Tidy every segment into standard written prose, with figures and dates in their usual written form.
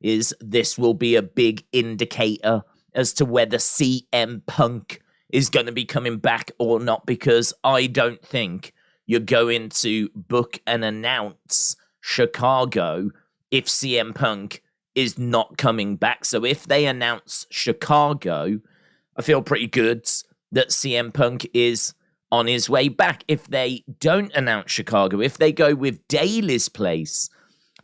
is this will be a big indicator as to whether CM Punk is going to be coming back or not, because I don't think you're going to book and announce Chicago if CM Punk is not coming back. So if they announce Chicago, I feel pretty good that CM Punk is on his way back. If they don't announce Chicago, if they go with Daly's place,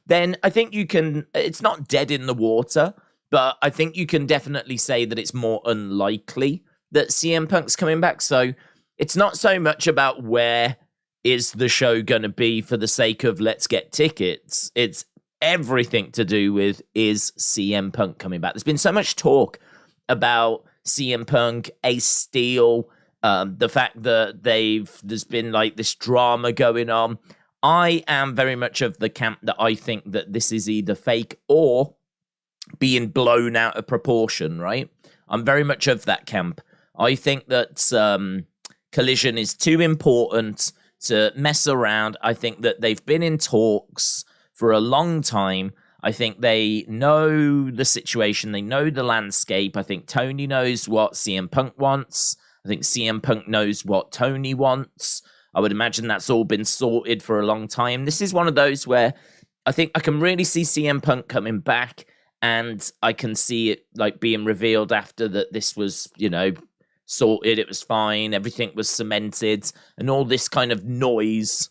then I think you can, it's not dead in the water, but I think you can definitely say that it's more unlikely that CM Punk's coming back. So it's not so much about where is the show going to be for the sake of let's get tickets. It's everything to do with, is CM Punk coming back? There's been so much talk about CM Punk, Ace Steel, the fact that there's been like this drama going on. I am very much of the camp that I think that this is either fake or being blown out of proportion, right? I'm very much of that camp. I think that Collision is too important to mess around. I think that they've been in talks for a long time. I think they know the situation. They know the landscape. I think Tony knows what CM Punk wants. I think CM Punk knows what Tony wants. I would imagine that's all been sorted for a long time. This is one of those where I think I can really see CM Punk coming back, and I can see it like being revealed after that this was, sorted. It was fine. Everything was cemented, and all this kind of noise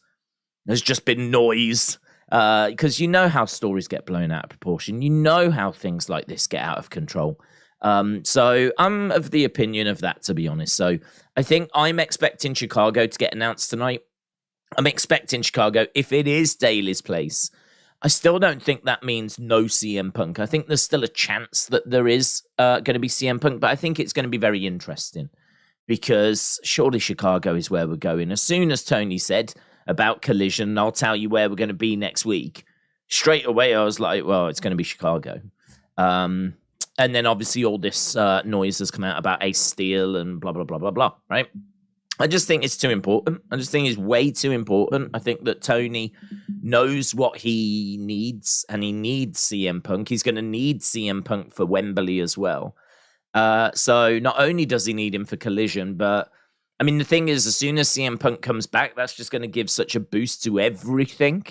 has just been noise. Because you know how stories get blown out of proportion. You know how things like this get out of control. So I'm of the opinion of that, to be honest. So I think I'm expecting Chicago to get announced tonight. I'm expecting Chicago. If it is Daly's place, I still don't think that means no CM Punk. I think there's still a chance that there is going to be CM Punk, but I think it's going to be very interesting because surely Chicago is where we're going. As soon as Tony said about Collision, I'll tell you where we're going to be next week, straight away I was like, well, it's going to be Chicago. And then obviously all this noise has come out about Ace Steel and blah, blah, blah, blah, blah, right? I just think it's too important. I just think it's way too important. I think that Tony knows what he needs, and he needs CM Punk. He's going to need CM Punk for Wembley as well. So not only does he need him for Collision, but I mean, the thing is, as soon as CM Punk comes back, that's just going to give such a boost to everything.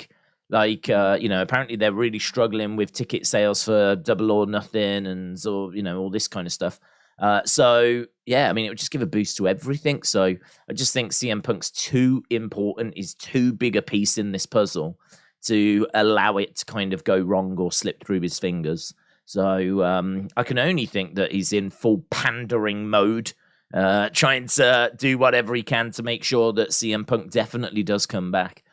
Like, apparently they're really struggling with ticket sales for Double or Nothing and, all this kind of stuff. So, yeah, I mean, it would just give a boost to everything. So I just think CM Punk's too important, is too big a piece in this puzzle to allow it to kind of go wrong or slip through his fingers. So I can only think that he's in full pandering mode, trying to do whatever he can to make sure that CM Punk definitely does come back.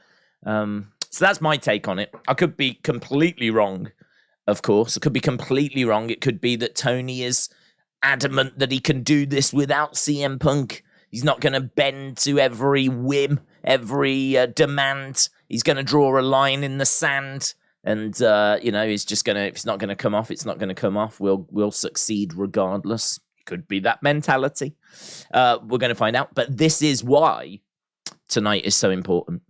So that's my take on it. I could be completely wrong, of course. I could be completely wrong. It could be that Tony is adamant that he can do this without CM Punk. He's not going to bend to every whim, every demand. He's going to draw a line in the sand. And, he's just going to, if it's not going to come off, it's not going to come off. We'll succeed regardless. Could be that mentality. We're going to find out. But this is why tonight is so important.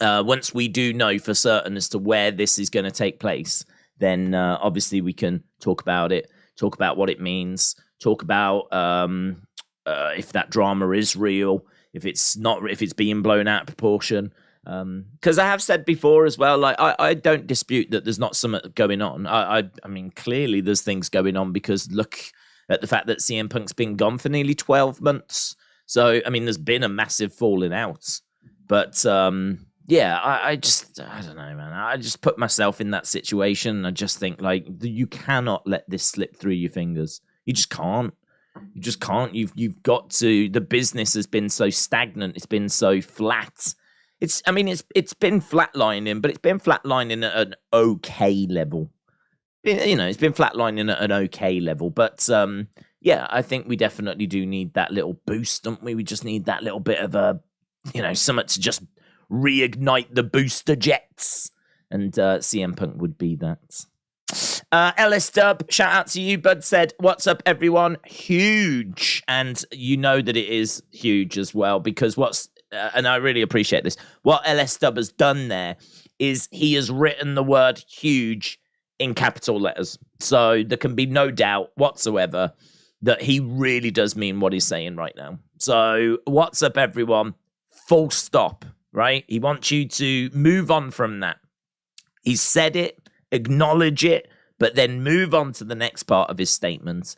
Once we do know for certain as to where this is going to take place, then obviously we can talk about it, talk about what it means, talk about if that drama is real, if it's not, if it's being blown out of proportion. Because I have said before as well, like I don't dispute that there's not something going on. I mean, clearly there's things going on because look at the fact that CM Punk's been gone for nearly 12 months. So, I mean, there's been a massive falling out. But, yeah, I don't know, man. I just put myself in that situation. I just think, like, you cannot let this slip through your fingers. You just can't. You just can't. You've got to. The business has been so stagnant. It's been so flat. It's been flatlining, but it's been flatlining at an okay level. It's been flatlining at an okay level. But, yeah, I think we definitely do need that little boost, don't we? We just need that little bit of a, something to just reignite the booster jets, and CM Punk would be that. LS Dub, shout out to you. Bud said, what's up, everyone? Huge. And you know that it is huge as well, because and I really appreciate this, what LS Dub has done there is he has written the word huge in capital letters. So there can be no doubt whatsoever that he really does mean what he's saying right now. So what's up, everyone? Full stop, right? He wants you to move on from that. He said it, acknowledge it, but then move on to the next part of his statement.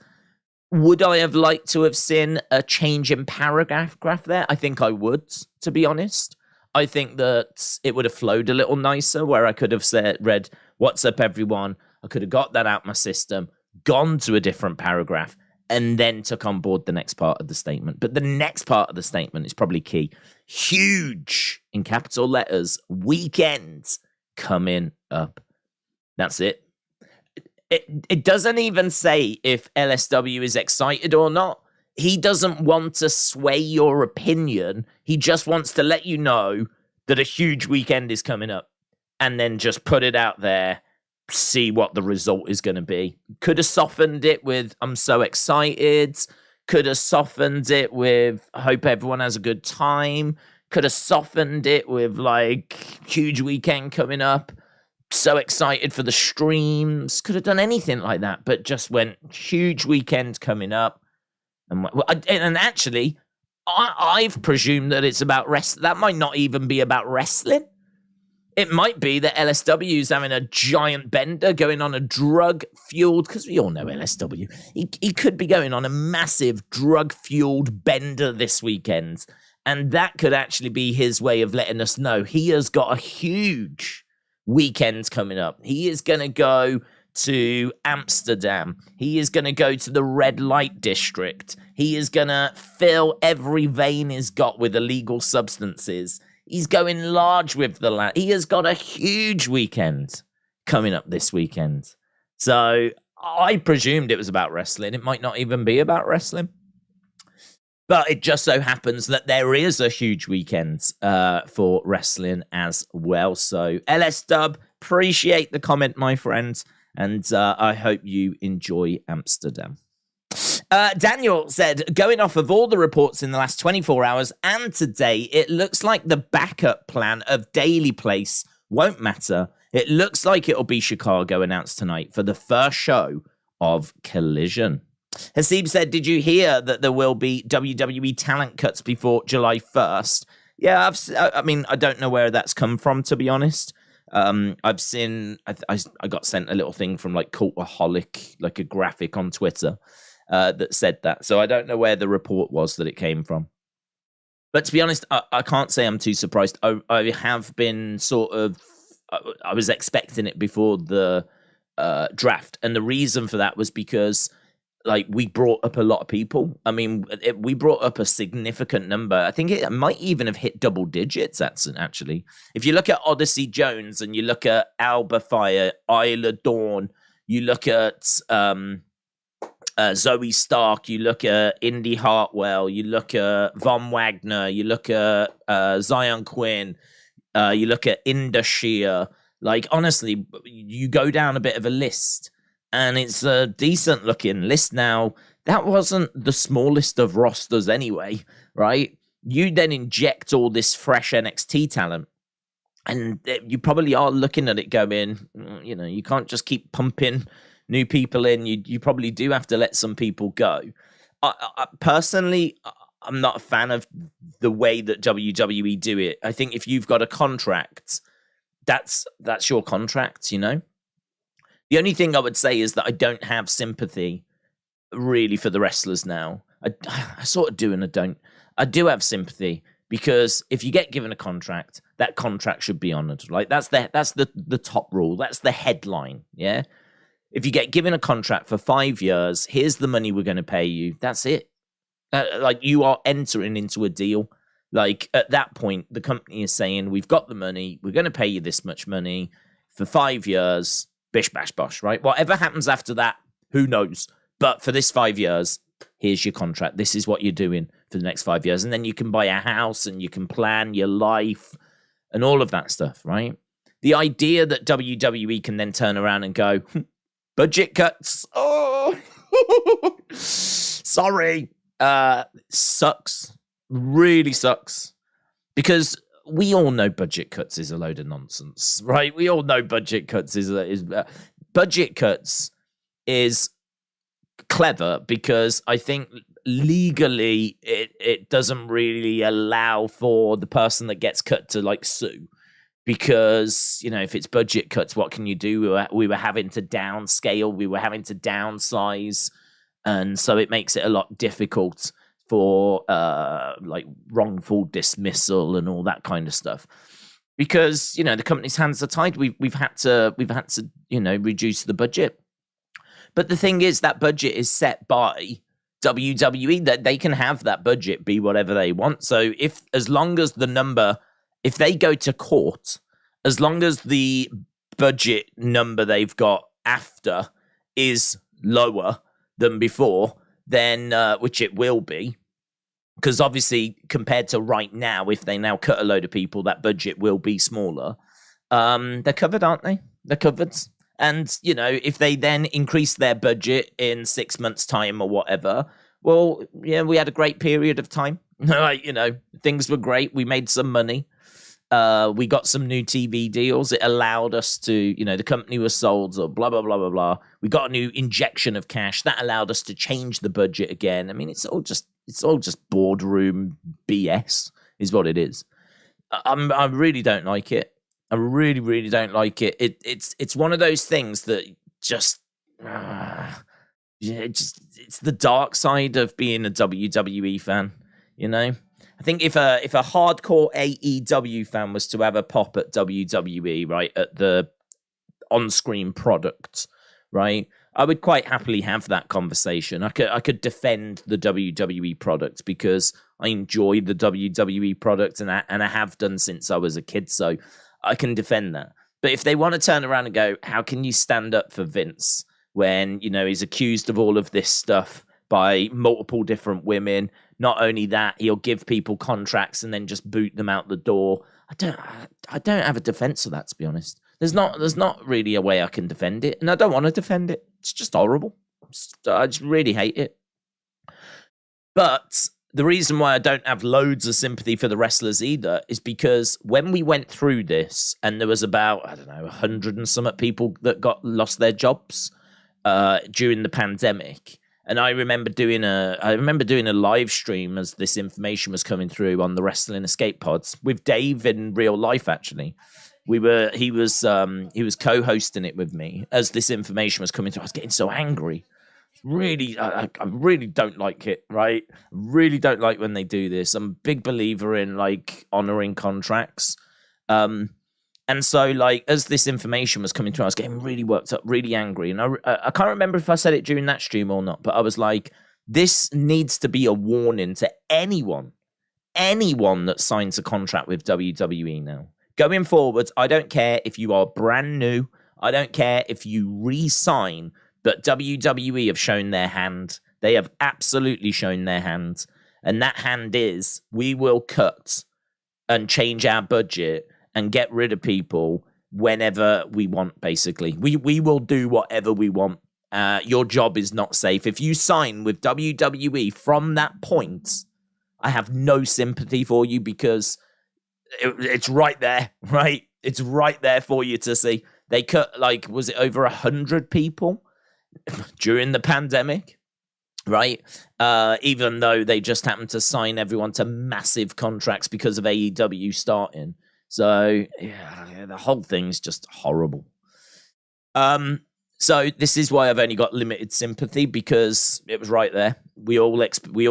Would I have liked to have seen a change in paragraph there? I think I would, to be honest. I think that it would have flowed a little nicer, where I could have read, what's up, everyone? I could have got that out my system, gone to a different paragraph, and then took on board the next part of the statement. But the next part of the statement is probably key. Huge, in capital letters, weekend coming up. That's it. It doesn't even say if LSW is excited or not. He doesn't want to sway your opinion. He just wants to let you know that a huge weekend is coming up, and then just put it out there, see what the result is going to be. Could have softened it with, I'm so excited. Could have softened it with, I hope everyone has a good time. Could have softened it with, like, huge weekend coming up. So excited for the streams. Could have done anything like that, but just went huge weekend coming up. And actually, I've presumed that it's about wrestling. That might not even be about wrestling. It might be that LSW is having a giant bender, going on a drug-fueled, because we all know LSW. He could be going on a massive drug-fueled bender this weekend. And that could actually be his way of letting us know he has got a huge weekend coming up. He is going to go to Amsterdam. He is going to go to the red light district. He is going to fill every vein he's got with illegal substances. He's going large with the lad. He has got a huge weekend coming up this weekend. So I presumed it was about wrestling. It might not even be about wrestling. But it just so happens that there is a huge weekend for wrestling as well. So LSW, appreciate the comment, my friend. And I hope you enjoy Amsterdam. Daniel said, going off of all the reports in the last 24 hours and today, it looks like the backup plan of Daily Place won't matter. It looks like it'll be Chicago announced tonight for the first show of Collision. Hasib said, did you hear that there will be WWE talent cuts before July 1st? Yeah, I don't know where that's come from, to be honest. I've seen, I got sent a little thing from like Cultaholic, like a graphic on Twitter that said that. So I don't know where the report was that it came from. But to be honest, I can't say I'm too surprised. I have been I was expecting it before the draft. And the reason for that was because like we brought up a lot of people. I mean, we brought up a significant number. I think it might even have hit double digits. Actually, if you look at Odyssey Jones and you look at Alba Fire, Isla Dawn, you look at Zoe Stark, you look at Indy Hartwell, you look at Von Wagner, you look at Zion Quinn, you look at Indashir. Like honestly, you go down a bit of a list. And it's a decent looking list now. That wasn't the smallest of rosters anyway, right? You then inject all this fresh NXT talent. And you probably are looking at it going, you can't just keep pumping new people in. You probably do have to let some people go. I personally, I'm not a fan of the way that WWE do it. I think if you've got a contract, that's your contract, The only thing I would say is that I don't have sympathy really for the wrestlers now. I sort of do and I don't. I do have sympathy because if you get given a contract, that contract should be honored. Like that's the top rule. That's the headline. Yeah. If you get given a contract for 5 years, here's the money we're going to pay you. That's it. Like you are entering into a deal. Like at that point, the company is saying, we've got the money. We're going to pay you this much money for 5 years. Bish, bash, bosh, right? Whatever happens after that, who knows? But for this 5 years, here's your contract. This is what you're doing for the next 5 years. And then you can buy a house and you can plan your life and all of that stuff, right? The idea that WWE can then turn around and go, budget cuts. Oh, sorry. Sucks. Really sucks. Because we all know budget cuts is a load of nonsense, right? We all know budget cuts is budget cuts is clever because I think legally it doesn't really allow for the person that gets cut to like sue, because if it's budget cuts, what can you do? We were having to downscale, we were having to downsize, and so it makes it a lot difficult for like wrongful dismissal and all that kind of stuff, because the company's hands are tied. We've had to reduce the budget. But the thing is, that budget is set by WWE, that they can have that budget be whatever they want. So as long as if they go to court, as long as the budget number they've got after is lower than before, then which it will be, because obviously compared to right now, if they now cut a load of people, that budget will be smaller. They're covered, aren't they? They're covered. And, if they then increase their budget in 6 months' time or whatever, well, yeah, we had a great period of time. Things were great. We made some money. We got some new TV deals. It allowed us to, the company was sold, or blah, blah, blah, blah, blah. We got a new injection of cash. That allowed us to change the budget again. I mean, it's all just boardroom BS is what it is. I really don't like it. I really, really don't like it. It's one of those things that just, it's the dark side of being a WWE fan. I think if a hardcore AEW fan was to have a pop at WWE, right, at the on-screen product, right, I would quite happily have that conversation. I could defend the WWE product because I enjoy the WWE product, and I have done since I was a kid. So I can defend that. But if they want to turn around and go, how can you stand up for Vince when, he's accused of all of this stuff by multiple different women? Not only that, he'll give people contracts and then just boot them out the door. I don't have a defense of that, to be honest. There's not really a way I can defend it, and I don't want to defend it. It's just horrible. I just really hate it. But the reason why I don't have loads of sympathy for the wrestlers either is because when we went through this, and there was about, 100 and some people that lost their jobs during the pandemic, and I remember doing a live stream as this information was coming through on the Wrestling Escape Pods with Dave in real life. Actually, he was co-hosting it with me as this information was coming through. I was getting so angry. Really, I really don't like it, right? Really don't like when they do this. I'm a big believer in, like, honoring contracts. And so, like, as this information was coming through, I was getting really worked up, really angry. And I can't remember if I said it during that stream or not, but I was like, this needs to be a warning to anyone that signs a contract with WWE now. Going forward, I don't care if you are brand new. I don't care if you re-sign. But WWE have shown their hand. They have absolutely shown their hand. And that hand is, we will cut and change our budget and get rid of people whenever we want, basically. We will do whatever we want. Your job is not safe. If you sign with WWE from that point, I have no sympathy for you, because it's right there, right? It's right there for you to see. They cut, like, was it over 100 people during the pandemic, right? Even though they just happened to sign everyone to massive contracts because of AEW starting. So, yeah, the whole thing's just horrible. So this is why I've only got limited sympathy, because it was right there. We all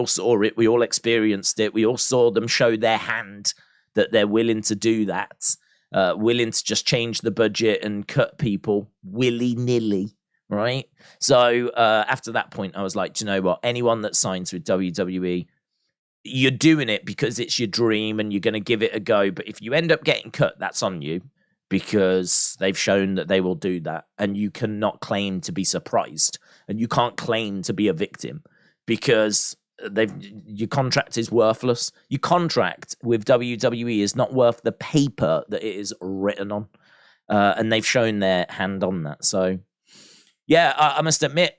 saw it. We all experienced it. We all saw them show their hand that they're willing to do that, willing to just change the budget and cut people willy-nilly, right? So after that point, I was like, do you know what? Anyone that signs with WWE, you're doing it because it's your dream and you're going to give it a go. But if you end up getting cut, that's on you, because they've shown that they will do that. And you cannot claim to be surprised, and you can't claim to be a victim, because your contract is worthless. Your contract with WWE is not worth the paper that it is written on. And they've shown their hand on that. So yeah, I must admit,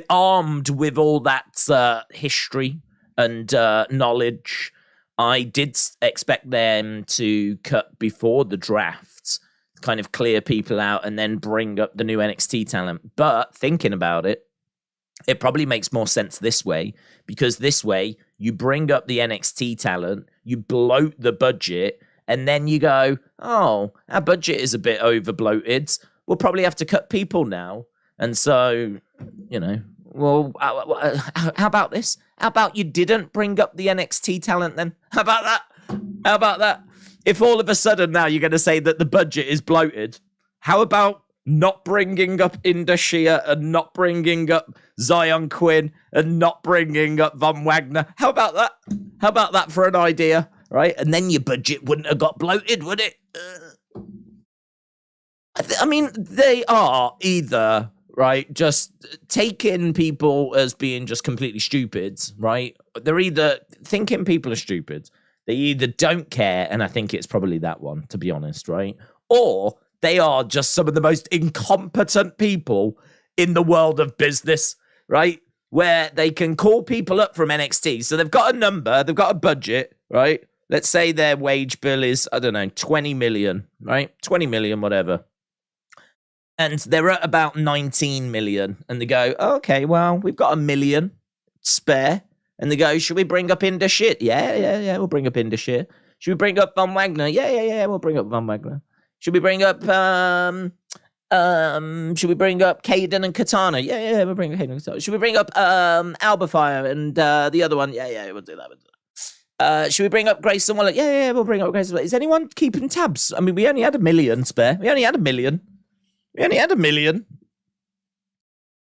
armed with all that history and knowledge, I did expect them to cut before the draft, kind of clear people out and then bring up the new NXT talent. But thinking about it, it probably makes more sense this way, because this way you bring up the NXT talent, you bloat the budget, and then you go, oh, our budget is a bit over bloated. We'll probably have to cut people now. And so, well, how about this? How about you didn't bring up the NXT talent then? How about that? If all of a sudden now you're going to say that the budget is bloated, how about not bringing up Indashia and not bringing up Zion Quinn and not bringing up Von Wagner? How about that? How about that for an idea, right? And then your budget wouldn't have got bloated, would it? I mean, they are either, right, just taking people as being just completely stupid, right? They're either thinking people are stupid, they either don't care, and I think it's probably that one, to be honest, right? Or they are just some of the most incompetent people in the world of business, right? Where they can call people up from NXT. So they've got a number, they've got a budget, right? Let's say their wage bill is, 20 million, right? 20 million, whatever. And they're at about 19 million. And they go, oh, okay, well, we've got $1 million spare. And they go, should we bring up Indashit? Yeah, we'll bring up Indashit. Should we bring up Von Wagner? Yeah, we'll bring up Von Wagner. Should we bring up Caden and Katana? Yeah, we'll bring up Caden and Katana. Should we bring up Alba Fire and the other one? Yeah, we'll do that. Should we bring up Grayson Waller? Yeah, we'll bring up Grayson Waller. Is anyone keeping tabs? I mean, we only had $1 million spare. We only had $1 million.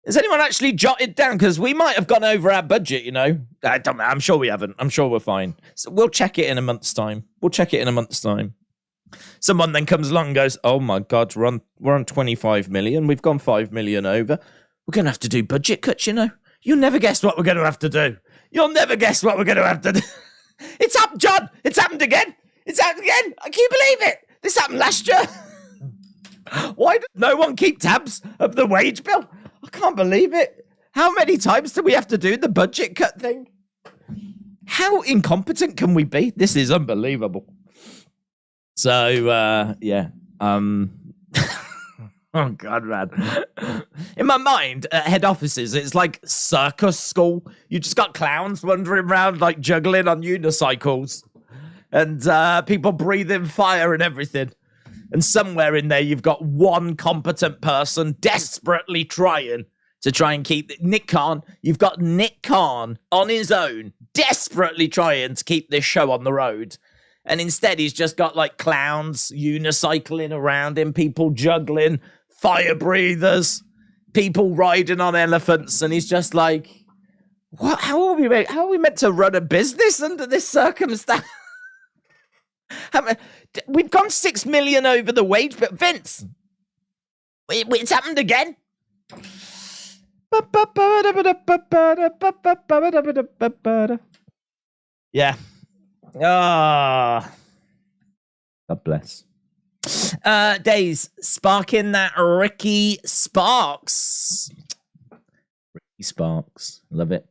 Has anyone actually jotted down? Because we might have gone over our budget, I'm sure we haven't. I'm sure we're fine. So we'll check it in a month's time. Someone then comes along and goes, oh my God, we're on 25 million. We've gone 5 million over. We're going to have to do budget cuts, You'll never guess what we're going to have to do. It's happened, John. It's happened again. I can't believe it. This happened last year. Why did no one keep tabs of the wage bill? I can't believe it. How many times do we have to do the budget cut thing? How incompetent can we be? This is unbelievable. So, yeah. Oh, God, man. In my mind, at head offices, it's like circus school. You just got clowns wandering around, like, juggling on unicycles. And people breathing fire and everything. And somewhere in there, you've got one competent person desperately trying and keep Nick Khan. You've got Nick Khan on his own, desperately trying to keep this show on the road. And instead, he's just got like clowns unicycling around him, people juggling, fire breathers, people riding on elephants. And he's just like, what? How are we meant to run a business under this circumstance? We've gone 6 million over the wage, but Vince, it's happened again. Yeah. God bless. Days sparking that Ricky Sparks. Love it.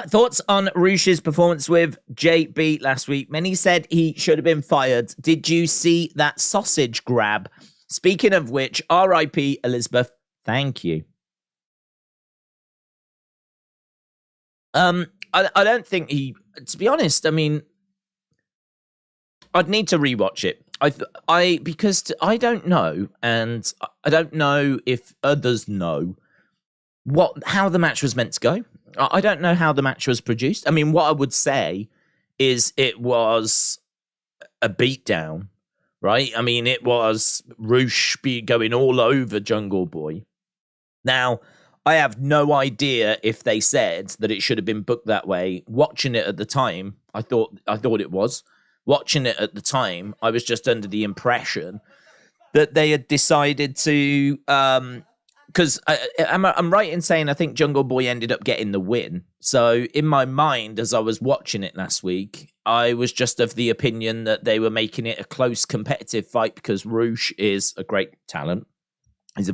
Thoughts on Rush's performance with JB last week? Many said he should have been fired. Did you see that sausage grab? Speaking of which, R.I.P. Elizabeth. Thank you. I don't think he. To be honest, I mean, I'd need to rewatch it. Because I don't know, and I don't know if others know how the match was meant to go. I don't know how the match was produced. I mean, what I would say is it was a beatdown, right? I mean, it was Roosh going all over Jungle Boy. Now, I have no idea if they said that it should have been booked that way. Watching it at the time, I thought it was. Watching it at the time, I was just under the impression that they had decided to... Because I'm right in saying I think Jungle Boy ended up getting the win. So in my mind, as I was watching it last week, I was just of the opinion that they were making it a close competitive fight because Roosh is a great talent. He's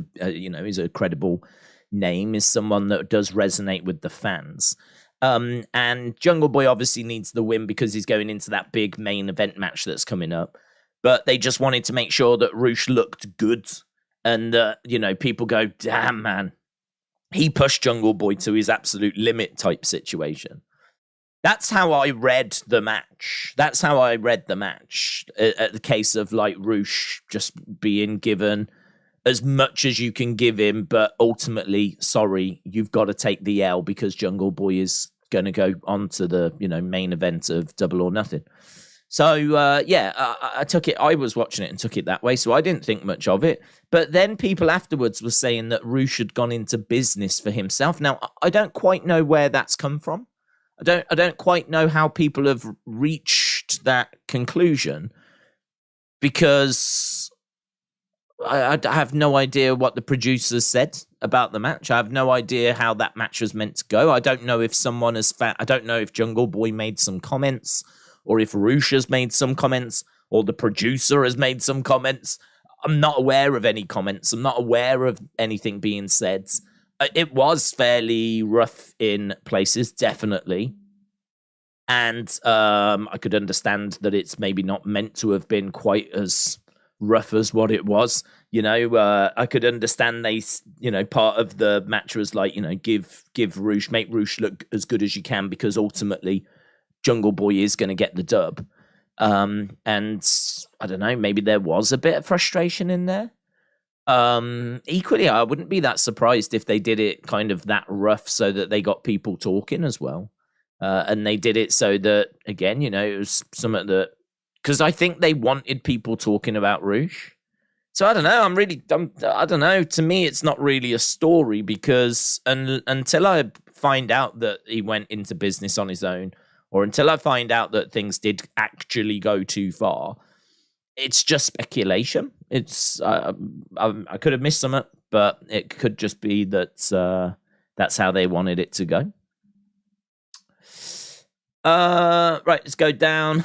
a credible name. Is someone that does resonate with the fans. And Jungle Boy obviously needs the win because he's going into that big main event match that's coming up. but they just wanted to make sure that Roosh looked good. And, people go, damn, man, he pushed Jungle Boy to his absolute limit type situation. That's how I read the match. The case of like Roosh just being given as much as you can give him, but ultimately, sorry, you've got to take the L because Jungle Boy is going to go on to the main event of Double or Nothing. So I took it. I was watching it and took it that way, so I didn't think much of it. But then people afterwards were saying that Roosh had gone into business for himself. Now I don't quite know where that's come from. I don't quite know how people have reached that conclusion, because I have no idea what the producers said about the match. I have no idea how that match was meant to go. I don't know if someone has I don't know if Jungle Boy made some comments, or if Roosh has made some comments, or the producer has made some comments. I'm not aware of any comments. I'm not aware of anything being said. It was fairly rough in places, definitely. And I could understand that it's maybe not meant to have been quite as rough as what it was. I could understand part of the match was like, give Roosh, make Roosh look as good as you can, because ultimately Jungle Boy is going to get the dub. And I don't know, maybe there was a bit of frustration in there. Equally, I wouldn't be that surprised if they did it kind of that rough so that they got people talking as well. And they did it so that, again, it was something that, because I think they wanted people talking about Roosh. So I don't know. I don't know. To me, it's not really a story, because until I find out that he went into business on his own, or until I find out that things did actually go too far, it's just speculation. It's I could have missed something, but it could just be that that's how they wanted it to go. Right, let's go down.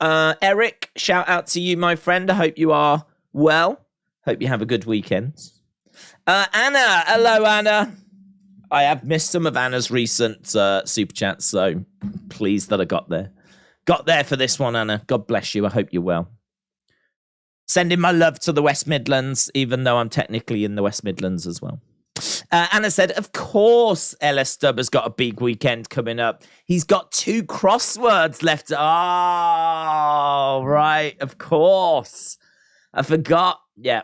Eric, shout out to you, my friend. I hope you are well. Hope you have a good weekend. Anna, hello, Anna. I have missed some of Anna's recent super chats, so pleased that I got there. Got there for this one, Anna. God bless you. I hope you're well. Sending my love to the West Midlands, even though I'm technically in the West Midlands as well. Anna said, of course, LS Dub has got a big weekend coming up. He's got 2 crosswords left. Oh, right. Of course. I forgot. Yeah.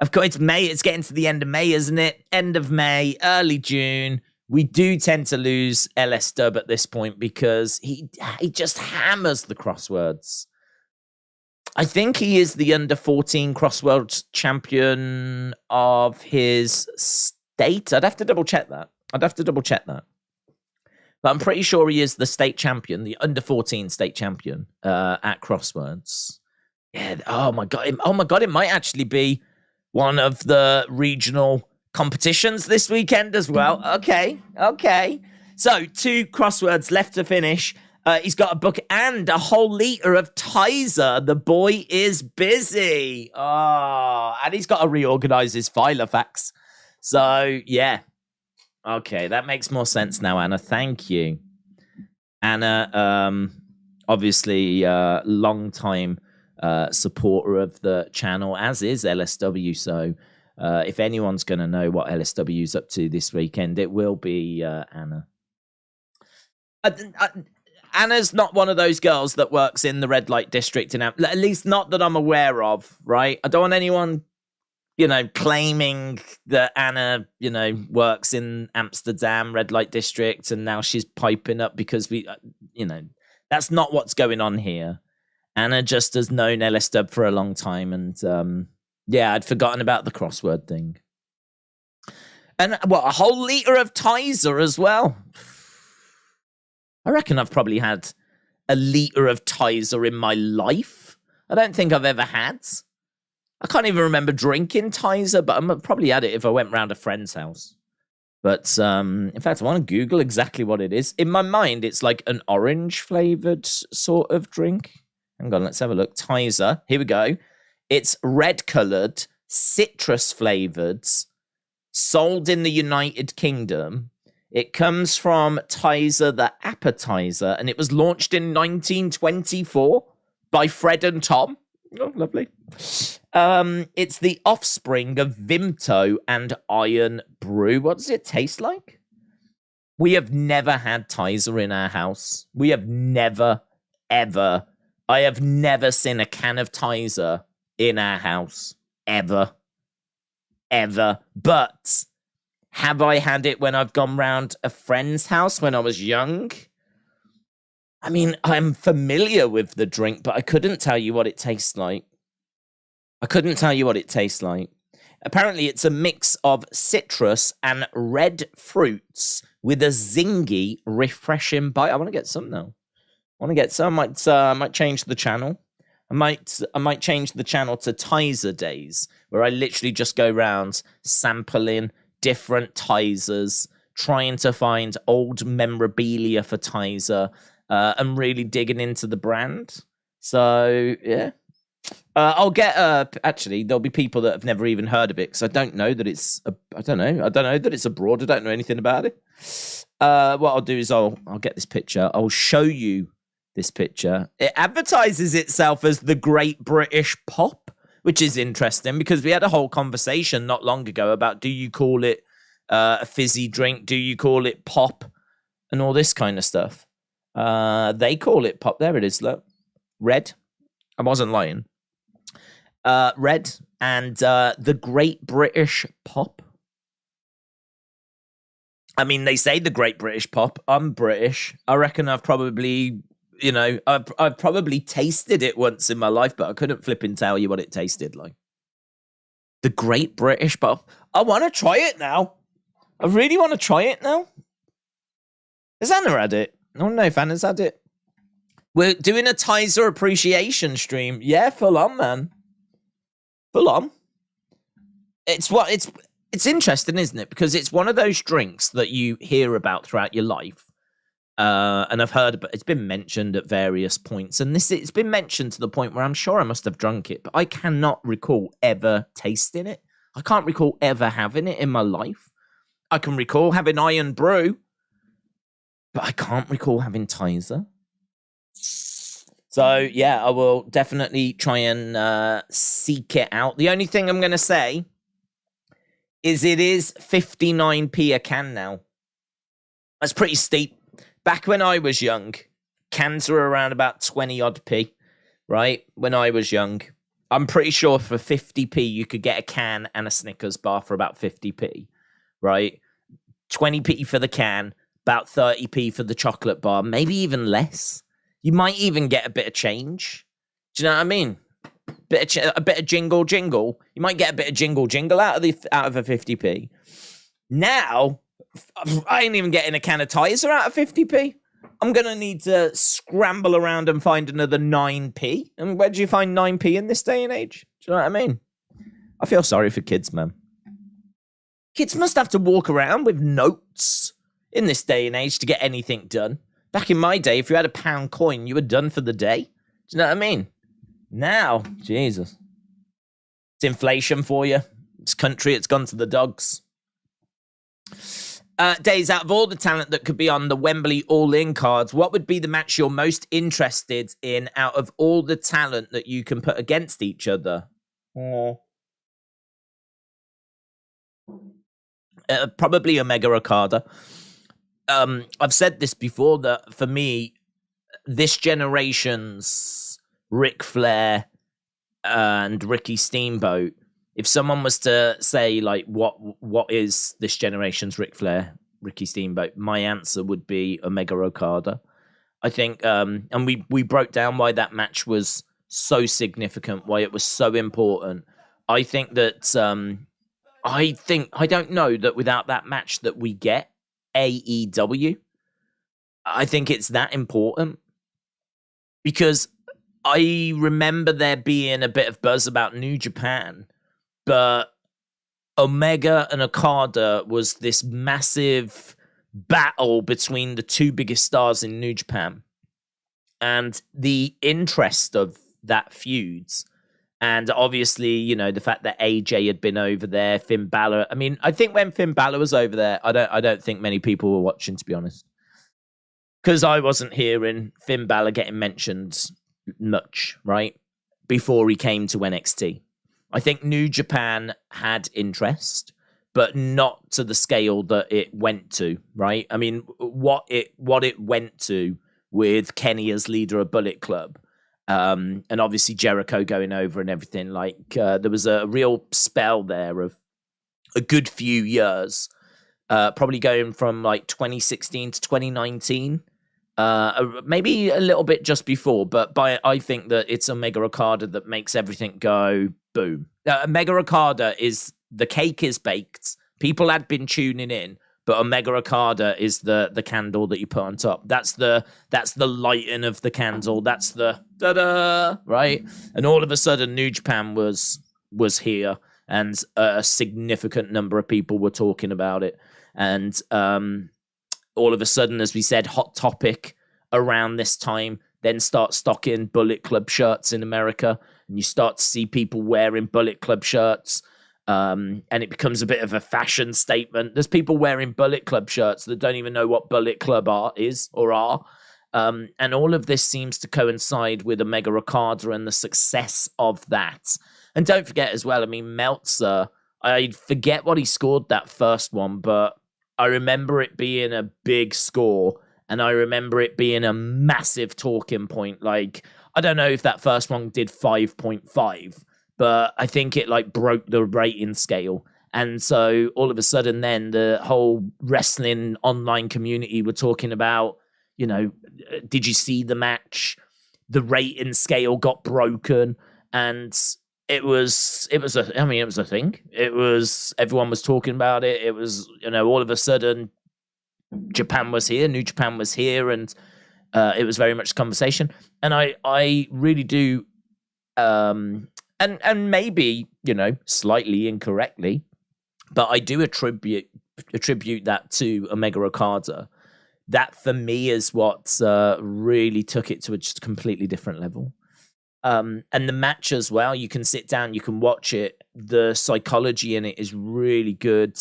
Of course, it's May. It's getting to the end of May, isn't it? End of May, early June. We do tend to lose LS Dub at this point because he just hammers the crosswords. I think he is the under 14 crossword champion of his state. I'd have to double check that. But I'm pretty sure he is the state champion, the under 14 state champion at crosswords. Yeah. Oh my god. It might actually be one of the regional competitions this weekend as well. Okay. So 2 crosswords left to finish. He's got a book and a whole liter of Tizer. The boy is busy. Oh, and he's got to reorganize his Filofax. So, yeah. Okay, that makes more sense now, Anna. Thank you. Anna, obviously, long-time supporter of the channel, as is LSW. So, if anyone's going to know what LSW's up to this weekend, it will be Anna. Anna's not one of those girls that works in the red light district, at least not that I'm aware of, right? I don't want anyone, claiming that Anna, works in Amsterdam red light district and now she's piping up because that's not what's going on here. Anna just has known LS Dub for a long time, and I'd forgotten about the crossword thing. And a whole liter of Tizer as well. I reckon I've probably had a liter of Tizer in my life. I don't think I've ever had. I can't even remember drinking Tizer, but I probably had it if I went round a friend's house. But in fact, I want to Google exactly what it is. In my mind, it's like an orange-flavoured sort of drink. Hang on, let's have a look. Tizer. Here we go. It's red-coloured, citrus-flavoured, sold in the United Kingdom. It comes from Tizer the Appetizer, and it was launched in 1924 by Fred and Tom. Oh, lovely. It's the offspring of Vimto and Iron Brew. What does it taste like? We have never had Tizer in our house. We have never, ever. I have never seen a can of Tizer in our house. Ever. But have I had it when I've gone round a friend's house when I was young? I mean, I'm familiar with the drink, but I couldn't tell you what it tastes like. Apparently, it's a mix of citrus and red fruits with a zingy, refreshing bite. I want to get some now. I might change the channel. I might change the channel to Tizer Days, where I literally just go around sampling different Tizers, trying to find old memorabilia for Tizer, and really digging into the brand. So yeah. I'll get actually there'll be people that have never even heard of it because I don't know that it's I don't know that it's abroad. I don't know anything about it. What I'll do is I'll get this picture. I'll show you this picture. It advertises itself as the Great British Pop, which is interesting because we had a whole conversation not long ago about do you call it a fizzy drink, do you call it pop, and all this kind of stuff. They call it pop. There it is. Look, red. I wasn't lying. Red and the Great British Pop. I mean, they say the Great British Pop. I'm British. I reckon I've probably, I've probably tasted it once in my life, but I couldn't flipping tell you what it tasted like. The Great British Pop. I want to try it now. I really want to try it now. Has Anna had it? I don't know if Anna's had it. We're doing a Tizer appreciation stream. Yeah, full on, man. Full on. It's interesting, isn't it? Because it's one of those drinks that you hear about throughout your life. And I've heard about it's been mentioned at various points. And it's been mentioned to the point where I'm sure I must have drunk it, but I cannot recall ever tasting it. I can't recall ever having it in my life. I can recall having Iron Brew, but I can't recall having Tizer. So, yeah, I will definitely try and seek it out. The only thing I'm going to say is it is 59p a can now. That's pretty steep. Back when I was young, cans were around about 20-odd p, right? When I was young. I'm pretty sure for 50p, you could get a can and a Snickers bar for about 50p, right? 20p for the can, about 30p for the chocolate bar, maybe even less. You might even get a bit of change. Do you know what I mean? A bit of jingle. You might get a bit of jingle out of a 50p. Now, I ain't even getting a can of Tizer out of 50p. I'm going to need to scramble around and find another 9p. And where do you find 9p in this day and age? Do you know what I mean? I feel sorry for kids, man. Kids must have to walk around with notes in this day and age to get anything done. Back in my day, if you had a £1 coin, you were done for the day. Do you know what I mean? Now, Jesus. It's inflation for you. This country, it's gone to the dogs. Days, out of all the talent that could be on the Wembley All-In cards, what would be the match you're most interested in out of all the talent that you can put against each other? Probably Omega Okada. I've said this before that for me, this generation's Ric Flair and Ricky Steamboat, if someone was to say, like, what is this generation's Ric Flair, Ricky Steamboat, my answer would be Omega Okada. I think, and we broke down why that match was so significant, why it was so important. I think that, I don't know that without that match that we get AEW, I think it's that important because I remember there being a bit of buzz about New Japan, but Omega and Okada was this massive battle between the two biggest stars in New Japan, and the interest of that feuds. And obviously, the fact that AJ had been over there, Finn Balor. I mean, I think when Finn Balor was over there, I don't think many people were watching, to be honest. Because I wasn't hearing Finn Balor getting mentioned much, right? Before he came to NXT. I think New Japan had interest, but not to the scale that it went to, right? I mean, what it went to with Kenny as leader of Bullet Club, and obviously Jericho going over and everything. Like there was a real spell there of a good few years, probably going from like 2016 to 2019. Maybe a little bit just before, but I think that it's Omega Okada that makes everything go boom. Omega Okada is the cake is baked. People had been tuning in, but Omega Okada is the candle that you put on top. That's the lighting of the candle. That's the da-da, right? And all of a sudden, New Japan was here, and a significant number of people were talking about it. And all of a sudden, as we said, Hot Topic around this time then start stocking Bullet Club shirts in America, and you start to see people wearing Bullet Club shirts, and it becomes a bit of a fashion statement. There's people wearing Bullet Club shirts that don't even know what Bullet Club is. And all of this seems to coincide with Omega Okada and the success of that. And don't forget as well, I mean, Meltzer, I forget what he scored that first one, but I remember it being a big score, and I remember it being a massive talking point. Like, I don't know if that first one did 5.5, but I think it like broke the rating scale. And so all of a sudden then the whole wrestling online community were talking about, you know, did you see the match? The rating scale got broken, and it was a thing. It was, everyone was talking about it. It was, you know, all of a sudden Japan was here, New Japan was here, and it was very much conversation. And I really do, and maybe, you know, slightly incorrectly, but I do attribute that to Omega Okada. That for me is what really took it to a just completely different level. And the match as well, you can sit down, you can watch it. The psychology in it is really good.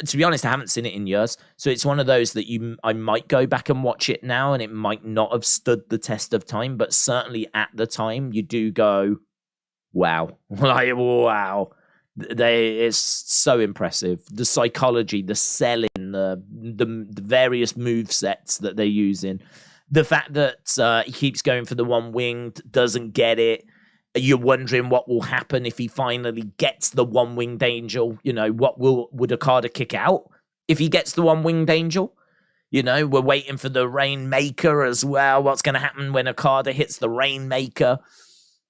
To be honest, I haven't seen it in years. So it's one of those that I might go back and watch it now, and it might not have stood the test of time, but certainly at the time you do go, wow. Like, wow. It's so impressive. The psychology, the selling, the various move sets that they're using. The fact that he keeps going for the one winged, doesn't get it. You're wondering what will happen if he finally gets the one winged angel. You know, would Okada kick out if he gets the one winged angel? You know, we're waiting for the Rainmaker as well. What's going to happen when Okada hits the Rainmaker?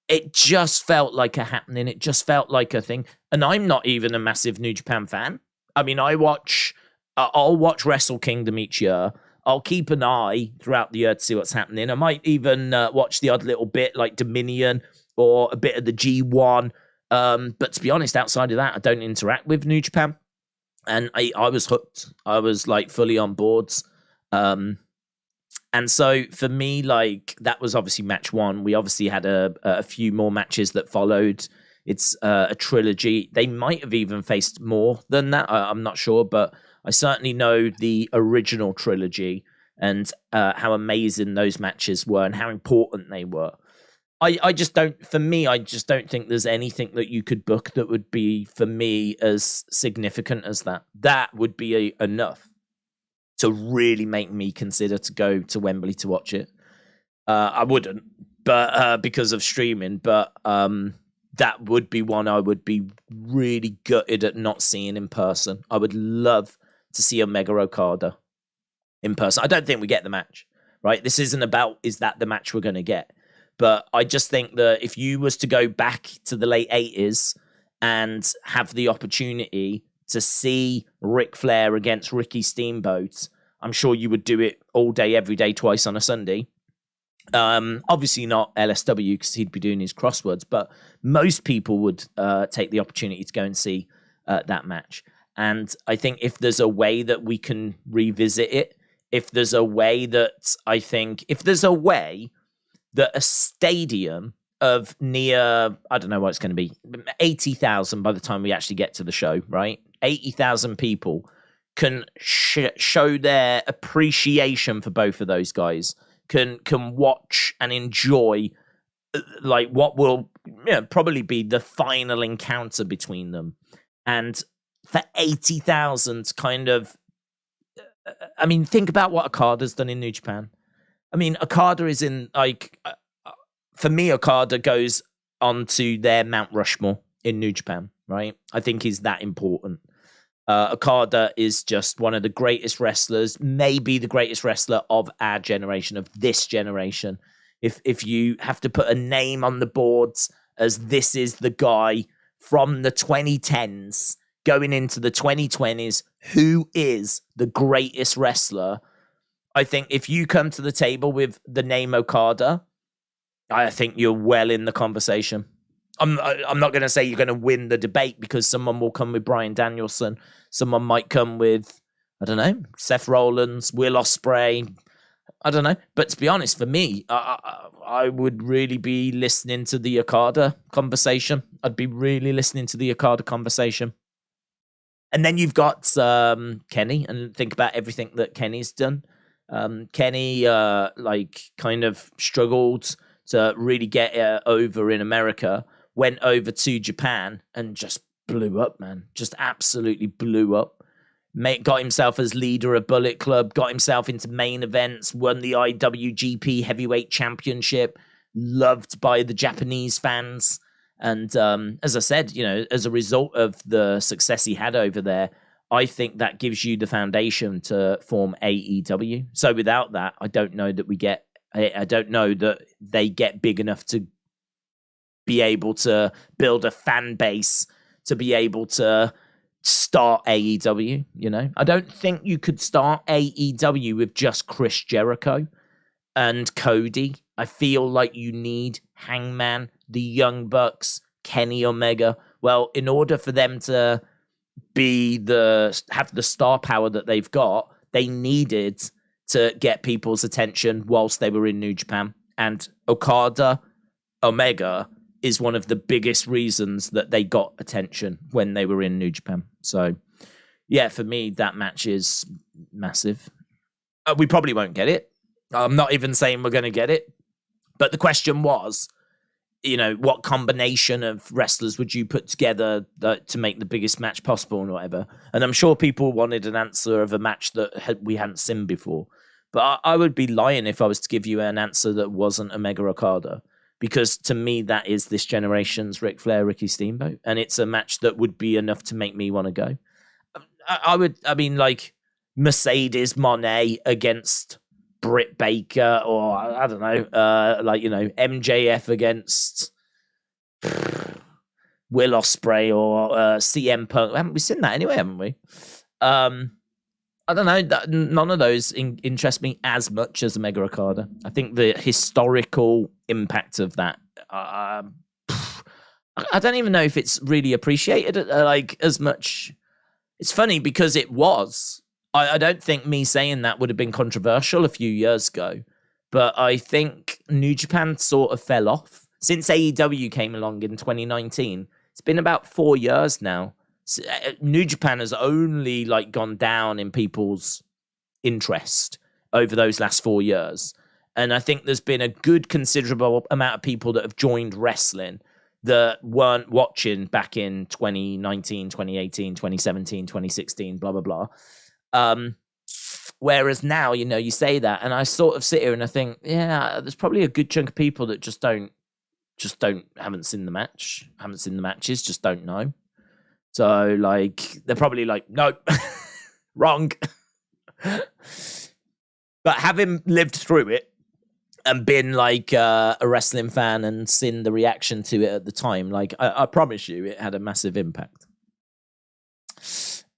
It just felt like a happening. It just felt like a thing. And I'm not even a massive New Japan fan. I mean, I'll watch Wrestle Kingdom each year. I'll keep an eye throughout the year to see what's happening. I might even watch the odd little bit like Dominion or a bit of the G1. But to be honest, outside of that, I don't interact with New Japan. And I was hooked. I was like fully on boards. And so for me, like, that was obviously match one. We obviously had a few more matches that followed. It's a trilogy. They might have even faced more than that. I'm not sure, but I certainly know the original trilogy and how amazing those matches were and how important they were. I just don't think there's anything that you could book that would be, for me, as significant as that. That would be enough to really make me consider to go to Wembley to watch it. I wouldn't, but because of streaming, but that would be one I would be really gutted at not seeing in person. I would love to see Omega Okada in person. I don't think we get the match, right? This isn't about, is that the match we're going to get? But I just think that if you was to go back to the late 80s and have the opportunity to see Ric Flair against Ricky Steamboat, I'm sure you would do it all day, every day, twice on a Sunday. Obviously not LSW because he'd be doing his crosswords, but most people would take the opportunity to go and see that match. And I think if there's a way that we can revisit it, if there's a way that a stadium of near, I don't know what it's going to be, 80,000 by the time we actually get to the show, right? 80,000 people can show their appreciation for both of those guys, can watch and enjoy like what will probably be the final encounter between them. And for 80,000 kind of, I mean, think about what Okada's done in New Japan. I mean, Okada is in, like, for me, Okada goes onto their Mount Rushmore in New Japan, right? I think he's that important. Okada is just one of the greatest wrestlers, maybe the greatest wrestler of our generation, of this generation. If you have to put a name on the boards as this is the guy from the 2010s going into the 2020s, who is the greatest wrestler, I think if you come to the table with the name Okada, I think you're well in the conversation. I'm not going to say you're going to win the debate, because someone will come with Bryan Danielson. Someone might come with, I don't know, Seth Rollins, Will Ospreay. I don't know. But to be honest, for me, I would really be listening to the Okada conversation. I'd be really listening to the Okada conversation. And then you've got Kenny, and think about everything that Kenny's done. Kenny, kind of struggled to really get over in America, went over to Japan and just blew up, man. Just absolutely blew up. Got himself as leader of Bullet Club, got himself into main events, won the IWGP Heavyweight Championship, loved by the Japanese fans. And as I said, as a result of the success he had over there, I think that gives you the foundation to form AEW. So without that, I don't know that they get big enough to be able to build a fan base to be able to start AEW. I don't think you could start AEW with just Chris Jericho and Cody. I feel like you need Hangman, the Young Bucks, Kenny Omega. Well, in order for them to have the star power that they've got, they needed to get people's attention whilst they were in New Japan. And Okada, Omega is one of the biggest reasons that they got attention when they were in New Japan. So, yeah, for me, that match is massive. We probably won't get it. I'm not even saying we're going to get it. But the question was, what combination of wrestlers would you put together to make the biggest match possible and whatever? And I'm sure people wanted an answer of a match that we hadn't seen before. But I would be lying if I was to give you an answer that wasn't Omega Okada. Because to me, that is this generation's Ric Flair, Ricky Steamboat. And it's a match that would be enough to make me want to go. Mercedes Moné against Britt Baker, or I don't know, MJF against Will Ospreay or CM Punk. Haven't we seen that anyway, haven't we? I don't know. None of those interest me as much as Omega Okada. I think the historical impact of that, I don't even know if it's really appreciated as much. It's funny because it was. I don't think me saying that would have been controversial a few years ago, but I think New Japan sort of fell off. Since AEW came along in 2019, it's been about 4 years now. New Japan has only gone down in people's interest over those last 4 years. And I think there's been a good considerable amount of people that have joined wrestling that weren't watching back in 2019, 2018, 2017, 2016, blah, blah, blah. Whereas now, you say that, and I sort of sit here and I think, yeah, there's probably a good chunk of people that haven't seen the match, haven't seen the matches, just don't know. So, they're probably nope, wrong. But having lived through it and been a wrestling fan and seen the reaction to it at the time, I promise you, it had a massive impact.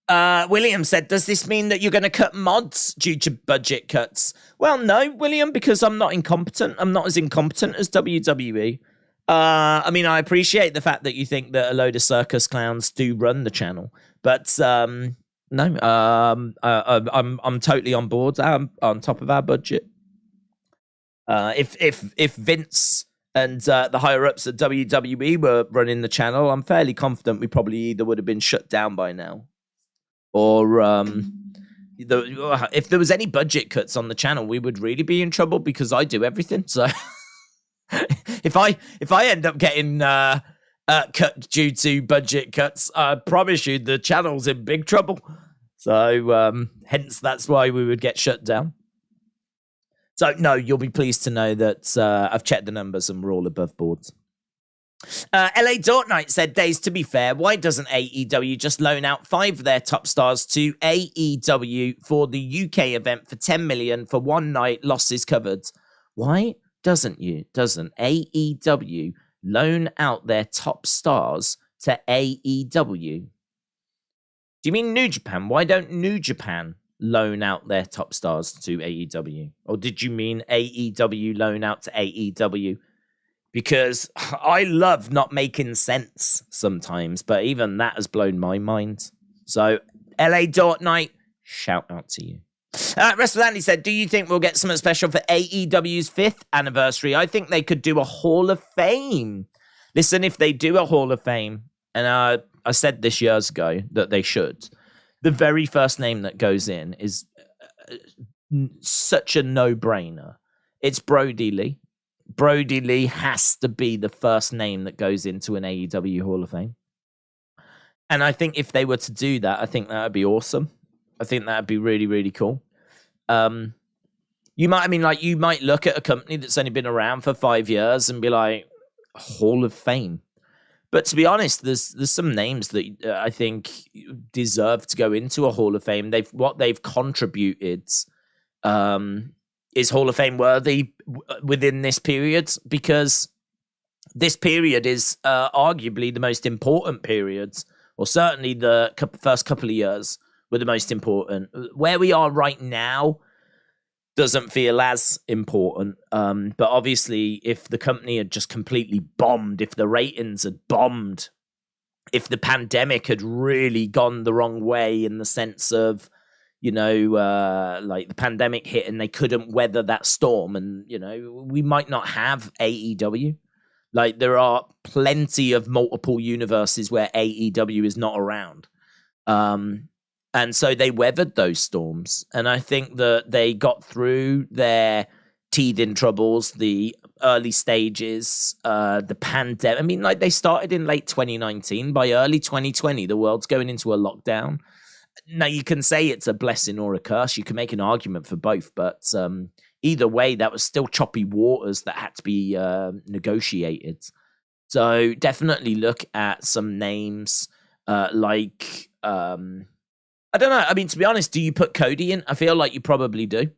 William said, does this mean that you're going to cut mods due to budget cuts? Well, no, William, because I'm not incompetent. I'm not as incompetent as WWE. I appreciate the fact that you think that a load of circus clowns do run the channel, but no, I'm totally on board. I'm on top of our budget. If Vince and the higher ups at WWE were running the channel, I'm fairly confident we probably either would have been shut down by now, or if there was any budget cuts on the channel, we would really be in trouble because I do everything. So. if I end up getting cut due to budget cuts, I promise you the channel's in big trouble. So hence that's why we would get shut down. So no, you'll be pleased to know that I've checked the numbers and we're all above boards. LA Dortnight said, Days, to be fair, why doesn't AEW just loan out 5 of their top stars to AEW for the UK event for 10 million for one night, losses covered? Why doesn't AEW loan out their top stars to AEW? Do you mean New Japan? Why don't New Japan loan out their top stars to AEW? Or did you mean AEW loan out to AEW? Because I love not making sense sometimes, but even that has blown my mind. So, LA Dortnight, shout out to you. Wrestle Andy said, do you think we'll get something special for AEW's 5th anniversary? I think they could do a Hall of Fame. Listen, if they do a Hall of Fame, and I said this years ago that they should, the very first name that goes in is such a no-brainer. It's Brody Lee. Brody Lee has to be the first name that goes into an AEW Hall of Fame. And I think if they were to do that, I think that would be awesome. I think that would be really, really cool. You might look at a company that's only been around for 5 years and be like, Hall of Fame. But to be honest, there's some names that I think deserve to go into a Hall of Fame. What they've contributed is Hall of Fame worthy within this period, because this period is arguably the most important periods, or certainly the first couple of years were the most important. Where we are right now doesn't feel as important. But obviously, if the company had just completely bombed, if the ratings had bombed, if the pandemic had really gone the wrong way in the sense of, like the pandemic hit and they couldn't weather that storm, and, we might not have AEW. Like, there are plenty of multiple universes where AEW is not around. And so they weathered those storms. And I think that they got through their teething troubles, the early stages, the pandemic. I mean, like, they started in late 2019. By early 2020, the world's going into a lockdown. Now, you can say it's a blessing or a curse. You can make an argument for both. But either way, that was still choppy waters that had to be negotiated. So definitely look at some names like... I don't know. I mean, to be honest, do you put Cody in? I feel like you probably do.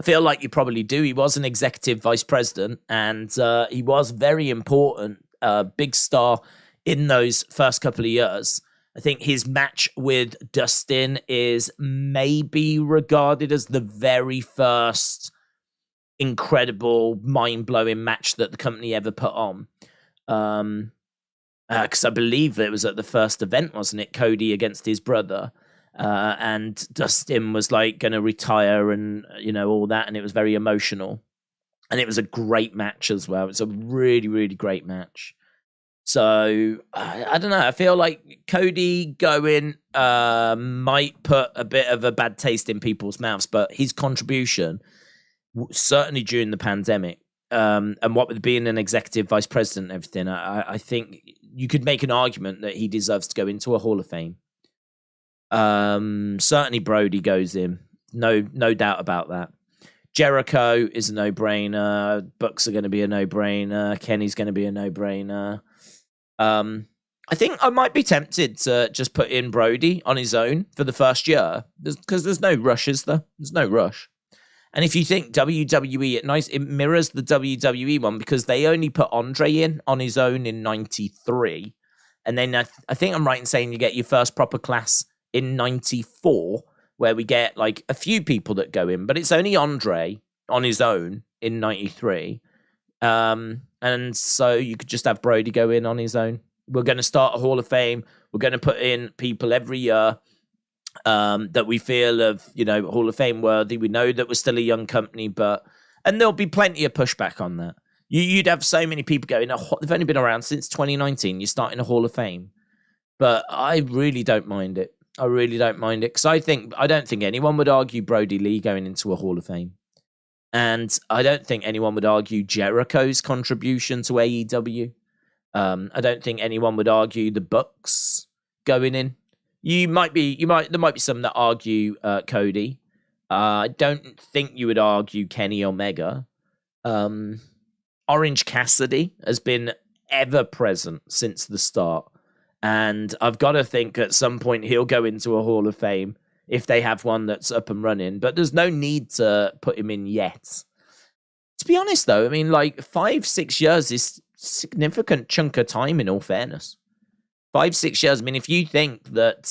He was an executive vice president, and he was very important, big star in those first couple of years. I think his match with Dustin is maybe regarded as the very first incredible, mind-blowing match that the company ever put on. Because I believe it was at the first event, wasn't it? Cody against his brother. And Dustin was like going to retire and, all that. And it was very emotional. And it was a great match as well. It was a really, really great match. So, I don't know. I feel like Cody going might put a bit of a bad taste in people's mouths. But his contribution, certainly during the pandemic, and what with being an executive vice president and everything, I think you could make an argument that he deserves to go into a Hall of Fame. Certainly Brody goes in. No doubt about that. Jericho is a no-brainer. Bucks are going to be a no-brainer. Kenny's going to be a no-brainer. I think I might be tempted to just put in Brody on his own for the first year, because there's no rush, is there? There's no rush. And if you think WWE, it mirrors the WWE one, because they only put Andre in on his own in 93. And then I think I'm right in saying you get your first proper class in 94, where we get like a few people that go in, but it's only Andre on his own in 93. And so you could just have Brody go in on his own. We're going to start a Hall of Fame. We're going to put in people every year that we feel of, Hall of Fame worthy. We know that we're still a young company, and there'll be plenty of pushback on that. You'd have so many people going, they've only been around since 2019. You're starting a Hall of Fame. But I really don't mind it. Because I don't think anyone would argue Brody Lee going into a Hall of Fame. And I don't think anyone would argue Jericho's contribution to AEW. I don't think anyone would argue the Bucks going in. There might be some that argue Cody. I don't think you would argue Kenny Omega. Orange Cassidy has been ever present since the start. And I've got to think at some point he'll go into a Hall of Fame if they have one that's up and running. But there's no need to put him in yet. To be honest, though, I mean, like 5-6 years is significant chunk of time, in all fairness. 5-6 years. I mean, if you think that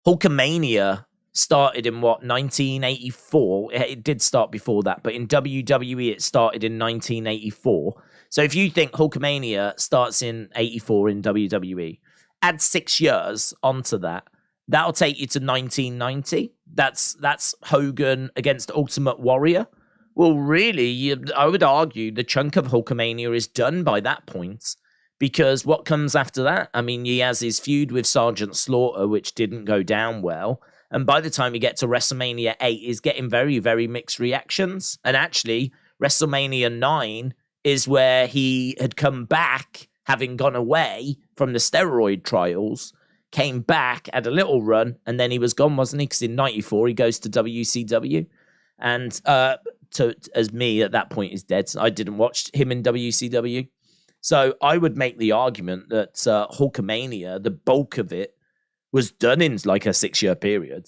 Hulkamania started in 1984, it did start before that, but in WWE it started in 1984. So if you think Hulkamania starts in 84 in WWE, add 6 years onto that, that'll take you to 1990. That's Hogan against Ultimate Warrior. Well, really, I would argue the chunk of Hulkamania is done by that point, because what comes after that? I mean, he has his feud with Sergeant Slaughter, which didn't go down well. And by the time you get to WrestleMania 8, he's getting very, very mixed reactions. And actually, WrestleMania 9 is where he had come back, having gone away from the steroid trials, came back, had a little run, and then he was gone, wasn't he? Because in 94, he goes to WCW. And as me at that point is dead. I didn't watch him in WCW. So I would make the argument that Hulkamania, the bulk of it, was done in like a 6-year period.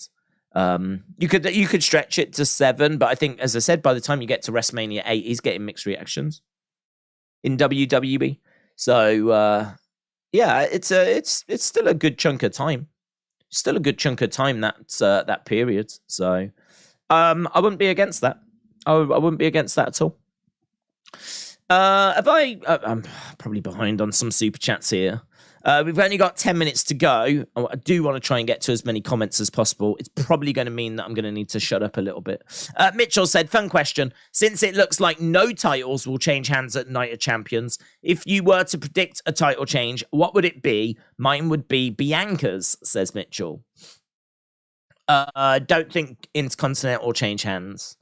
You could stretch it to 7, but I think, as I said, by the time you get to WrestleMania 8, he's getting mixed reactions in WWE. So yeah, it's still a good chunk of time. Still a good chunk of time that period. So I wouldn't be against that. I wouldn't be against that at all. I'm probably behind on some super chats here. We've only got 10 minutes to go. I do want to try and get to as many comments as possible. It's probably going to mean that I'm going to need to shut up a little bit. Mitchell said, fun question. Since it looks like no titles will change hands at Night of Champions, if you were to predict a title change, what would it be? Mine would be Bianca's, says Mitchell. Don't think Intercontinental will change hands.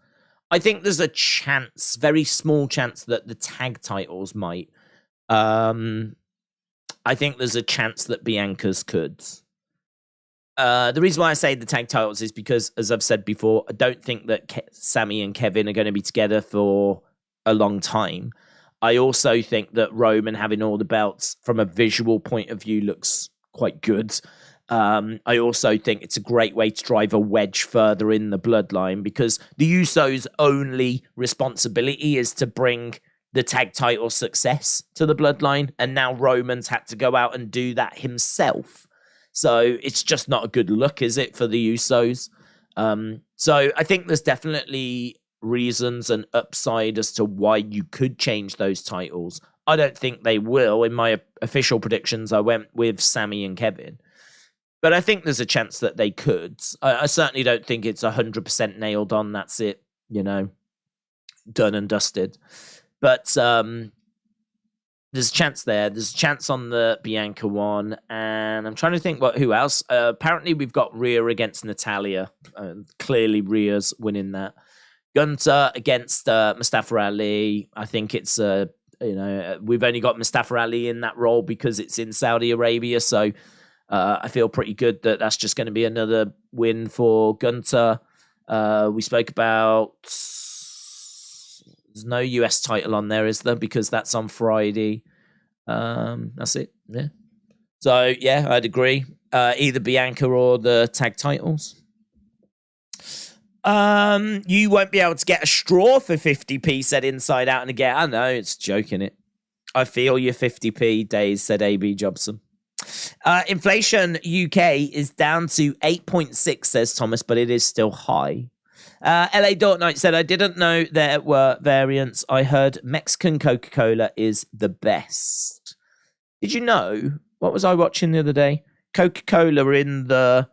I think there's a chance, very small chance, that the tag titles might. I think there's a chance that Bianca's could. The reason why I say the tag titles is because, as I've said before, I don't think that Sammy and Kevin are going to be together for a long time. I also think that Roman having all the belts from a visual point of view looks quite good. I also think it's a great way to drive a wedge further in the bloodline, because the Usos' only responsibility is to bring the tag title success to the bloodline, and now Roman's had to go out and do that himself. So it's just not a good look, is it, for the Usos? So I think there's definitely reasons and upside as to why you could change those titles. I don't think they will. In my official predictions, I went with Sammy and Kevin. But I think there's a chance that they could. I certainly don't think it's 100% nailed on. That's it, done and dusted. But there's a chance there. There's a chance on the Bianca one. And I'm trying to think who else. Apparently, we've got Rhea against Natalya. Clearly, Rhea's winning that. Gunther against Mustafa Ali. I think it's, we've only got Mustafa Ali in that role because it's in Saudi Arabia. So I feel pretty good that that's just going to be another win for Gunther. We spoke about... There's no US title on there, is there? Because that's on Friday. That's it. Yeah. So, yeah, I'd agree. Either Bianca or the tag titles. You won't be able to get a straw for 50p, said Inside Out and again. I know, it's joking it. I feel your 50p days, said AB Jobson. Inflation UK is down to 8.6, says Thomas, but it is still high. LA Dort Knight said, I didn't know there were variants. I heard Mexican Coca-Cola is the best. Did you know? What was I watching the other day? Coca-Cola in the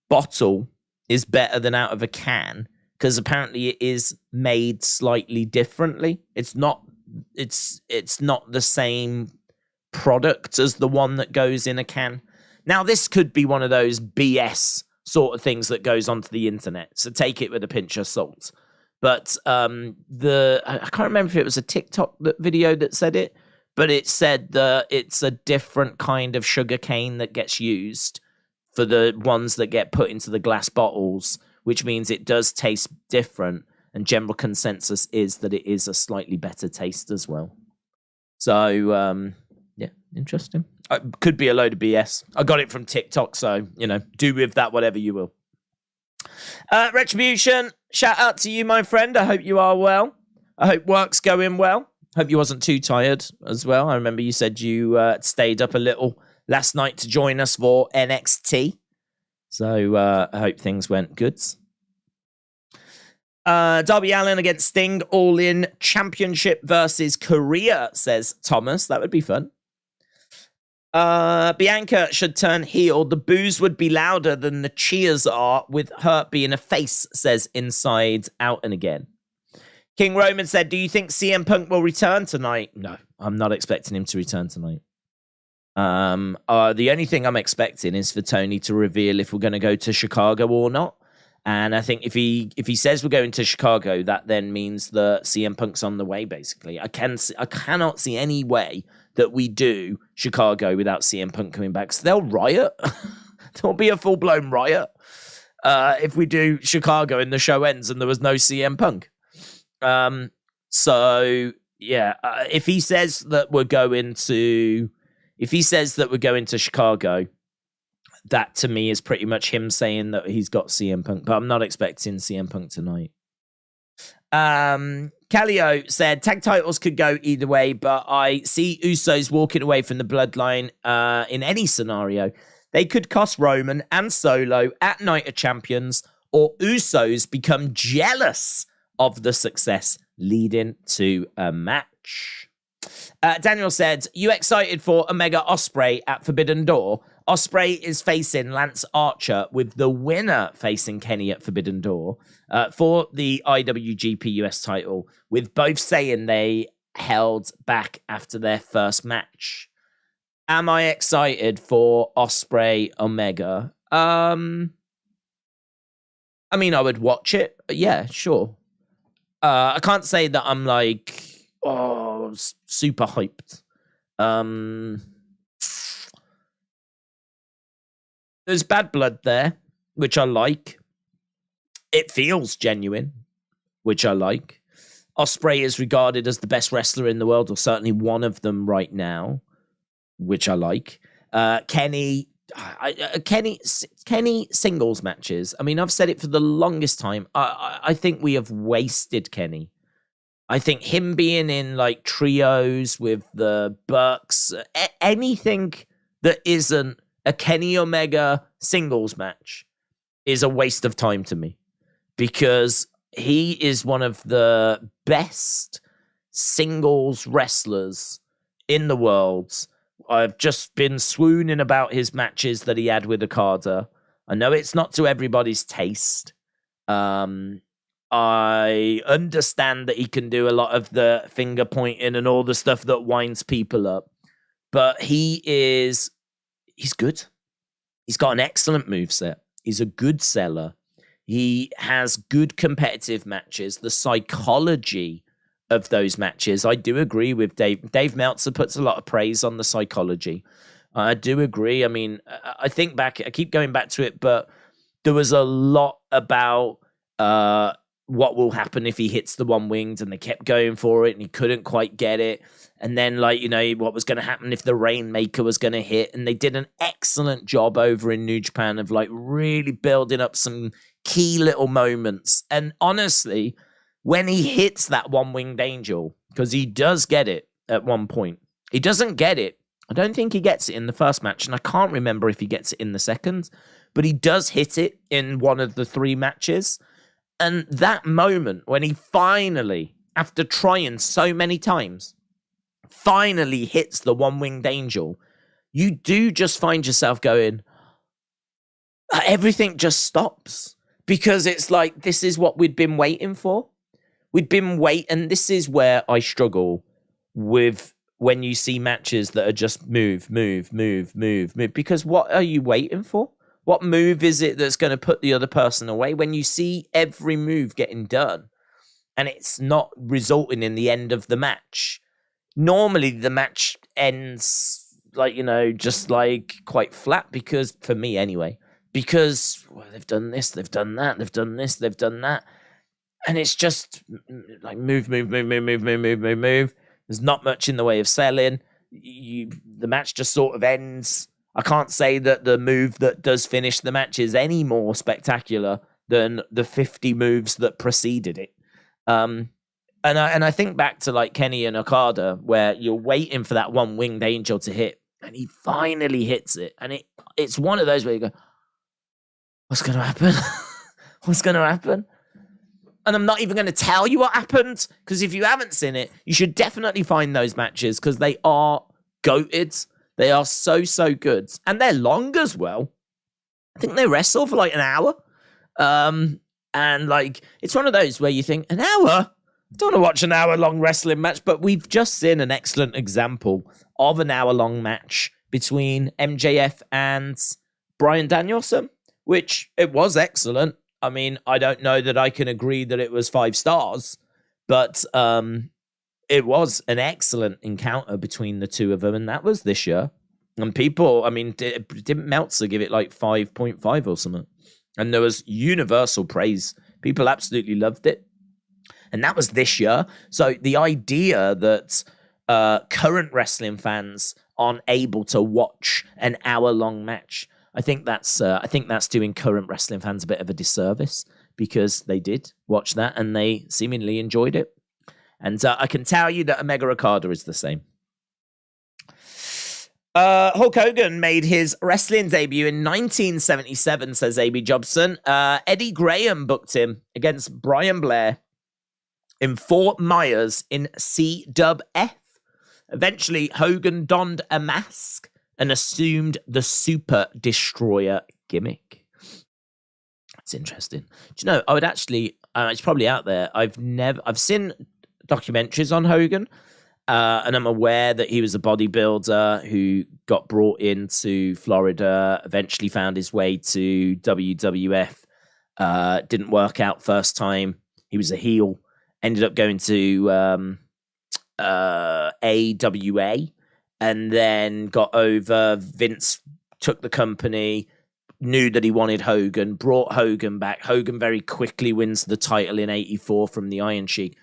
bottle is better than out of a can, because apparently it is made slightly differently. It's not the same product as the one that goes in a can. Now, this could be one of those BS sort of things that goes onto the internet, so take it with a pinch of salt. But I can't remember if it was a TikTok video that said it, but it said that it's a different kind of sugar cane that gets used for the ones that get put into the glass bottles, which means it does taste different. And general consensus is that it is a slightly better taste as well. So, yeah, interesting. Could be a load of BS. I got it from TikTok, so, do with that whatever you will. Retribution, shout out to you, my friend. I hope you are well. I hope work's going well. Hope you wasn't too tired as well. I remember you said you stayed up a little last night to join us for NXT. So I hope things went good. Darby Allin against Sting, All In Championship versus Korea, says Thomas. That would be fun. Bianca should turn heel. The boos would be louder than the cheers are with her being a face, says Inside Out and Again. King Roman said, do you think CM Punk will return tonight? No, I'm not expecting him to return tonight. The only thing I'm expecting is for Tony to reveal if we're going to go to Chicago or not. And I think if he says we're going to Chicago, that then means that CM Punk's on the way, basically. I cannot see any way that we do Chicago without CM Punk coming back. So they'll riot. There'll be a full-blown riot if we do Chicago and the show ends and there was no CM Punk. So, yeah, if he says that we're going to Chicago, that to me is pretty much him saying that he's got CM Punk, but I'm not expecting CM Punk tonight. Calio said tag titles could go either way, but I see Usos walking away from the bloodline in any scenario. They could cost Roman and Solo at Night of Champions, or Usos become jealous of the success leading to a match. Daniel said, you excited for Omega Ospreay at Forbidden Door? Ospreay is facing Lance Archer, with the winner facing Kenny at Forbidden Door for the IWGP US title, with both saying they held back after their first match. Am I excited for Ospreay Omega? I mean, I would watch it. Yeah, sure. I can't say that I'm like, super hyped. There's bad blood there, which I like. It feels genuine, which I like. Ospreay is regarded as the best wrestler in the world, or certainly one of them right now, which I like. Kenny singles matches. I mean, I've said it for the longest time. I think we have wasted Kenny. I think him being in like trios with the Bucks, anything that isn't a Kenny Omega singles match is a waste of time to me, because he is one of the best singles wrestlers in the world. I've just been swooning about his matches that he had with Okada. I know it's not to everybody's taste. I understand that he can do a lot of the finger pointing and all the stuff that winds people up, but he's good. He's got an excellent moveset. He's a good seller. He has good competitive matches. The psychology of those matches, I do agree with Dave. Dave Meltzer puts a lot of praise on the psychology. I do agree. I mean, I think back, I keep going back to it, but there was a lot about what will happen if he hits the one-winged, and they kept going for it and he couldn't quite get it. And then, like, you know, what was going to happen if the Rainmaker was going to hit. And they did an excellent job over in New Japan of, like, really building up some key little moments. And honestly, when he hits that one-winged angel, because he does get it at one point, he doesn't get it. I don't think he gets it in the first match, and I can't remember if he gets it in the second, but he does hit it in one of the 3 matches. And that moment when he finally, after trying so many times, finally hits the one-winged angel, you do just find yourself going, everything just stops. Because it's like, this is what we'd been waiting for. And this is where I struggle with when you see matches that are just move. Because what are you waiting for? What move is it that's going to put the other person away? When you see every move getting done, and it's not resulting in the end of the match. Normally, the match ends like, just like quite flat, because for me anyway, because they've done this, they've done that, they've done this, they've done that. And it's just like move. There's not much in the way of selling. The match just sort of ends. I can't say that the move that does finish the match is any more spectacular than the 50 moves that preceded it. And I think back to like Kenny and Okada, where you're waiting for that one winged angel to hit, and he finally hits it. And it's one of those where you go, what's going to happen? What's going to happen? And I'm not even going to tell you what happened, because if you haven't seen it, you should definitely find those matches, because they are goated. They are so, so good. And they're long as well. I think they wrestle for like an hour. And like, it's one of those where you think, an hour? I don't want to watch an hour-long wrestling match, but we've just seen an excellent example of an hour-long match between MJF and Bryan Danielson, which it was excellent. I mean, I don't know that I can agree that it was 5 stars, but it was an excellent encounter between the two of them, and that was this year. And people, I mean, didn't Meltzer give it like 5.5 or something? And there was universal praise. People absolutely loved it. And that was this year. So the idea that current wrestling fans aren't able to watch an hour-long match, I think that's doing current wrestling fans a bit of a disservice, because they did watch that and they seemingly enjoyed it. And I can tell you that Omega Okada is the same. Hulk Hogan made his wrestling debut in 1977, says A.B. Jobson. Eddie Graham booked him against Brian Blair in Fort Myers in CWF. Eventually, Hogan donned a mask and assumed the Super Destroyer gimmick. That's interesting. Do you know, I would actually, it's probably out there, I've seen documentaries on Hogan, and I'm aware that he was a bodybuilder who got brought into Florida, eventually found his way to WWF, didn't work out first time. He was a heel, ended up going to AWA, and then got over. Vince took the company, knew that he wanted Hogan, brought Hogan back. Hogan very quickly wins the title in 84 from the Iron Sheik.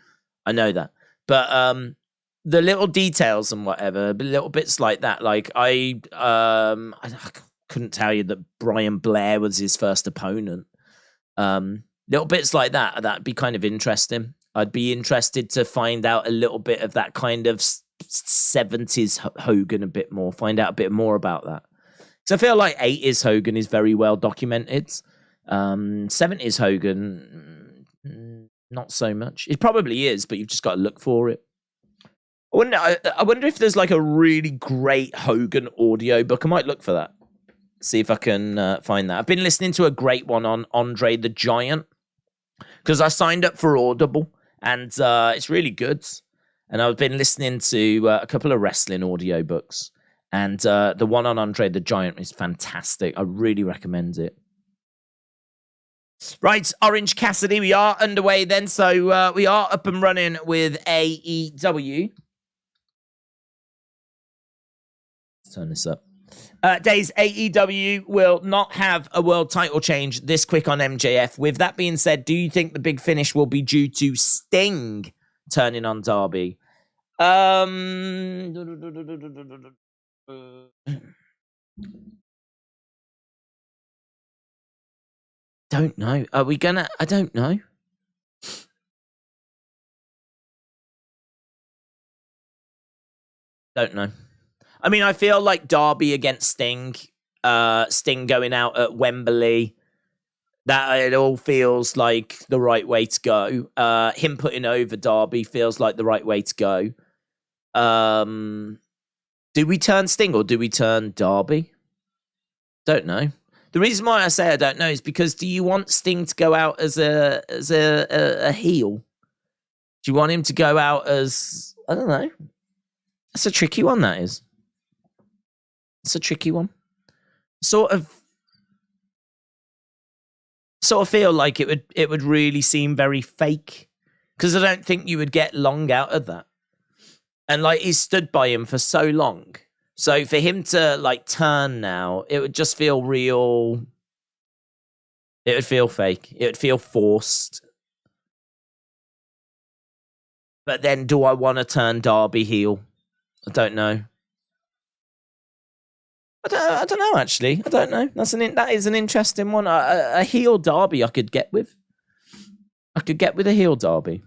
I know that. But the little details and whatever, little bits like that, like I couldn't tell you that Brian Blair was his first opponent. Little bits like that, that'd be kind of interesting. I'd be interested to find out a little bit of that kind of 70s Hogan a bit more, find out a bit more about that. So I feel like 80s Hogan is very well documented. 70s Hogan, not so much. It probably is, but you've just got to look for it. I wonder if there's like a really great Hogan audiobook. I might look for that. See if I can find that. I've been listening to a great one on Andre the Giant, because I signed up for Audible, and it's really good. And I've been listening to a couple of wrestling audiobooks, and the one on Andre the Giant is fantastic. I really recommend it. Right, Orange Cassidy, we are underway then. So we are up and running with AEW. Let's turn this up. Days, AEW will not have a world title change this quick on MJF. With that being said, do you think the big finish will be due to Sting turning on Darby? Don't know. Are we gonna? I don't know. Don't know. I mean, I feel like Darby against Sting, Sting going out at Wembley, that it all feels like the right way to go. Him putting over Darby feels like the right way to go. Do we turn Sting or do we turn Darby? Don't know. The reason why I say I don't know is because, do you want Sting to go out as a heel? Do you want him to go out as, I don't know. That's a tricky one, that is. It's a tricky one. Sort of feel like it would really seem very fake Because I don't think you would get long out of that. And like he's stood by him for so long. So for him to like turn now, it would just feel real. It would feel fake. It would feel forced. But then do I want to turn Darby heel? I don't know. I don't know, actually. I don't know. That is an interesting one. A heel Darby I could get with. I could get with a heel Darby.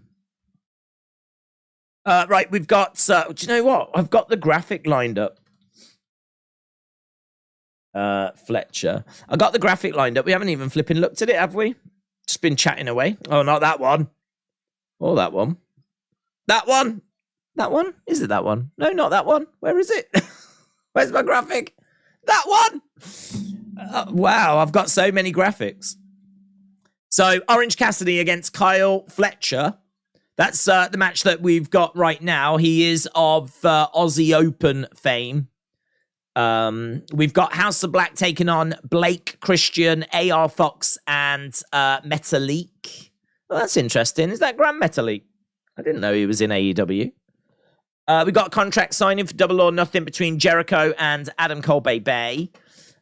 Right, we've got... do you know what? I've got the graphic lined up. Fletcher. I got the graphic lined up. We haven't even flipping looked at it, have we? Just been chatting away. Oh, not that one. Oh, that one. That one. That one? Is it that one? No, not that one. Where is it? Where's my graphic? That one! Wow, I've got so many graphics. So, Orange Cassidy against Kyle Fletcher. That's the match that we've got right now. He is of Aussie Open fame. We've got House of Black taking on Blake Christian, AR Fox, and Metalik. Well, that's interesting. Is that Grand Metalik? I didn't know he was in AEW. We got a contract signing for Double or Nothing between Jericho and Adam Cole Bay.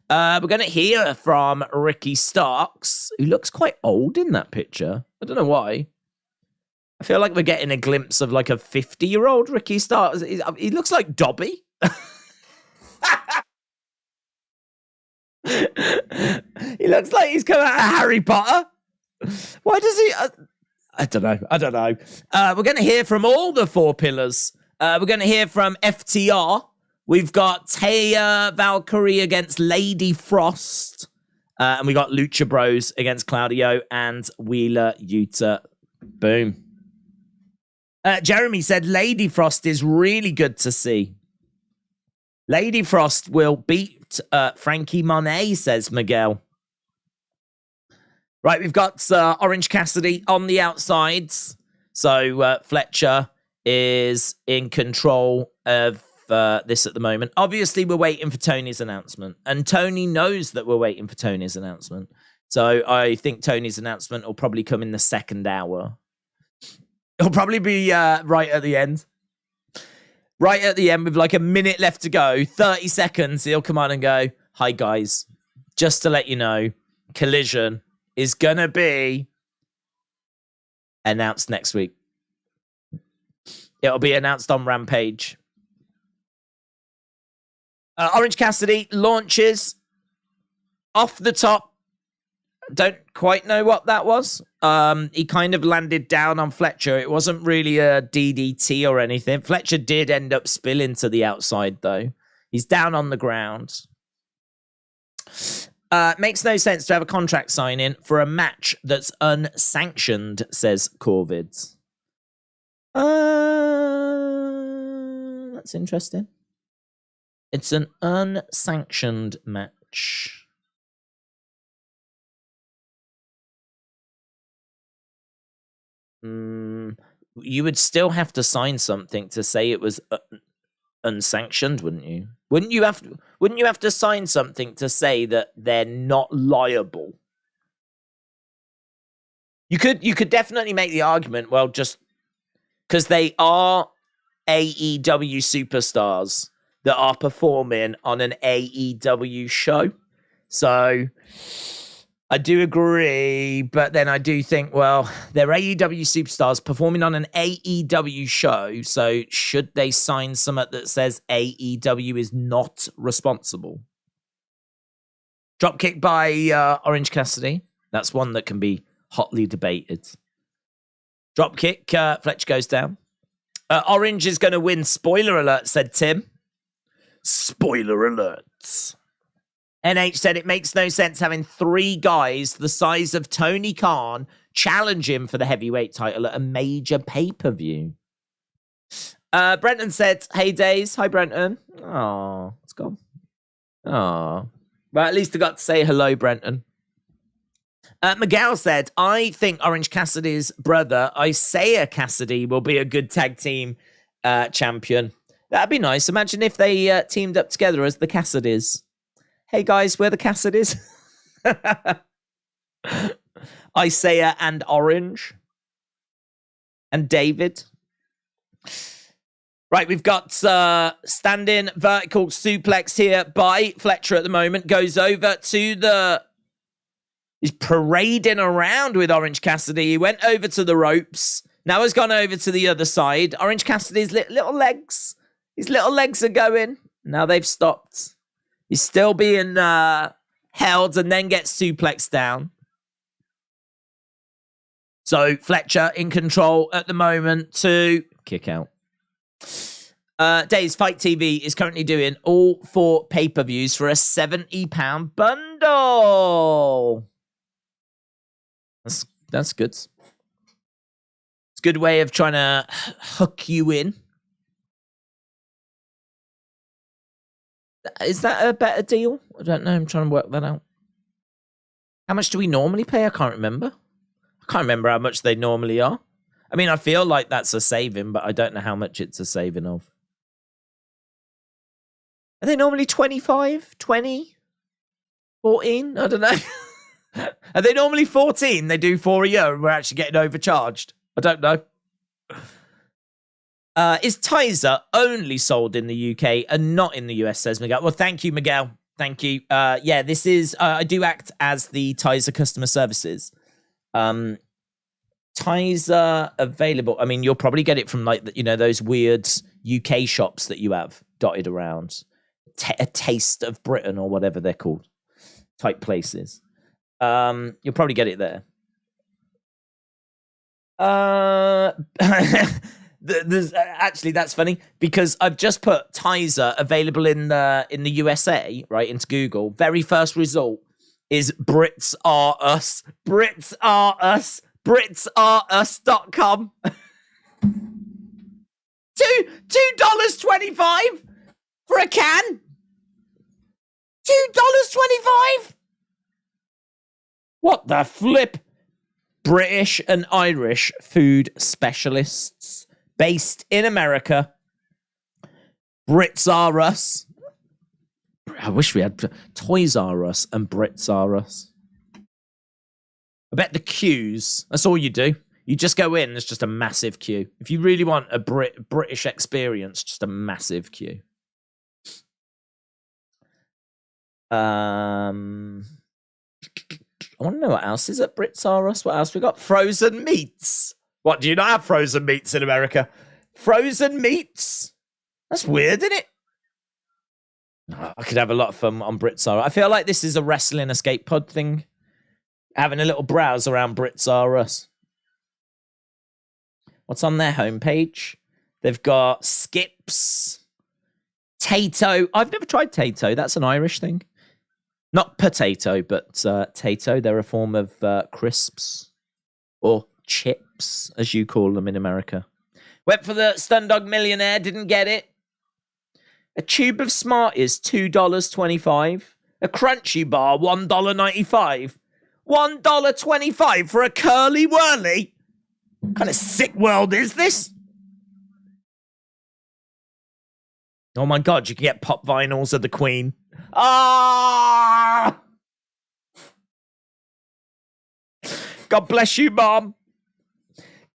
We're going to hear from Ricky Starks, who looks quite old in that picture. I don't know why. I feel like we're getting a glimpse of like a 50-year-old Ricky Starks. He looks like Dobby. He looks like he's come out of Harry Potter. Why does he... I don't know. We're going to hear from all the four pillars. We're going to hear from FTR. We've got Taya Valkyrie against Lady Frost. And we got Lucha Bros against Claudio and Wheeler Yuta. Boom. Jeremy said Lady Frost is really good to see. Lady Frost will beat Frankie Monet, says Miguel. Right, we've got Orange Cassidy on the outsides. So Fletcher is in control of this at the moment. Obviously, we're waiting for Tony's announcement. And Tony knows that we're waiting for Tony's announcement. So I think Tony's announcement will probably come in the second hour. It'll probably be right at the end. Right at the end with like a minute left to go. 30 seconds, he'll come on and go, "Hi, guys. Just to let you know, Collision is going to be announced next week. It'll be announced on Rampage." Orange Cassidy launches off the top. Don't quite know what that was. He kind of landed down on Fletcher. It wasn't really a DDT or anything. Fletcher did end up spilling to the outside, though. He's down on the ground. Makes no sense to have a contract sign-in for a match that's unsanctioned, says Corvid. That's interesting. It's an unsanctioned match. You would still have to sign something to say it was unsanctioned, wouldn't you? Wouldn't you have to sign something to say that they're not liable? You could definitely make the argument, well, just because they are AEW superstars that are performing on an AEW show. So I do agree, but then I do think, well, they're AEW superstars performing on an AEW show, so should they sign something that says AEW is not responsible? Dropkick by Orange Cassidy. That's one that can be hotly debated. Dropkick, Fletcher goes down. Orange is going to win. Spoiler alert, said Tim. Spoiler alert. NH said it makes no sense having three guys the size of Tony Khan challenge him for the heavyweight title at a major pay-per-view. Brenton said, "Hey, Days." Hi, Brenton. Oh, it's gone. Oh. Well, at least I got to say hello, Brenton. Miguel said, "I think Orange Cassidy's brother, Isaiah Cassidy, will be a good tag team champion." That'd be nice. Imagine if they teamed up together as the Cassidys. Hey guys, we're the Cassidys. Isaiah and Orange. and David. Right, we've got standing vertical suplex here by Fletcher at the moment. Goes over to the... He's parading around with Orange Cassidy. He went over to the ropes. Now has gone over to the other side. Orange Cassidy's little legs. His little legs are going. Now they've stopped. He's still being held and then gets suplexed down. So Fletcher in control at the moment to kick out. Days Fight TV is currently doing all 4 pay-per-views for a £70 bundle. That's good. It's a good way of trying to hook you in. Is that a better deal? I don't know. I'm trying to work that out. How much do we normally pay? I can't remember. I can't remember how much they normally are. I mean, I feel like that's a saving, but I don't know how much it's a saving of. Are they normally 25, 20, 14? I don't know. Are they normally 14? They do 4 a year and we're actually getting overcharged. I don't know. Is Tizer only sold in the UK and not in the US, says Miguel. Well, thank you, Miguel. Thank you. Yeah, this is... I do act as the Tizer customer services. Tizer available. I mean, you'll probably get it from, like, you know, those weird UK shops that you have dotted around. A Taste of Britain or whatever they're called. Type places. You'll probably get it there. There's actually, that's funny because I've just put Tizer available in the USA right into Google. Very first result is Brits Are Us. Brits Are Us. BritsAreUs.com. $2.25 for a can. $2.25. What the flip? British and Irish food specialists based in America. Brits Are Us. I wish we had Toys R Us and Brits Are Us. I bet the queues, that's all you do. You just go in, there's just a massive queue. If you really want a British experience, just a massive queue. I want to know what else is at Brits R Us. What else we got? Frozen meats. What, do you not have frozen meats in America? Frozen meats? That's weird, isn't it? Oh, I could have a lot of fun on Brits R Us. I feel like this is a wrestling escape pod thing. Having a little browse around Brits R Us. What's on their homepage? They've got Skips, Tato. I've never tried Tato. That's an Irish thing. Not potato, but Tato. They're a form of crisps or chips, as you call them in America. Went for the Stun Dog Millionaire. Didn't get it. A tube of Smarties, $2.25. A Crunchy Bar, $1.95. $1.25 for a Curly Whirly? What kind of sick world is this? Oh my God, you can get pop vinyls of the Queen. Ah! God bless you, Mom.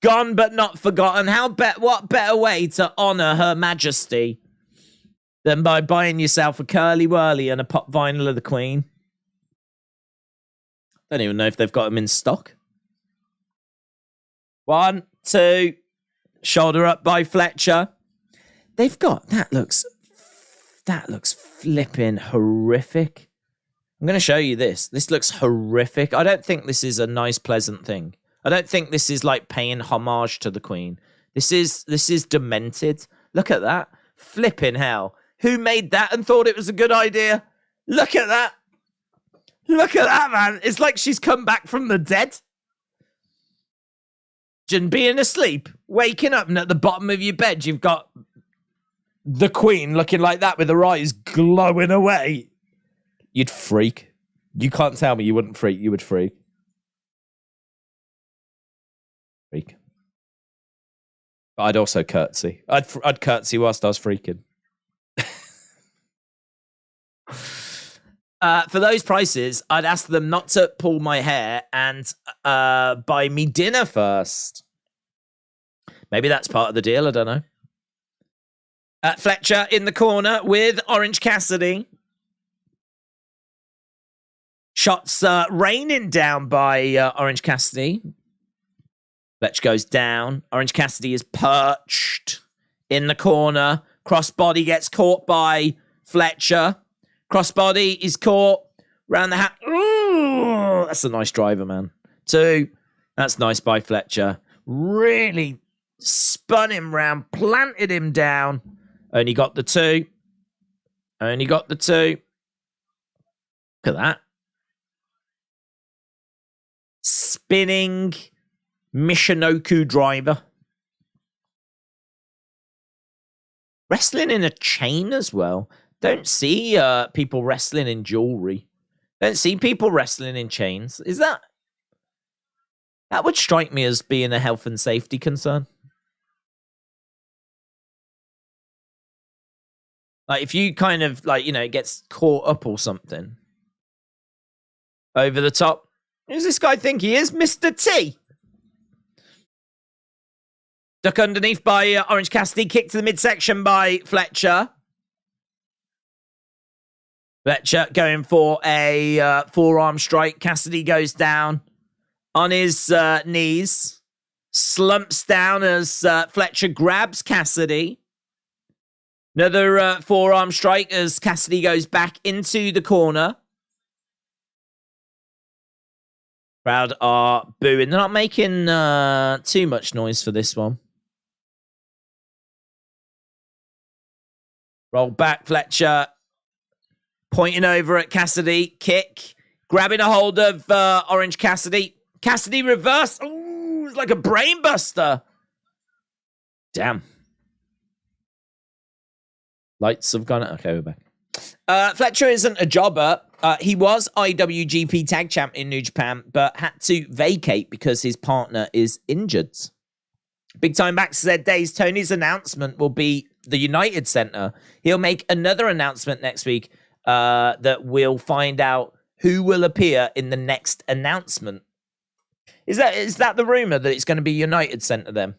Gone but not forgotten. What better way to honour Her Majesty than by buying yourself a Curly Whirly and a pop vinyl of the Queen? Don't even know if they've got them in stock. 1, 2. Shoulder up by Fletcher. They've got... That looks flipping horrific. I'm going to show you this. This looks horrific. I don't think this is a nice, pleasant thing. I don't think this is like paying homage to the Queen. This is demented. Look at that. Flipping hell. Who made that and thought it was a good idea? Look at that. Look at that, man. It's like she's come back from the dead. And being asleep, waking up, and at the bottom of your bed, you've got the Queen looking like that with her eyes glowing away. You'd freak. You can't tell me you wouldn't freak. You would freak. Freak. But I'd also curtsy. I'd curtsy whilst I was freaking. For those prices, I'd ask them not to pull my hair and buy me dinner first. Maybe that's part of the deal. I don't know. Fletcher in the corner with Orange Cassidy. Shots raining down by Orange Cassidy. Fletcher goes down. Orange Cassidy is perched in the corner. Crossbody gets caught by Fletcher. Crossbody is caught round the hat. Ooh, that's a nice driver, man. 2. That's nice by Fletcher. Really spun him round, planted him down. Only got the 2. Only got the 2. Look at that. Spinning Michinoku driver. Wrestling in a chain as well. Don't see people wrestling in jewelry. Don't see people wrestling in chains. Is that... That would strike me as being a health and safety concern. Like, if you kind of, like, you know, it gets caught up or something. Over the top. Who does this guy think he is? Mr. T. Duck underneath by Orange Cassidy. Kick to the midsection by Fletcher. Fletcher going for a forearm strike. Cassidy goes down on his knees. Slumps down as Fletcher grabs Cassidy. Another forearm strike as Cassidy goes back into the corner. Crowd are booing. They're not making too much noise for this one. Roll back, Fletcher. Pointing over at Cassidy. Kick. Grabbing a hold of Orange Cassidy. Cassidy reverse. Ooh, it's like a brain buster. Damn. Lights have gone. Okay, we're back. Fletcher isn't a jobber. He was IWGP Tag Champ in New Japan, but had to vacate because his partner is injured. Big Time Max said days, Tony's announcement will be the United Center. He'll make another announcement next week that we'll find out who will appear in the next announcement. Is that the rumor that it's going to be United Center then?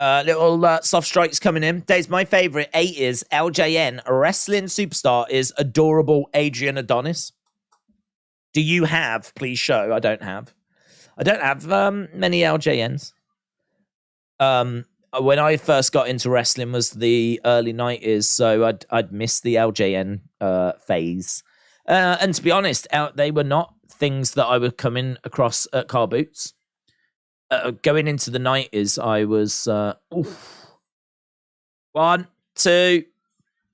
Little soft strikes coming in. Dave's my favorite. 8 is LJN. A wrestling superstar is adorable Adrian Adonis. Do you have? Please show. I don't have. I don't have many LJNs. When I first got into wrestling was the early 90s, so I'd missed the LJN phase. And to be honest, they were not things that I would come in across at car boots. Going into the 90s, I was 1, 2,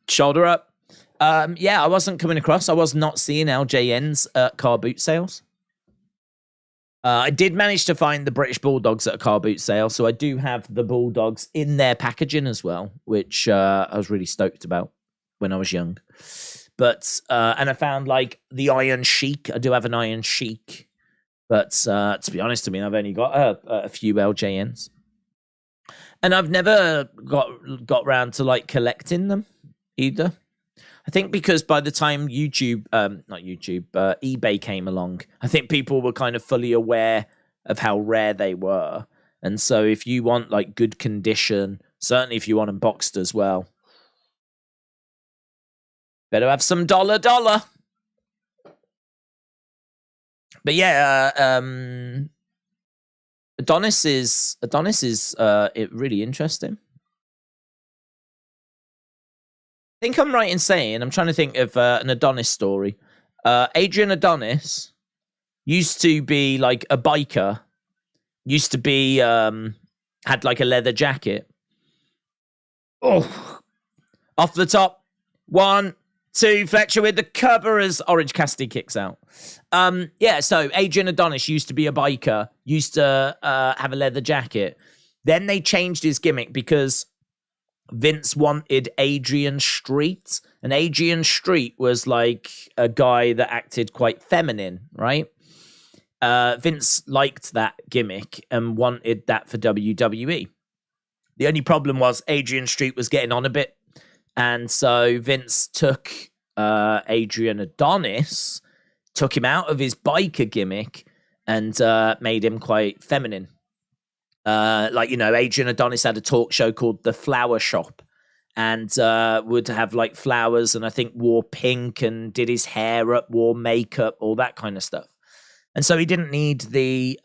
shoulder up. Yeah, I wasn't coming across. I was not seeing LJNs at car boot sales. I did manage to find the British Bulldogs at a car boot sale, so I do have the Bulldogs in their packaging as well, which I was really stoked about when I was young. But and I found like the Iron Sheik. I do have an Iron Sheik. But to be honest, I mean, I've only got a few LJNs, and I've never got round to like collecting them either. I think because by the time eBay came along, I think people were kind of fully aware of how rare they were, and so if you want like good condition, certainly if you want them boxed as well, better have some dollar. But yeah, Adonis is it really interesting. I think I'm right in saying, I'm trying to think of an Adonis story. Adrian Adonis used to be like a biker, used to be had like a leather jacket. Oh, off the top, 1, 2, Fletcher with the cover as Orange Cassidy kicks out. Yeah, so Adrian Adonis used to be a biker, used to have a leather jacket. Then they changed his gimmick because Vince wanted Adrian Street. And Adrian Street was like a guy that acted quite feminine, right? Vince liked that gimmick and wanted that for WWE. The only problem was Adrian Street was getting on a bit. And so Vince took Adrian Adonis, took him out of his biker gimmick, and made him quite feminine. Adrian Adonis had a talk show called The Flower Shop, and would have like flowers, and I think wore pink and did his hair up, wore makeup, all that kind of stuff. And so he didn't need the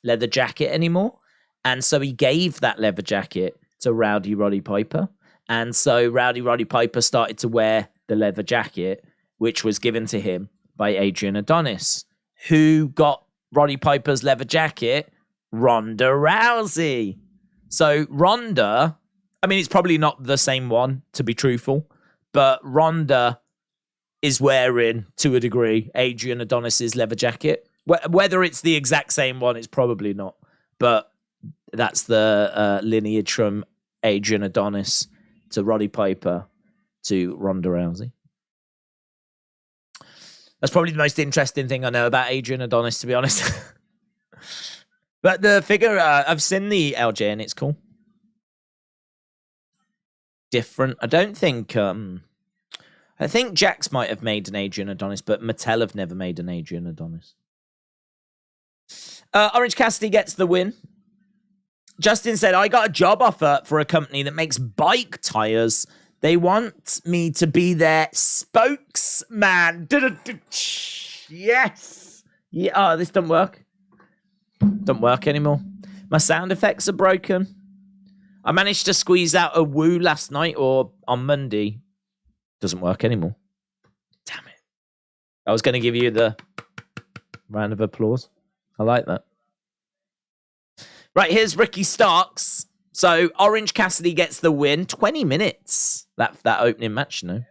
leather jacket anymore. And so he gave that leather jacket to Rowdy Roddy Piper. And so Rowdy Roddy Piper started to wear the leather jacket, which was given to him by Adrian Adonis. Who got Roddy Piper's leather jacket? Ronda Rousey. So Ronda, I mean, it's probably not the same one, to be truthful, but Ronda is wearing, to a degree, Adrian Adonis's leather jacket. Whether it's the exact same one, it's probably not. But that's the lineage from Adrian Adonis to Roddy Piper to Ronda Rousey. That's probably the most interesting thing I know about Adrian Adonis, to be honest. But the figure, I've seen the LJ and it's cool. Different. I don't think... I think Jax might have made an Adrian Adonis, but Mattel have never made an Adrian Adonis. Orange Cassidy gets the win. Justin said, I got a job offer for a company that makes bike tires. They want me to be their spokesman. Yes. Yeah. Oh, this doesn't work. Don't work anymore. My sound effects are broken. I managed to squeeze out a woo last night or on Monday. Doesn't work anymore. Damn it. I was going to give you the round of applause. I like that. Right, here's Ricky Starks. So Orange Cassidy gets the win. 20 minutes. That opening match, you know.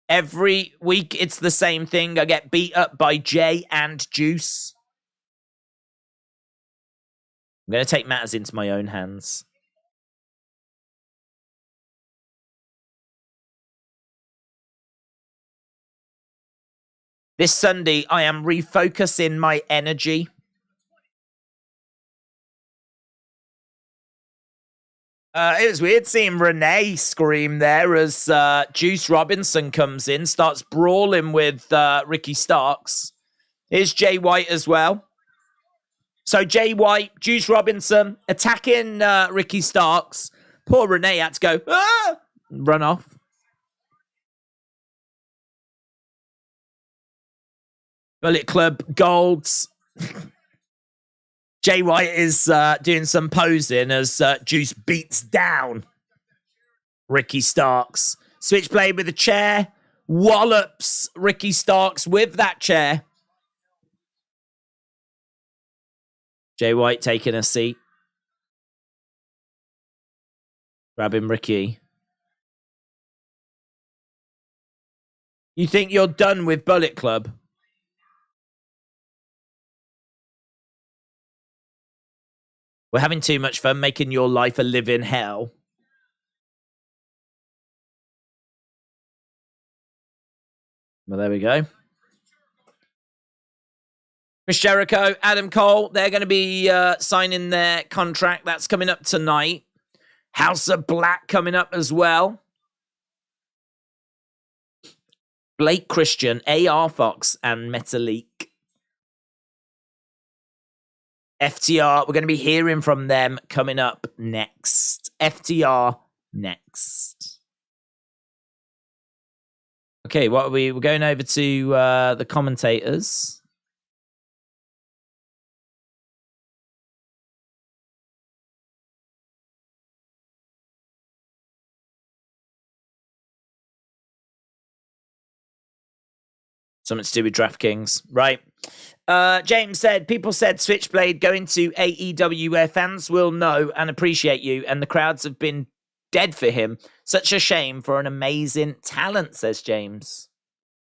Every week, it's the same thing. I get beat up by Jay and Juice. I'm going to take matters into my own hands. This Sunday, I am refocusing my energy. It was weird seeing Renee scream there as Juice Robinson comes in, starts brawling with Ricky Starks. Here's Jay White as well. So Jay White, Juice Robinson attacking Ricky Starks. Poor Renee had to go, ah! Run off. Bullet Club Golds. Jay White is doing some posing as Juice beats down Ricky Starks. Switchblade with a chair. Wallops Ricky Starks with that chair. Jay White taking a seat. Grabbing Ricky. You think you're done with Bullet Club? We're having too much fun making your life a living hell. Well, there we go. Chris Jericho, Adam Cole, they're going to be signing their contract. That's coming up tonight. House of Black coming up as well. Blake Christian, AR Fox, and Metalik. FTR, we're going to be hearing from them coming up next. FTR next. Okay, what are we? We're going over to the commentators. Something to do with DraftKings. Right. James said, people said Switchblade going to AEW where fans will know and appreciate you, and the crowds have been dead for him. Such a shame for an amazing talent, says James.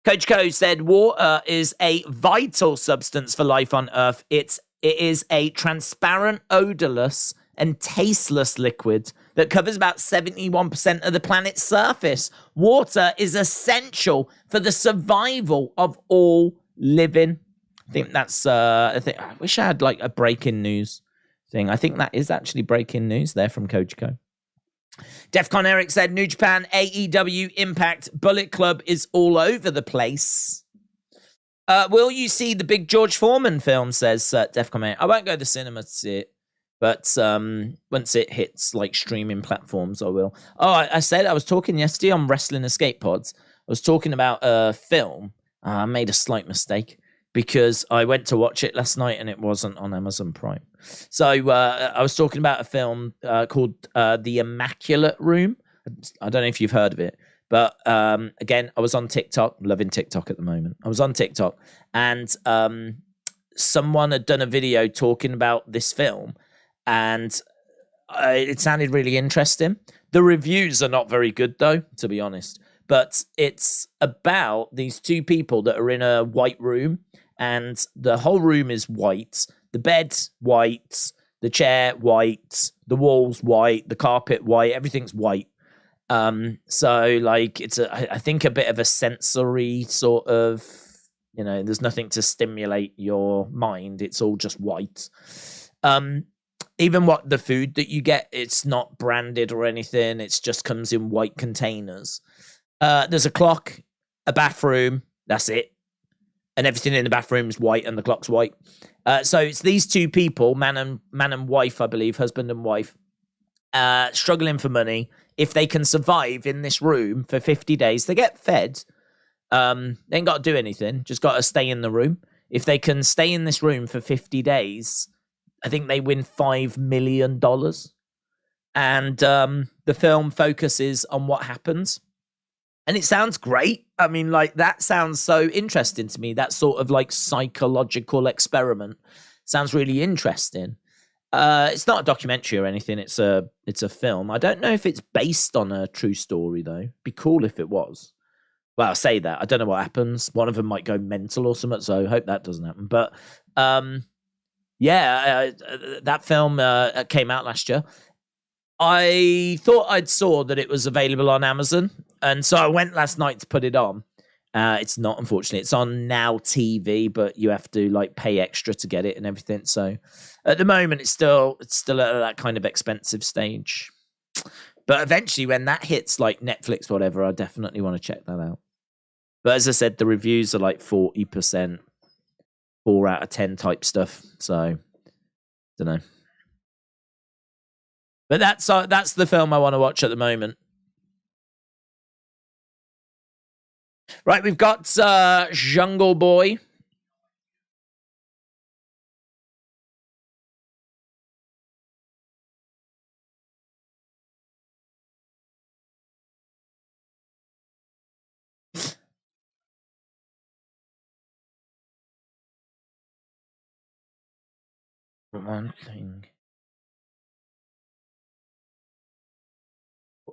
Coach Co said, water is a vital substance for life on Earth. It is a transparent, odorless, and tasteless liquid that covers about 71% of the planet's surface. Water is essential for the survival of all living. I think that's, I wish I had like a breaking news thing. I think that is actually breaking news there from Coach Co. Defcon Eric said, New Japan, AEW, Impact, Bullet Club is all over the place. Will you see the big George Foreman film, says Defcon Eric. I won't go to the cinema to see it, but once it hits like streaming platforms, I will. Oh, I said I was talking yesterday on Wrestling Escape Pods. I was talking about a film. I made a slight mistake because I went to watch it last night and it wasn't on Amazon Prime. So I was talking about a film called The Immaculate Room. I don't know if you've heard of it, but again, I was on TikTok, loving TikTok at the moment. I was on TikTok and someone had done a video talking about this film and it sounded really interesting. The reviews are not very good though, to be honest. But it's about these two people that are in a white room and the whole room is white. The bed, white. The chair, white. The walls, white. The carpet, white. Everything's white. So, like, it's, I think, a bit of a sensory sort of, there's nothing to stimulate your mind. It's all just white. Even what the food that you get, it's not branded or anything. It just comes in white containers. There's a clock, a bathroom, that's it. And everything in the bathroom is white and the clock's white. So it's these two people, man and wife, I believe, husband and wife, struggling for money. If they can survive in this room for 50 days, they get fed. They ain't got to do anything, just got to stay in the room. If they can stay in this room for 50 days, I think they win $5 million. And the film focuses on what happens. And it sounds great. I mean, like, that sounds so interesting to me. That sort of like psychological experiment sounds really interesting. It's not a documentary or anything. It's a film. I don't know if it's based on a true story though. Be cool if it was. Well, I'll say that. I don't know what happens. One of them might go mental or something. So I hope that doesn't happen. But that film came out last year. I thought I'd saw that it was available on Amazon. And so I went last night to put it on. It's not, unfortunately. It's on Now TV, but you have to like pay extra to get it and everything. So at the moment, it's still at that kind of expensive stage. But eventually, when that hits like Netflix, whatever, I definitely want to check that out. But as I said, the reviews are like 40%, 4 out of 10 type stuff. So, don't know. But that's the film I want to watch at the moment. Right, we've got Jungle Boy.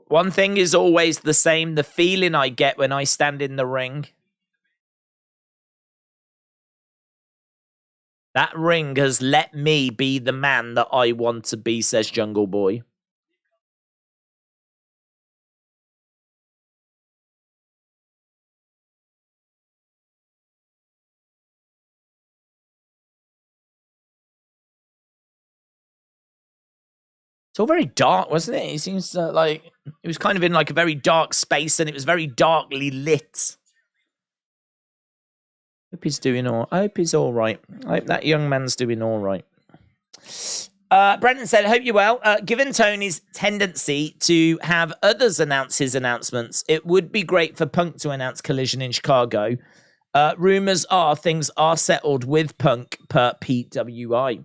One thing is always the same, the feeling I get when I stand in the ring. That ring has let me be the man that I want to be, says Jungle Boy. It's all very dark, wasn't it? It seems like it was kind of in like a very dark space and it was very darkly lit. Hope he's doing all. I hope he's all right. I hope that young man's doing all right. Brendan said, I hope you're well. Given Tony's tendency to have others announce his announcements, it would be great for Punk to announce Collision in Chicago. Rumors are things are settled with Punk per PWI.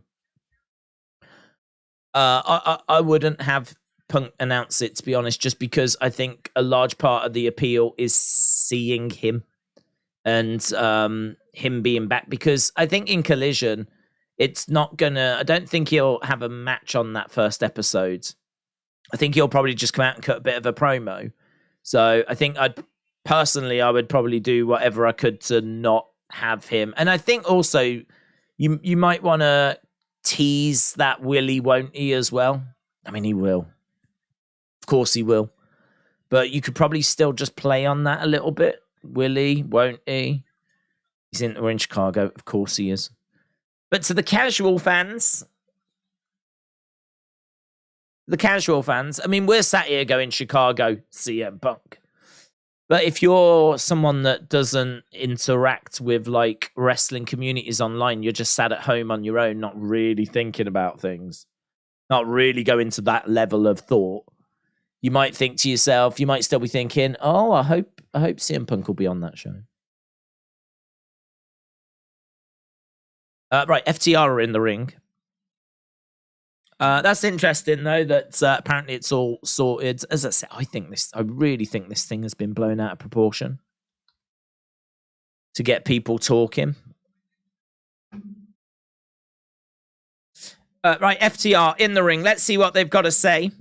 I wouldn't have Punk announce it, to be honest, just because I think a large part of the appeal is seeing him and him being back. Because I think in Collision, it's not gonna. I don't think he'll have a match on that first episode. I think he'll probably just come out and cut a bit of a promo. So I think I would probably do whatever I could to not have him. And I think also you might want to tease that Willie, won't he, as well? I mean, he will. Of course he will. But you could probably still just play on that a little bit. Willie, won't he? We're in Chicago. Of course he is. But to the casual fans, The casual fans, I mean, we're sat here going Chicago, CM Punk. But if you're someone that doesn't interact with like wrestling communities online, you're just sat at home on your own, not really thinking about things, not really going to that level of thought. You might think to yourself, you might still be thinking, oh, I hope CM Punk will be on that show. Right, FTR are in the ring. That's interesting, though, that apparently it's all sorted. As I said, I really think this thing has been blown out of proportion to get people talking. Right, FTR in the ring. Let's see what they've got to say.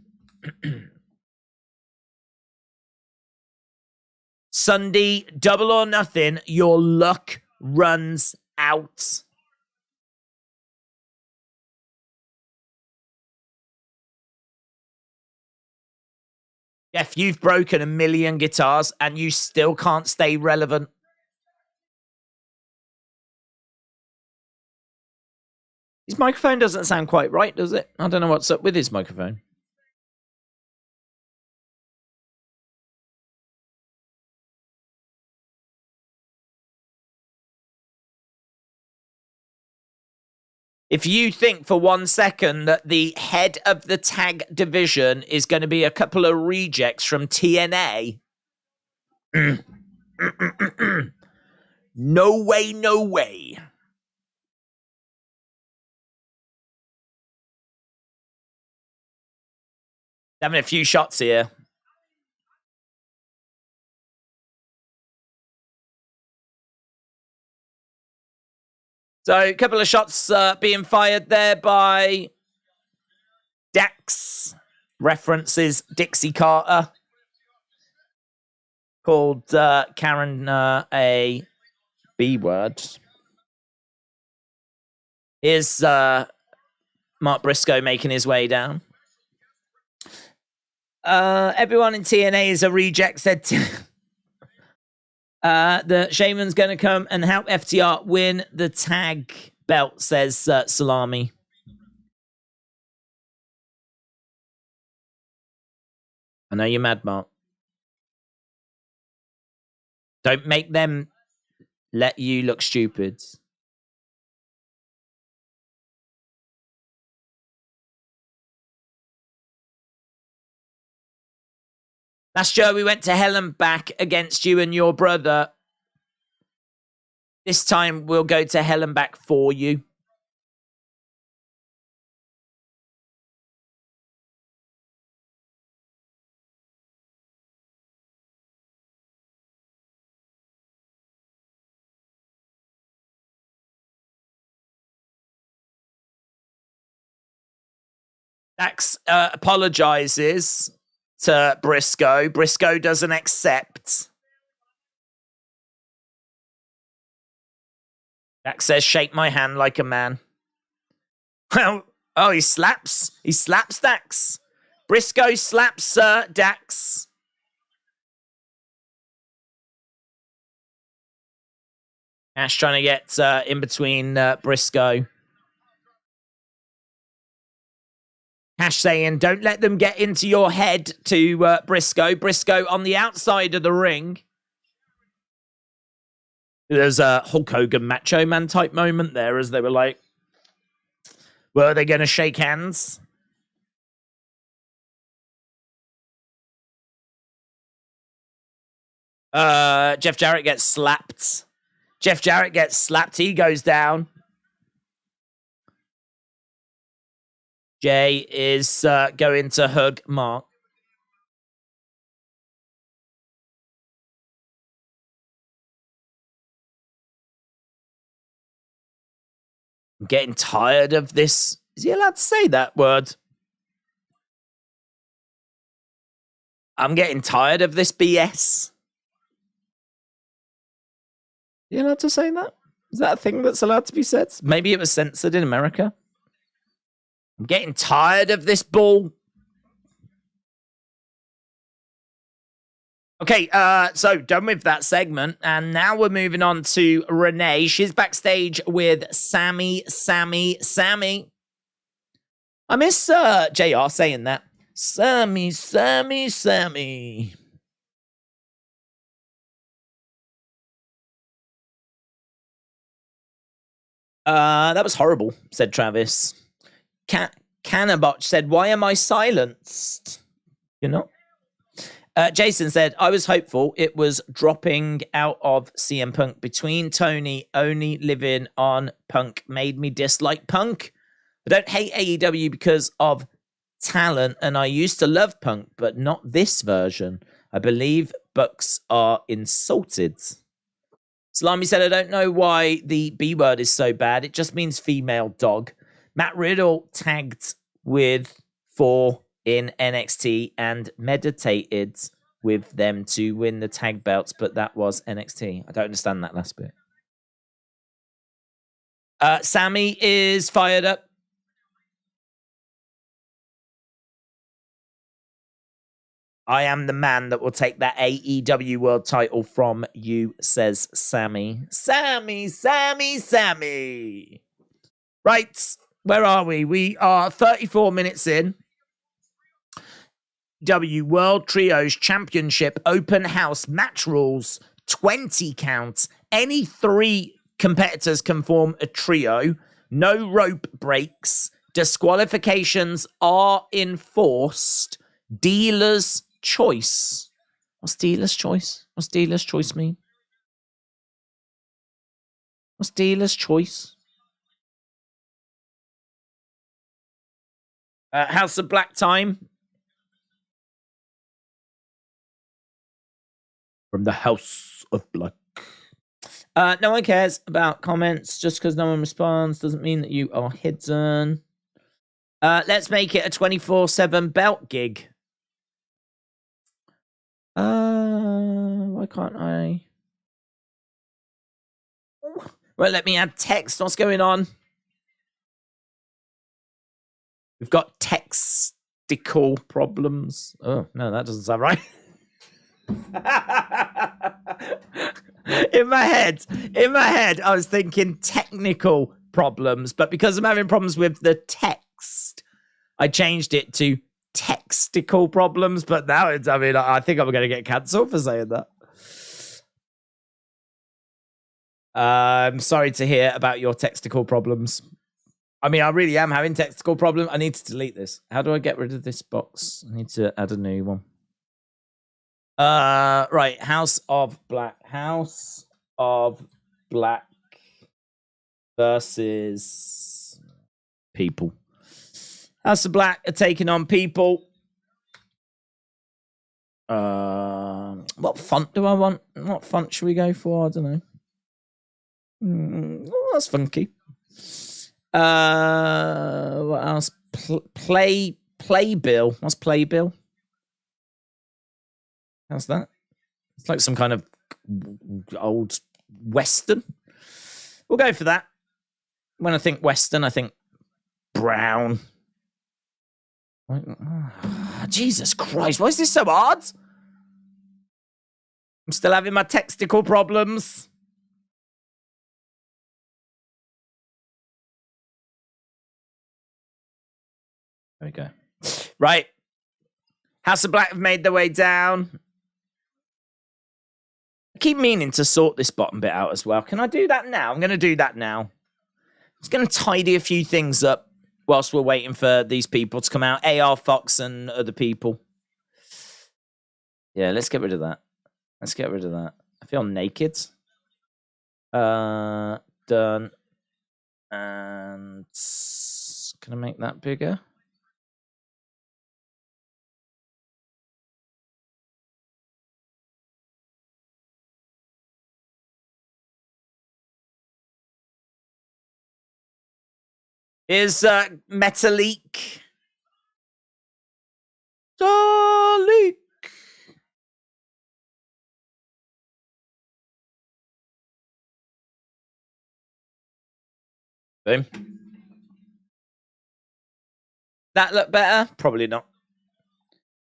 Sunday, Double or Nothing, your luck runs out. Jeff, you've broken 1 million guitars and you still can't stay relevant. His microphone doesn't sound quite right, does it? I don't know what's up with his microphone. If you think for 1 second that the head of the tag division is going to be a couple of rejects from TNA, no way, no way. Having a few shots here. So a couple of shots being fired there by Dax. References Dixie Carter. Called Karen a B word. Here's Mark Briscoe making his way down. Everyone in TNA is a reject, said the Shaman's going to come and help FTR win the tag belt, says Salami. I know you're mad, Mark. Don't make them let you look stupid. Last year we went to hell and back against you and your brother. This time we'll go to hell and back for you. Dax apologizes to Briscoe. Briscoe doesn't accept. Dax says, shake my hand like a man. Well, oh, he slaps. He slaps Dax. Briscoe slaps Dax. Ash trying to get in between Briscoe. Ash saying, don't let them get into your head to Briscoe. Briscoe on the outside of the ring. There's a Hulk Hogan Macho Man type moment there as they were like, were they going to shake hands? Jeff Jarrett gets slapped. Jeff Jarrett gets slapped. He goes down. Jay is going to hug Mark. I'm getting tired of this. Is he allowed to say that word? I'm getting tired of this BS. Are you allowed to say that? Is that a thing that's allowed to be said? Maybe it was censored in America. I'm getting tired of this bull. Okay, so done with that segment. And now we're moving on to Renee. She's backstage with Sammy. I miss JR saying that. Sammy, Sammy, Sammy. That was horrible, said Travis. Cannabot said, why am I silenced? You know? Jason said, I was hopeful it was dropping out of CM Punk between Tony only living on Punk made me dislike Punk. I don't hate AEW because of talent, and I used to love Punk, but not this version. I believe Bucks are insulted. Salami said, I don't know why the B word is so bad. It just means female dog. Matt Riddle tagged with 4 in NXT and meditated with them to win the tag belts, but that was NXT. I don't understand that last bit. Sammy is fired up. I am the man that will take that AEW world title from you, says Sammy. Sammy, Sammy, Sammy. Right, where are we? We are 34 minutes in. AEW World Trios Championship Open House match rules, 20 counts. Any 3 competitors can form a trio. No rope breaks. Disqualifications are enforced. Dealer's choice. What's dealer's choice? What's dealer's choice mean? What's dealer's choice? House of Black time. From the House of Black. No one cares about comments. Just because no one responds doesn't mean that you are hidden. Let's make it a 24/7 belt gig. Why can't I? Well, let me add text. What's going on? We've got textical problems. Oh, no, that doesn't sound right. In my head, I was thinking technical problems, but because I'm having problems with the text, I changed it to textical problems. But now it's, I mean, I think I'm going to get cancelled for saying that. I'm sorry to hear about your textical problems. I mean, I really am having textical problems. I need to delete this. How do I get rid of this box? I need to add a new one. Right. House of Black versus people. House of Black are taking on people. What font do I want? What font should we go for? I don't know. Oh, that's funky. What else? Playbill. What's Playbill? How's that? It's like some kind of old Western. We'll go for that. When I think Western, I think brown. Oh, Jesus Christ, why is this so hard? I'm still having my textical problems. There we go. Right. House of Black have made their way down. I keep meaning to sort this bottom bit out as well. Can I do that now? I'm going to do that now. I'm just going to tidy a few things up whilst we're waiting for these people to come out. AR Fox and other people. Yeah, let's get rid of that. Let's get rid of that. I feel naked. Done. And can I make that bigger? Is Metalik. Metalik. Boom. That look better? Probably not.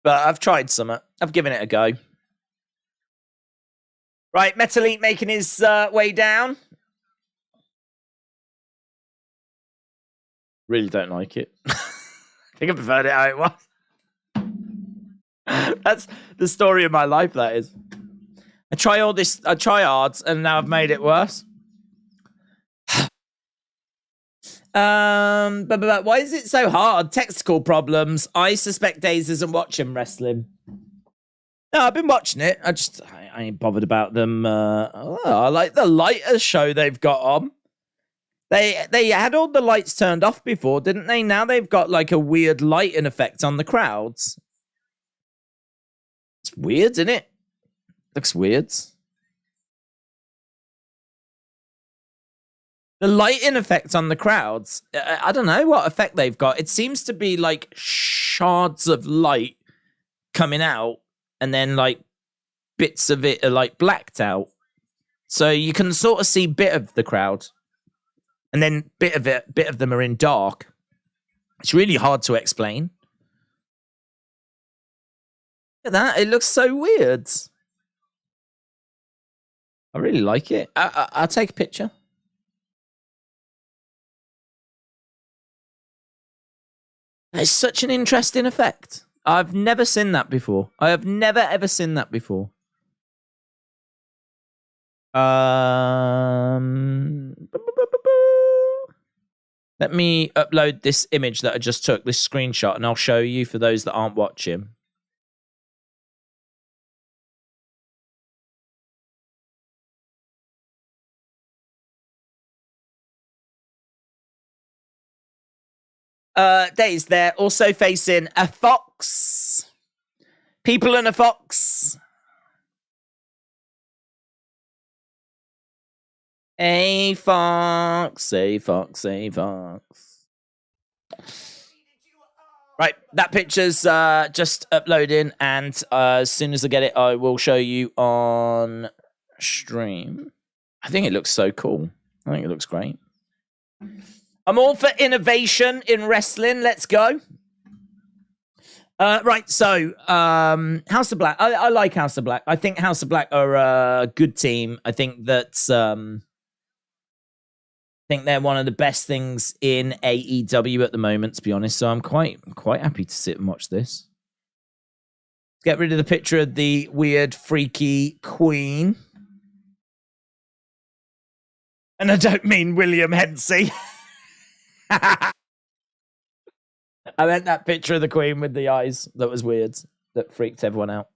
But I've tried some. I've given it a go. Right, Metalik making his way down. Really don't like it. I think I preferred it how it was. That's the story of my life, that is. I try hard, and now I've made it worse. But why is it so hard? Technical problems. I suspect Days isn't watching wrestling. No, I've been watching it. I ain't bothered about them. I like the lighter show they've got on. They had all the lights turned off before, didn't they? Now they've got like a weird lighting effect on the crowds. It's weird, isn't it? Looks weird. The lighting effect on the crowds, I don't know what effect they've got. It seems to be like shards of light coming out, and then like bits of it are like blacked out. So you can sort of see bit of the crowd, and then bit of them are in dark. It's really hard to explain. Look at that, it looks so weird. I really like it. I'll take a picture. It's such an interesting effect. I've never seen that before. I have never, ever seen that before. Let me upload this image that I just took, this screenshot, and I'll show you for those that aren't watching. Days, they're also facing a fox. People and a fox. A fox, a fox, a fox. Right, that picture's just uploading, and as soon as I get it, I will show you on stream. I think it looks so cool. I think it looks great. I'm all for innovation in wrestling. Let's go. Right, so House of Black. I like House of Black. I think House of Black are a good team. I think that's I think they're one of the best things in AEW at the moment, to be honest. So I'm quite happy to sit and watch this. Get rid of the picture of the weird, freaky queen. And I don't mean William Hensey. I meant that picture of the queen with the eyes that was weird, that freaked everyone out.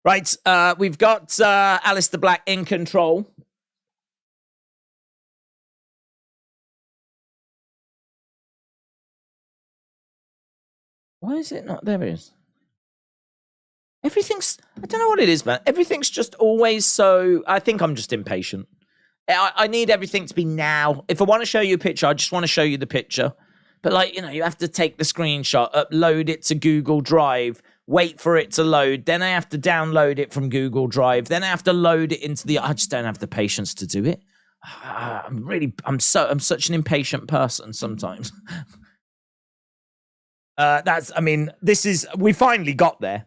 Right, we've got Aleister Black in control. Why is it not? There it is. Everything's, I don't know what it is, man. Everything's just always so, I think I'm just impatient. I need everything to be now. If I want to show you a picture, I just want to show you the picture. But like, you know, you have to take the screenshot, upload it to Google Drive, wait for it to load. Then I have to download it from Google Drive. Then I have to load it into the, I just don't have the patience to do it. I'm such an impatient person sometimes. We finally got there.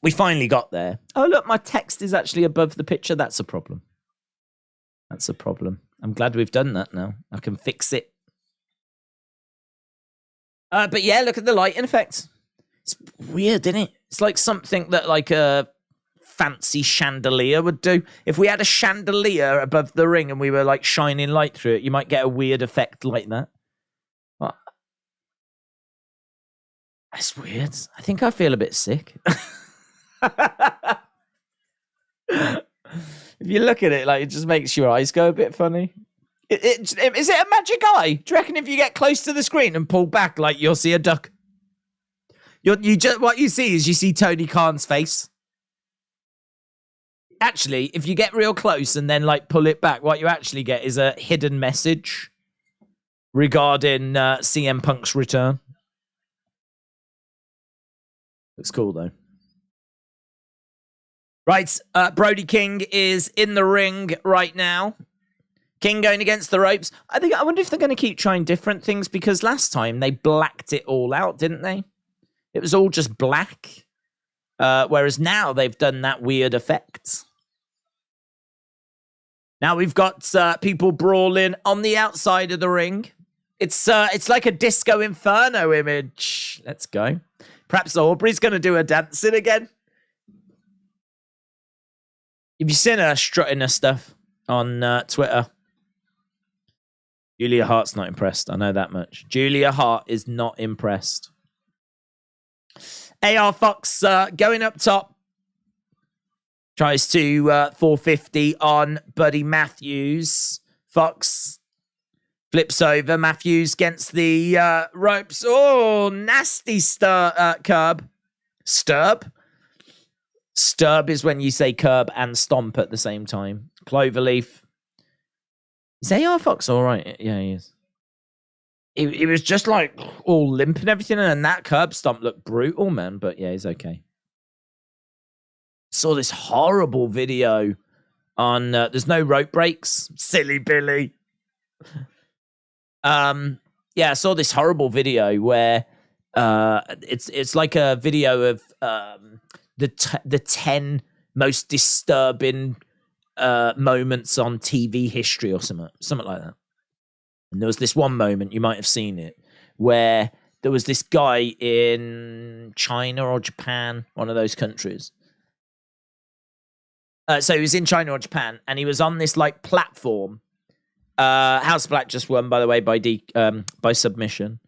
We finally got there. Oh, look, my text is actually above the picture. That's a problem. That's a problem. I'm glad we've done that now. I can fix it. But yeah, look at the lighting effect. It's weird, isn't it? It's like something that like a fancy chandelier would do. If we had a chandelier above the ring and we were like shining light through it, you might get a weird effect like that. What? That's weird. I think I feel a bit sick. If you look at it, like, it just makes your eyes go a bit funny. Is it a magic eye? Do you reckon if you get close to the screen and pull back, like, you'll see a duck? What you see is you see Tony Khan's face. Actually, if you get real close and then like pull it back, what you actually get is a hidden message regarding CM Punk's return. Looks cool though. Right, Brody King is in the ring right now. King going against the ropes. I wonder if they're going to keep trying different things, because last time they blacked it all out, didn't they? It was all just black. Whereas now they've done that weird effect. Now we've got people brawling on the outside of the ring. It's like a Disco Inferno image. Let's go. Perhaps Aubrey's going to do her dancing again. Have you seen her strutting her stuff on Twitter? Julia Hart's not impressed. I know that much. Julia Hart is not impressed. AR Fox going up top. Tries to 450 on Buddy Matthews. Fox flips over. Matthews against the ropes. Oh, nasty curb. Sturb. Sturb is when you say curb and stomp at the same time. Cloverleaf. Is AR Fox all right? Yeah, he is. He was just like all limp and everything, and that curb stomp looked brutal, man. But yeah, he's okay. Saw this horrible video on there's no rope breaks. Silly Billy. Yeah, I saw this horrible video where it's like a video of the 10 most disturbing moments on TV history or something like that. And there was this one moment, you might have seen it, where there was this guy in China or Japan, one of those countries. So he was in China or Japan, and he was on this like platform. House Black just won, by the way, by submission.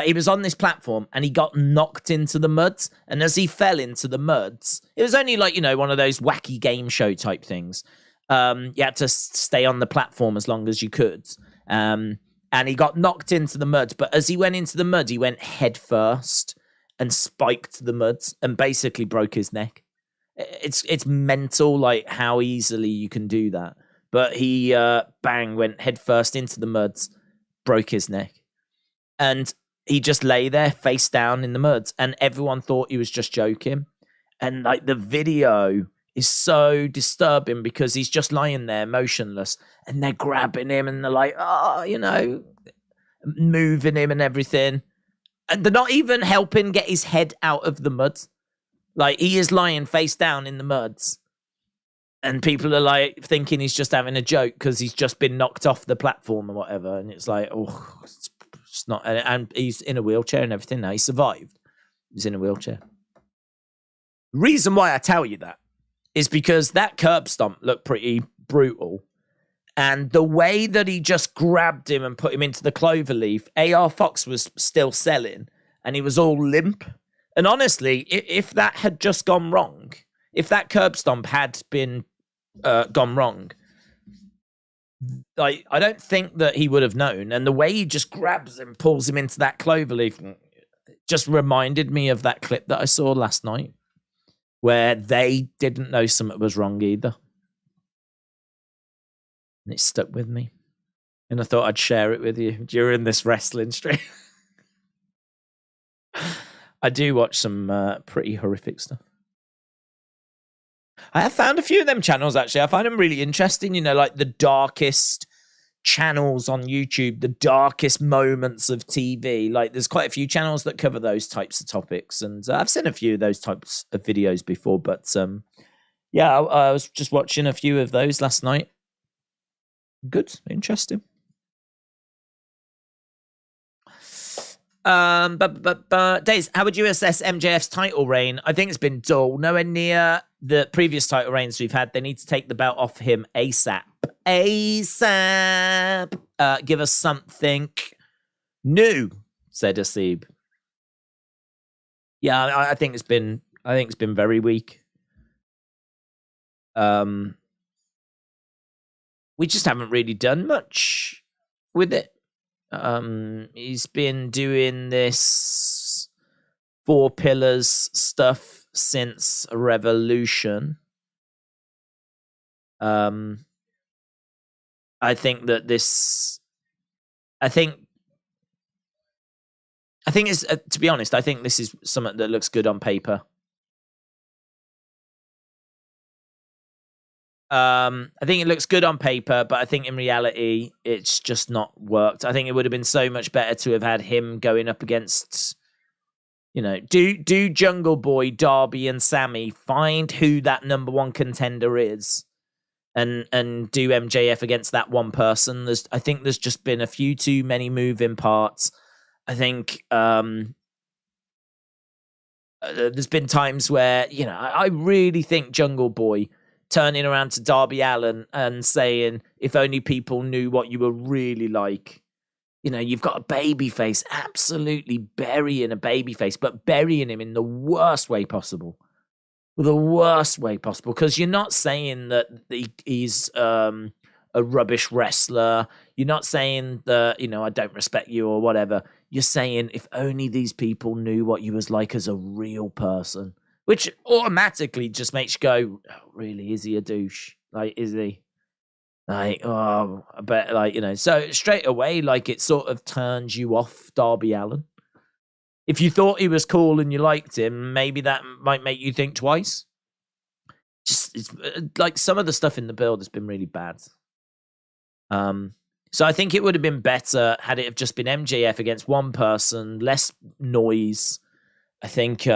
He was on this platform, and he got knocked into the muds. And as he fell into the muds, it was only like, one of those wacky game show type things. You had to stay on the platform as long as you could. And he got knocked into the mud. But as he went into the mud, he went head first and spiked the muds and basically broke his neck. It's mental, like how easily you can do that. But he went head first into the muds, broke his neck, and he just lay there face down in the muds, and everyone thought he was just joking. And like the video is so disturbing because he's just lying there motionless, and they're grabbing him and they're like, moving him and everything, and they're not even helping get his head out of the mud. Like, he is lying face down in the muds. And people are, like, thinking he's just having a joke because he's just been knocked off the platform or whatever. And it's like, it's not. And he's in a wheelchair and everything now. He survived. He's in a wheelchair. Reason why I tell you that is because that curb stomp looked pretty brutal. And the way that he just grabbed him and put him into the cloverleaf, AR Fox was still selling. And he was all limp. And honestly, if that had just gone wrong, if that curb stomp had been gone wrong, like, I don't think that he would have known. And the way he just grabs him, pulls him into that cloverleaf, just reminded me of that clip that I saw last night, where they didn't know something was wrong either. And it stuck with me. And I thought I'd share it with you during this wrestling stream. I do watch some pretty horrific stuff. I have found a few of them channels, actually. I find them really interesting, like the darkest channels on YouTube, the darkest moments of TV. Like, there's quite a few channels that cover those types of topics. And I've seen a few of those types of videos before. But, yeah, I was just watching a few of those last night. Good. Interesting. Days, how would you assess MJF's title reign? I think it's been dull. Nowhere near the previous title reigns we've had. They need to take the belt off him ASAP. Give us something new, said Asib. Yeah, I think it's been very weak. We just haven't really done much with it. He's been doing this 4 pillars stuff since Revolution. I think that this. I think it's to be honest. I think this is something that looks good on paper. I think it looks good on paper, but I think in reality, it's just not worked. I think it would have been so much better to have had him going up against, do Jungle Boy, Darby, and Sammy. Find who that number 1 contender is, and do MJF against that one person. I think there's just been a few too many moving parts. I think there's been times where, I really think Jungle Boy turning around to Darby Allin and saying, if only people knew what you were really like. You've got a baby face, absolutely burying a baby face, but burying him in the worst way possible. The worst way possible, because you're not saying that he's a rubbish wrestler. You're not saying that, I don't respect you or whatever. You're saying, if only these people knew what you was like as a real person, which automatically just makes you go, oh, really? Is he a douche? Like, is he? Like, oh, I bet, so straight away, it sort of turns you off Darby Allin. If you thought he was cool and you liked him, maybe that might make you think twice. Just it's some of the stuff in the build has been really bad. So I think it would have been better had it have just been MJF against one person, less noise. I think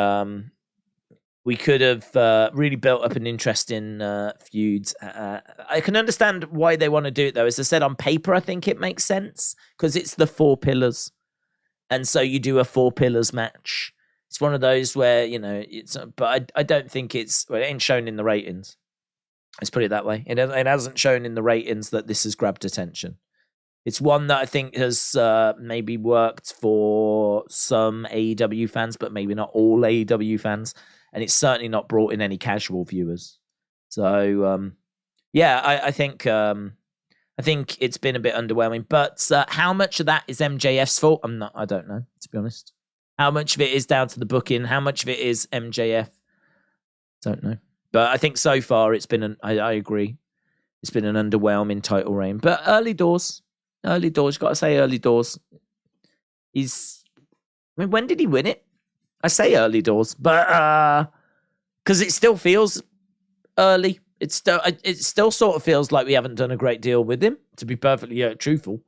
we could have really built up an interesting feud. I can understand why they want to do it, though. As I said, on paper, I think it makes sense because it's the 4 pillars. And so you do a 4 pillars match. It's one of those where, it's, but I don't think it ain't shown in the ratings. Let's put it that way. It hasn't shown in the ratings that this has grabbed attention. It's one that I think has maybe worked for some AEW fans, but maybe not all AEW fans. And it's certainly not brought in any casual viewers. So, I think it's been a bit underwhelming. But how much of that is MJF's fault? I don't know, to be honest. How much of it is down to the booking? How much of it is MJF? Don't know. But I think so far it's been I agree. It's been an underwhelming title reign. But early doors. Got to say early doors. When did he win it? I say early doors, but because it still feels early. It still sort of feels like we haven't done a great deal with him, to be perfectly truthful.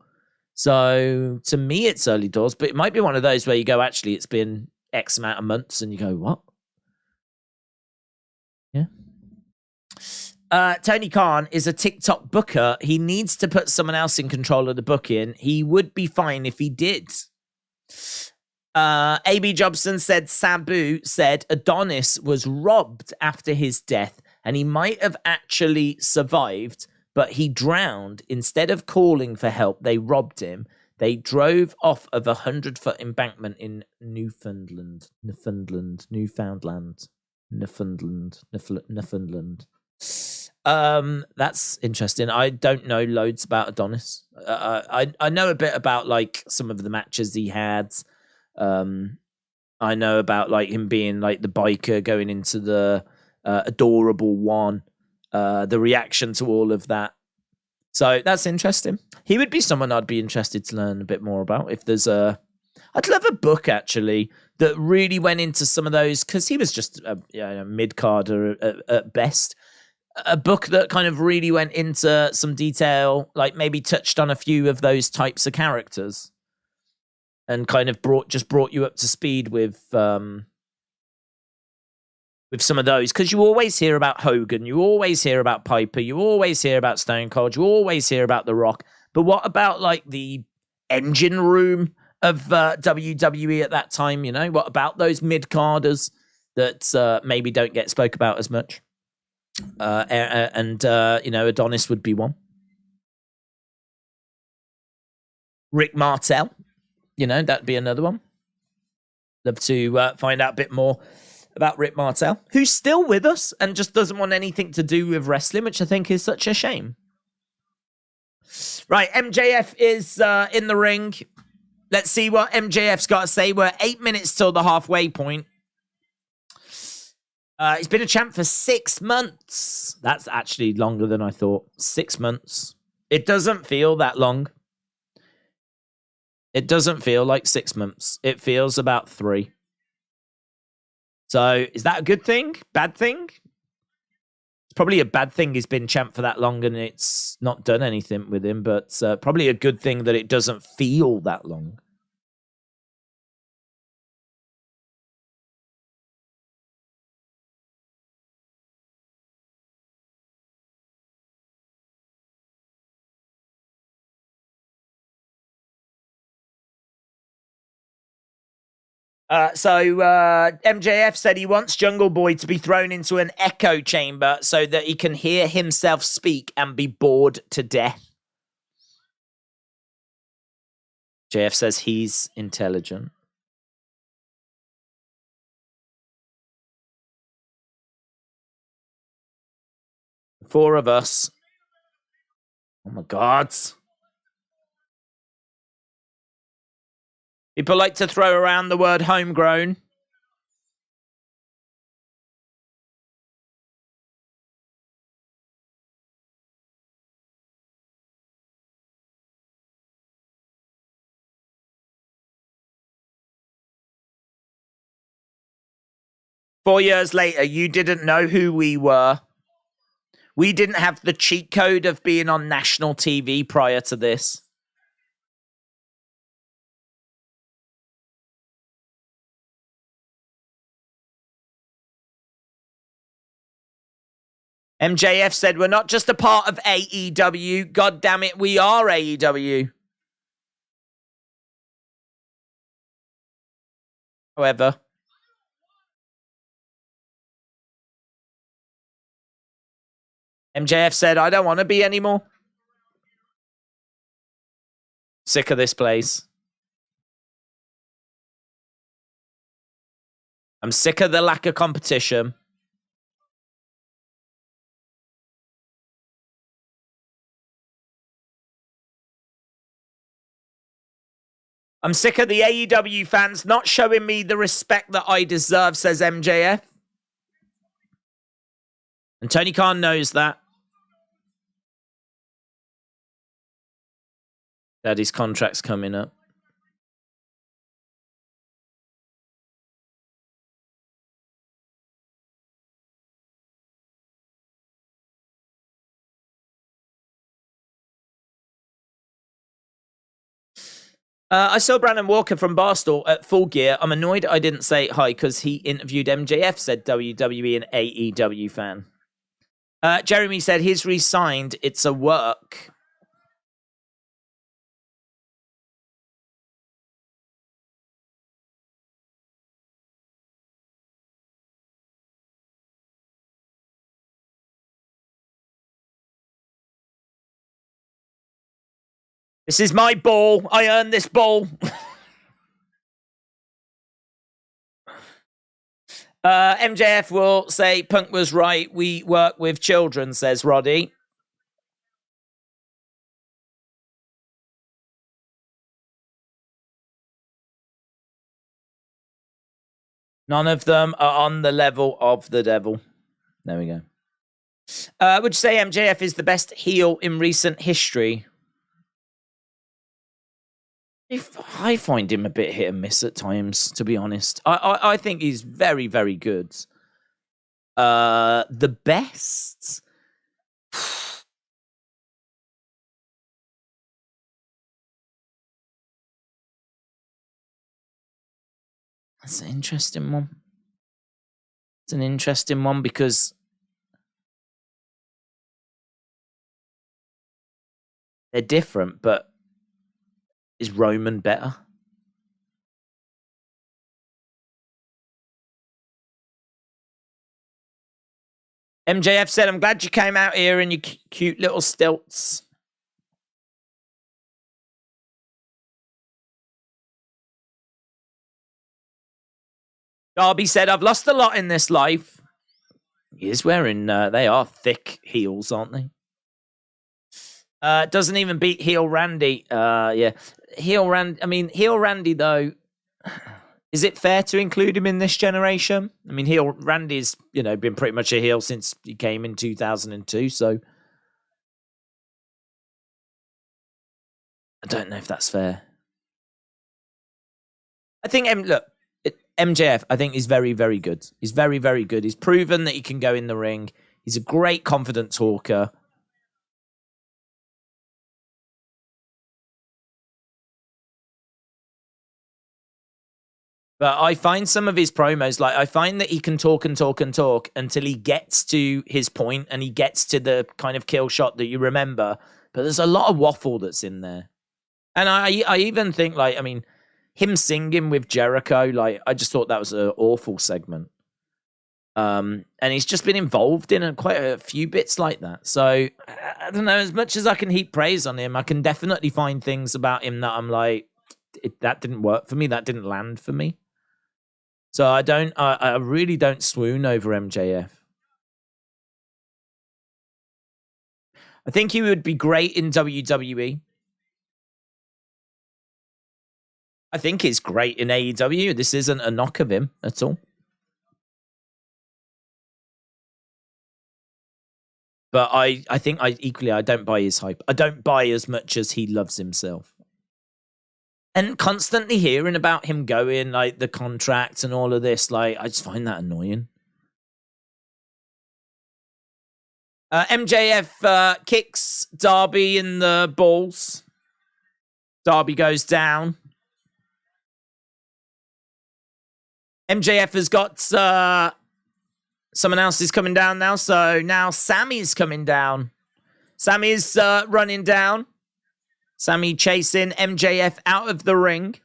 So to me, it's early doors, but it might be one of those where you go, actually, it's been X amount of months, and you go, what? Yeah. Tony Khan is a TikTok booker. He needs to put someone else in control of the booking. He would be fine if he did. AB Jobson said Sabu said Adonis was robbed after his death, and he might have actually survived, but he drowned. Instead of calling for help, they robbed him. They drove off of a 100-foot embankment in Newfoundland. That's interesting. I don't know loads about Adonis. I know a bit about some of the matches he had. I know about him being the biker going into the adorable one, the reaction to all of that. So that's interesting. He would be someone I'd be interested to learn a bit more about. If there's I'd love a book actually that really went into some of those, because he was just a mid-carder at best. A book that kind of really went into some detail, maybe touched on a few of those types of characters, and kind of brought you up to speed with some of those. Because you always hear about Hogan, you always hear about Piper, you always hear about Stone Cold, you always hear about The Rock. But what about the engine room of WWE at that time? What about those mid-carders that maybe don't get spoke about as much? Adonis would be one. Rick Martel, that'd be another one. Love to find out a bit more about Rick Martel, who's still with us and just doesn't want anything to do with wrestling, which I think is such a shame. Right, MJF is in the ring. Let's see what MJF's got to say. We're 8 minutes till the halfway point. He's been a champ for 6 months. That's actually longer than I thought. 6 months. It doesn't feel that long. It doesn't feel like 6 months. It feels about 3. So is that a good thing? Bad thing? It's probably a bad thing he's been champ for that long and it's not done anything with him, but probably a good thing that it doesn't feel that long. MJF said he wants Jungle Boy to be thrown into an echo chamber so that he can hear himself speak and be bored to death. JF says he's intelligent. Four of us. Oh my God. People like to throw around the word homegrown. Four years later, you didn't know who we were. We didn't have the cheat code of being on national TV prior to this. MJF said, we're not just a part of AEW. God damn it, we are AEW. However, MJF said, I don't want to be anymore. Sick of this place. I'm sick of the lack of competition. I'm sick of the AEW fans not showing me the respect that I deserve, says MJF. And Tony Khan knows that. Daddy's contract's coming up. I saw Brandon Walker from Barstool at Full Gear. I'm annoyed I didn't say hi because he interviewed MJF, said WWE and AEW fan. Jeremy said he's re-signed. It's a work. This is my ball. I earned this ball. MJF will say Punk was right. We work with children, says Roddy. None of them are on the level of the devil. There we go. Would you say MJF is the best heel in recent history? I find him a bit hit and miss at times, to be honest. I think he's very, very good. The best? That's an interesting one. It's an interesting one because they're different, but is Roman better? MJF said, I'm glad you came out here in your cute little stilts. Darby said, I've lost a lot in this life. He is wearing, they are thick heels, aren't they? Doesn't even beat heel Randy. Yeah. Heel Randy, though, is it fair to include him in this generation? I mean, heel Randy's, been pretty much a heel since he came in 2002, so I don't know if that's fair. I think, MJF, I think, is very, very good. He's very, very good. He's proven that he can go in the ring. He's a great, confident talker. But I find some of his promos, I find that he can talk and talk and talk until he gets to his point and he gets to the kind of kill shot that you remember. But there's a lot of waffle that's in there. And I even think, him singing with Jericho, like, I just thought that was an awful segment. And he's just been involved in quite a few bits like that. So I don't know. As much as I can heap praise on him, I can definitely find things about him that I'm like, that didn't work for me. That didn't land for me. So I really don't swoon over MJF. I think he would be great in WWE. I think he's great in AEW. This isn't a knock of him at all. But I think I don't buy his hype. I don't buy as much as he loves himself. And constantly hearing about him going, like, the contract and all of this, like, I just find that annoying. MJF kicks Darby in the balls. Darby goes down. MJF has got someone else is coming down now. So now Sammy's coming down. Sammy's running down. Sammy chasing MJF out of the ring.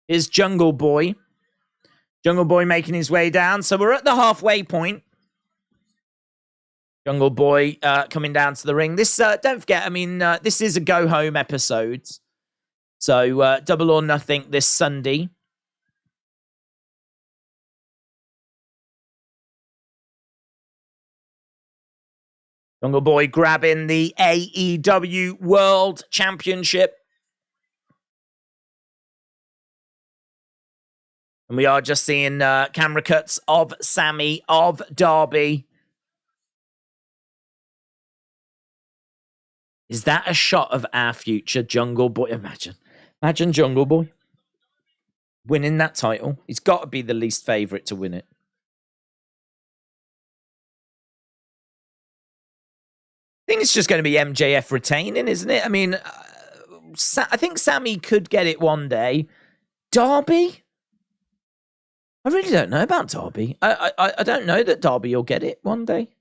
Is Jungle Boy. Jungle Boy making his way down. So we're at the halfway point. Jungle Boy coming down to the ring. This, don't forget, I mean, this is a go-home episode. So Double or Nothing this Sunday. Jungle Boy grabbing the AEW World Championship. And we are just seeing camera cuts of Sammy, of Darby. Is that a shot of our future Jungle Boy? Imagine Jungle Boy winning that title. He's got to be the least favorite to win it. I think it's just going to be MJF retaining, isn't it? I mean, I think Sammy could get it one day. Darby? I really don't know about Darby. I don't know that Darby will get it one day.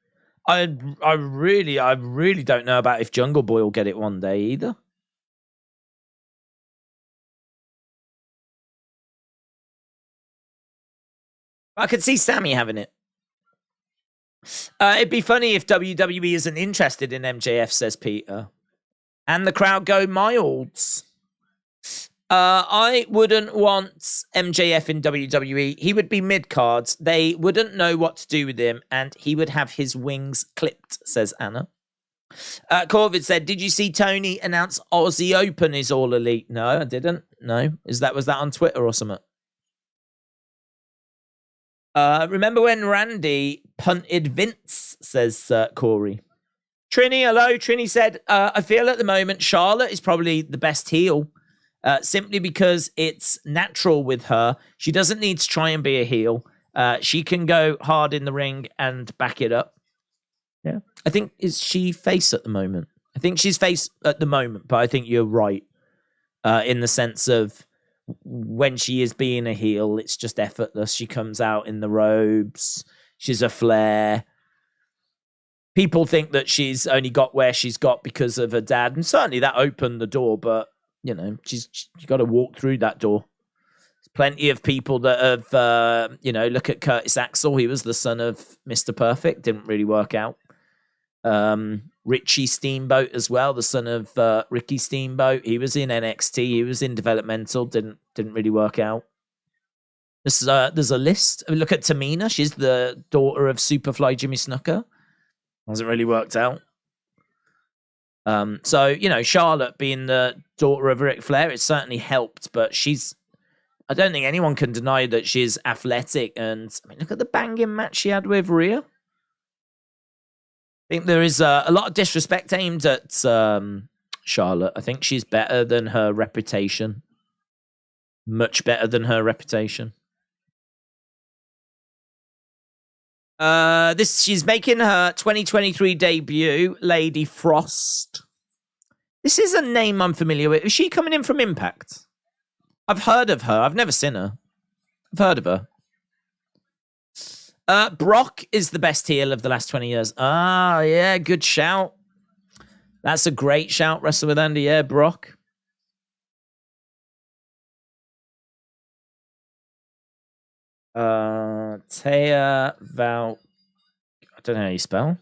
I really don't know about if Jungle Boy will get it one day either. I could see Sammy having it. It'd be funny if WWE isn't interested in MJF, says Peter. And the crowd go miles. I wouldn't want MJF in WWE. He would be mid-cards. They wouldn't know what to do with him, and he would have his wings clipped, says Anna. Corvid said, did you see Tony announce Aussie Open is all elite? No, I didn't. No. Was that on Twitter or something? Remember when Randy punted Vince, says Corey. Trini, hello. Trini said, I feel at the moment Charlotte is probably the best heel. Simply because it's natural with her. She doesn't need to try and be a heel. She can go hard in the ring and back it up. Yeah. I think, is she face at the moment? I think she's face at the moment, but I think you're right. In the sense of when she is being a heel, it's just effortless. She comes out in the robes. She's a flair. People think that she's only got where she's got because of her dad. And certainly that opened the door, but you know, you got to walk through that door. There's plenty of people that have, look at Curtis Axel. He was the son of Mr. Perfect. Didn't really work out. Richie Steamboat as well, the son of Ricky Steamboat. He was in NXT. He was in developmental. Didn't really work out. There's a list. I mean, look at Tamina. She's the daughter of Superfly Jimmy Snuka. Hasn't really worked out. So, Charlotte being the daughter of Ric Flair, it certainly helped, but I don't think anyone can deny that she's athletic. And I mean, look at the banging match she had with Rhea. I think there is a lot of disrespect aimed at Charlotte. I think she's better than her reputation. Much better than her reputation. She's making her 2023 debut, Lady Frost. This is a name I'm familiar with. Is she coming in from Impact? I've heard of her. I've never seen her. I've heard of her. Brock is the best heel of the last 20 years. Ah, yeah, good shout. That's a great shout, Wrestle with Andy. Yeah, Brock. Taya Val. I don't know how you spell.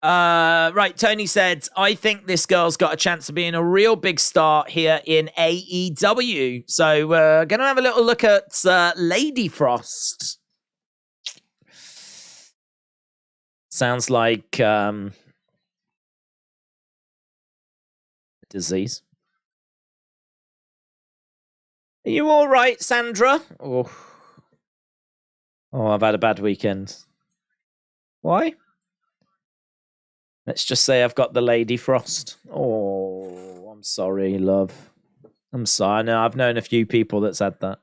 Right, Tony said, I think this girl's got a chance of being a real big star here in AEW. So we're going to have a little look at Lady Frost. Sounds like disease. Are you all right, Sandra? Oh, I've had a bad weekend. Why? Let's just say I've got the Lady Frost. Oh, I'm sorry, love. I'm sorry. No, I've known a few people that's had that.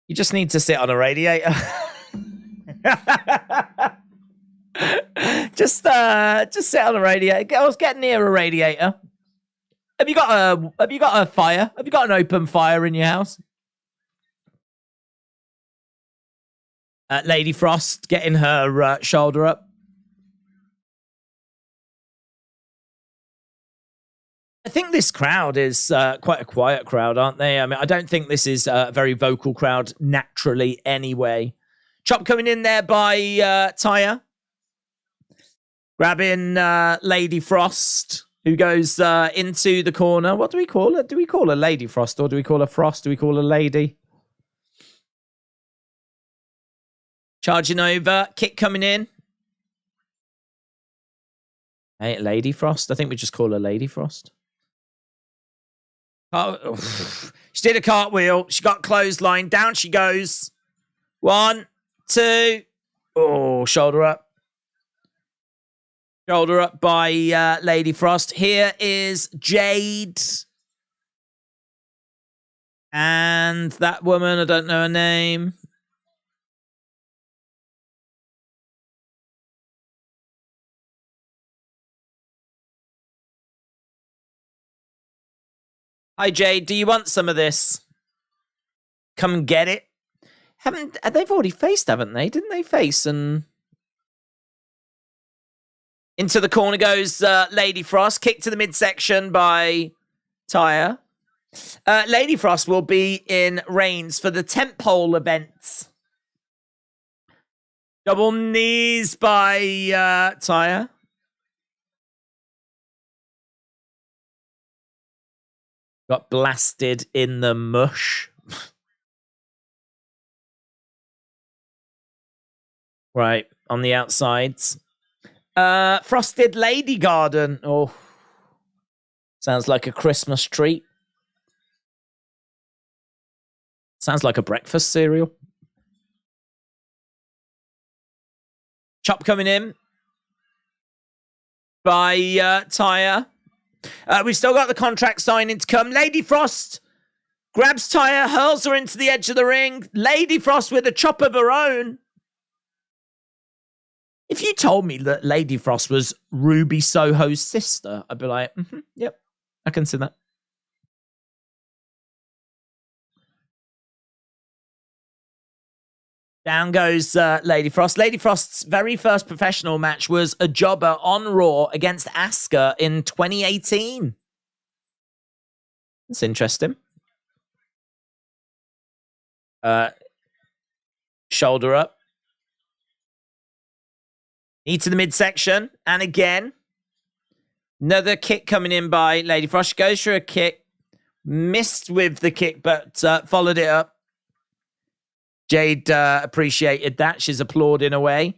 You just need to sit on a radiator. just sit on a radiator. I was getting near a radiator. Have you got a fire? Have you got an open fire in your house? Lady Frost getting her shoulder up. I think this crowd is quite a quiet crowd, aren't they? I mean, I don't think this is a very vocal crowd naturally anyway. Chop coming in there by Taya. Grabbing Lady Frost, who goes into the corner. What do we call her? Do we call her Lady Frost or do we call her Frost? Do we call her Lady? Charging over. Kick coming in. Hey, Lady Frost? I think we just call her Lady Frost. Oh, she did a cartwheel. She got clothesline. Down she goes. 1, 2. Oh, shoulder up. Shoulder up by Lady Frost. Here is Jade. And that woman, I don't know her name. Hi, Jade. Do you want some of this? Come and get it. They've already faced, haven't they? Didn't they face and... Into the corner goes Lady Frost. Kick to the midsection by Taya. Lady Frost will be in Reigns for the tentpole events. Double knees by Taya. Got blasted in the mush. Right, on the outsides. Frosted Lady Garden. Oh, sounds like a Christmas treat. Sounds like a breakfast cereal. Chop coming in by Taya. We've still got the contract signing to come. Lady Frost grabs Taya, hurls her into the edge of the ring. Lady Frost with a chop of her own. If you told me that Lady Frost was Ruby Soho's sister, I'd be like, yep, I can see that. Down goes Lady Frost. Lady Frost's very first professional match was a jobber on Raw against Asuka in 2018. That's interesting. Shoulder up. Knee to the midsection. And again, another kick coming in by Lady Frost. She goes for a kick. Missed with the kick, but followed it up. Jade appreciated that. She's applauding away.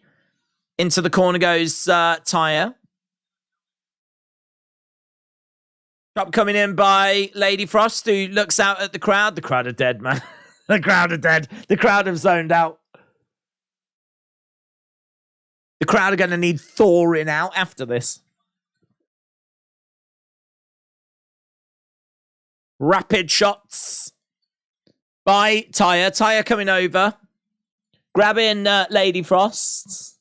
Into the corner goes Taya. Chop coming in by Lady Frost, who looks out at the crowd. The crowd are dead, man. The crowd are dead. The crowd have zoned out. The crowd are going to need thawing out after this. Rapid shots by Taya. Taya coming over. Grabbing Lady Frost.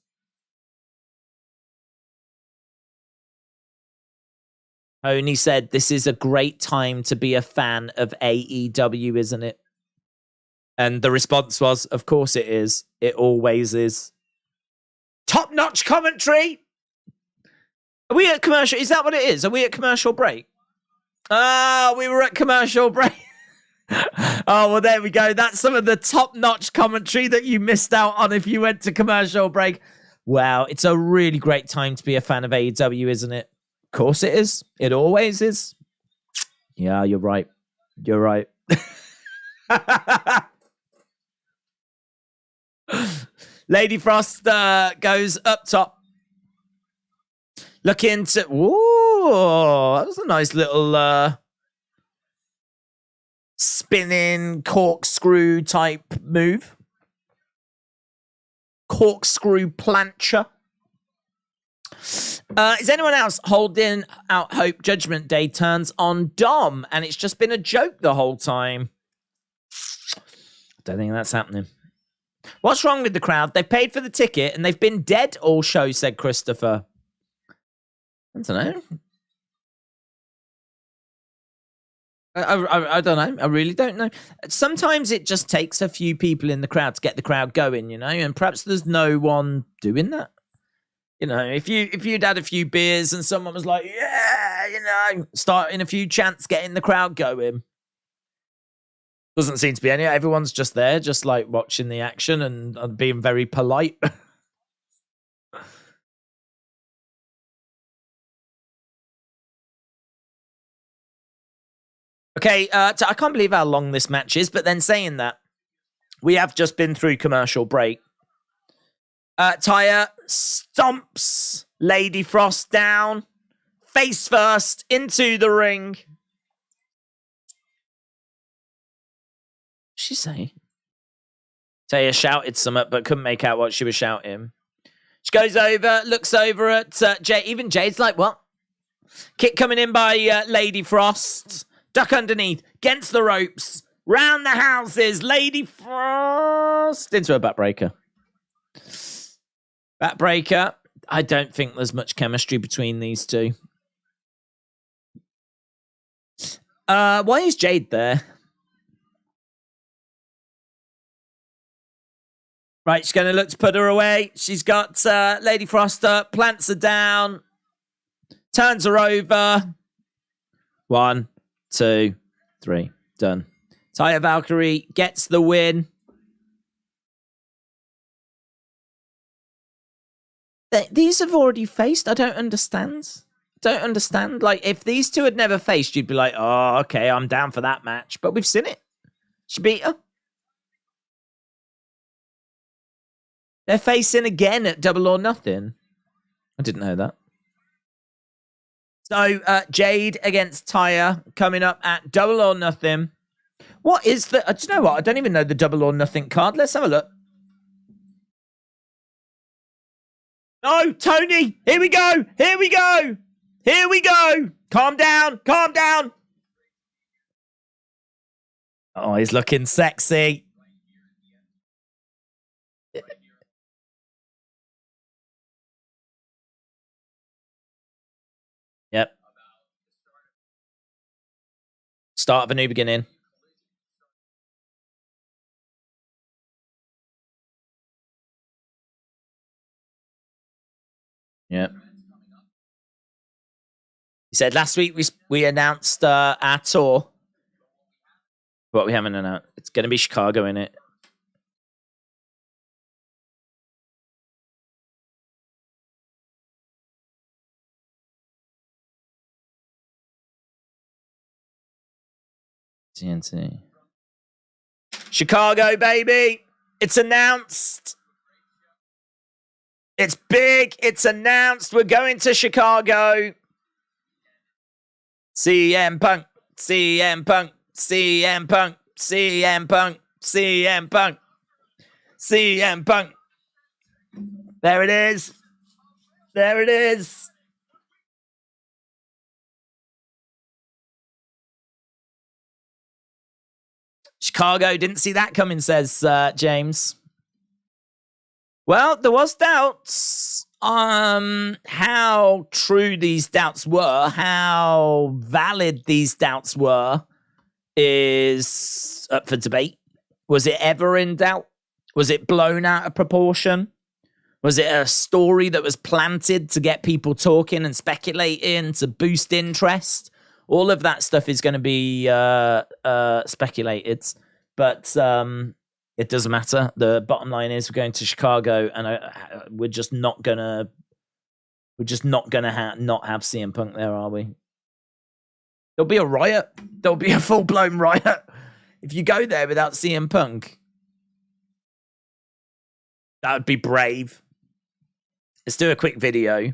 Oni said, this is a great time to be a fan of AEW, isn't it? And the response was, of course it is. It always is. Top-notch commentary. Are we at commercial? Is that what it is? Are we at commercial break? We were at commercial break. Oh, well, there we go. That's some of the top-notch commentary that you missed out on if you went to commercial break. Wow, it's a really great time to be a fan of AEW, isn't it? Of course it is. It always is. Yeah, you're right. You're right. Lady Frost goes up top. Looking to... Ooh, that was a nice little spinning corkscrew type move. Corkscrew plancher. Is anyone else holding out hope Judgment Day turns on Dom? And it's just been a joke the whole time. Don't think that's happening. What's wrong with the crowd? They've paid for the ticket and they've been dead all show, said Christopher. I don't know. I don't know. I really don't know. Sometimes it just takes a few people in the crowd to get the crowd going, you know, and perhaps there's no one doing that. You know, if you'd had a few beers and someone was like, yeah, you know, starting a few chants, getting the crowd going. Doesn't seem to be any. Everyone's just there, just like watching the action and being very polite. Okay, I can't believe how long this match is, but then saying that, we have just been through commercial break. Taya stomps Lady Frost down, face first, into the ring. What'd she say? Taya shouted something, but couldn't make out what she was shouting. She goes over, looks over at Jade. Even Jade's like, what? Kick coming in by Lady Frost. Duck underneath, against the ropes, round the houses, Lady Frost into a backbreaker. Backbreaker. I don't think there's much chemistry between these two. Why is Jade there? Right, she's going to look to put her away. She's got Lady Frost up, plants her down, turns her over. 1, 2, 3. Done. Taya Valkyrie gets the win. These have already faced. I don't understand. Like, if these two had never faced, you'd be like, oh, okay, I'm down for that match. But we've seen it. She beat her. They're facing again at Double or Nothing. I didn't know that. So, Jade against Taya coming up at Double or Nothing. What is the... do you know what? I don't even know the Double or Nothing card. Let's have a look. No, Tony! Here we go! Here we go! Here we go! Calm down! Calm down! Oh, he's looking sexy. Yep. Start of a new beginning. Yep. He said last week we announced our tour. But we haven't announced. It's going to be Chicago, innit? TNT. Chicago, baby! It's announced! It's big! It's announced! We're going to Chicago! CM Punk! CM Punk! CM Punk! CM Punk! CM Punk! CM Punk! There it is! There it is! Chicago, didn't see that coming, says James. Well, there was doubts on how true these doubts were, how valid these doubts were, is up for debate. Was it ever in doubt? Was it blown out of proportion? Was it a story that was planted to get people talking and speculating to boost interest? All of that stuff is going to be speculated, but it doesn't matter. The bottom line is we're going to Chicago, and we're just not gonna not have CM Punk there, are we? There'll be a riot. There'll be a full-blown riot if you go there without CM Punk. That would be brave. Let's do a quick video.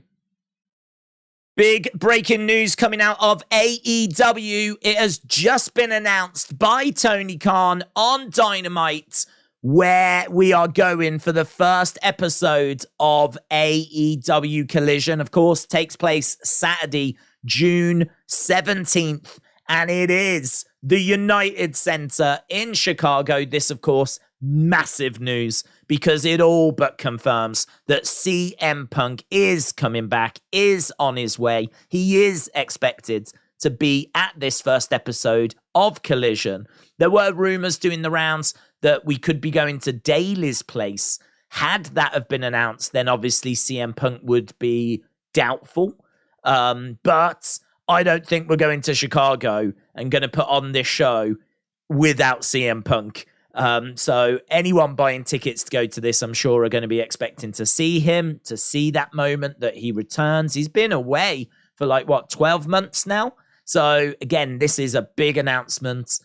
Big breaking news coming out of AEW. It has just been announced by Tony Khan on Dynamite where we are going for the first episode of AEW Collision. Of course, takes place Saturday, June 17th. And it is the United Center in Chicago. This, of course, massive news because it all but confirms that CM Punk is coming back, is on his way. He is expected to be at this first episode of Collision. There were rumors doing the rounds that we could be going to Daly's place. Had that have been announced, then obviously CM Punk would be doubtful. But I don't think we're going to Chicago and going to put on this show without CM Punk. So anyone buying tickets to go to this, I'm sure, are going to be expecting to see him, to see that moment that he returns. He's been away for 12 months now. So again, this is a big announcement.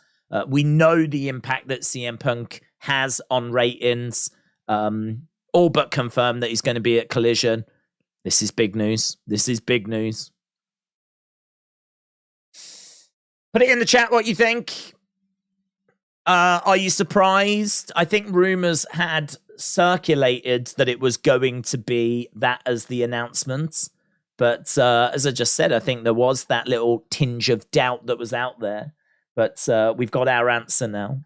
We know the impact that CM Punk has on ratings. All but confirmed that he's going to be at Collision. This is big news. This is big news. Put it in the chat what you think. Are you surprised? I think rumors had circulated that it was going to be that as the announcement. But as I just said, I think there was that little tinge of doubt that was out there. But we've got our answer now.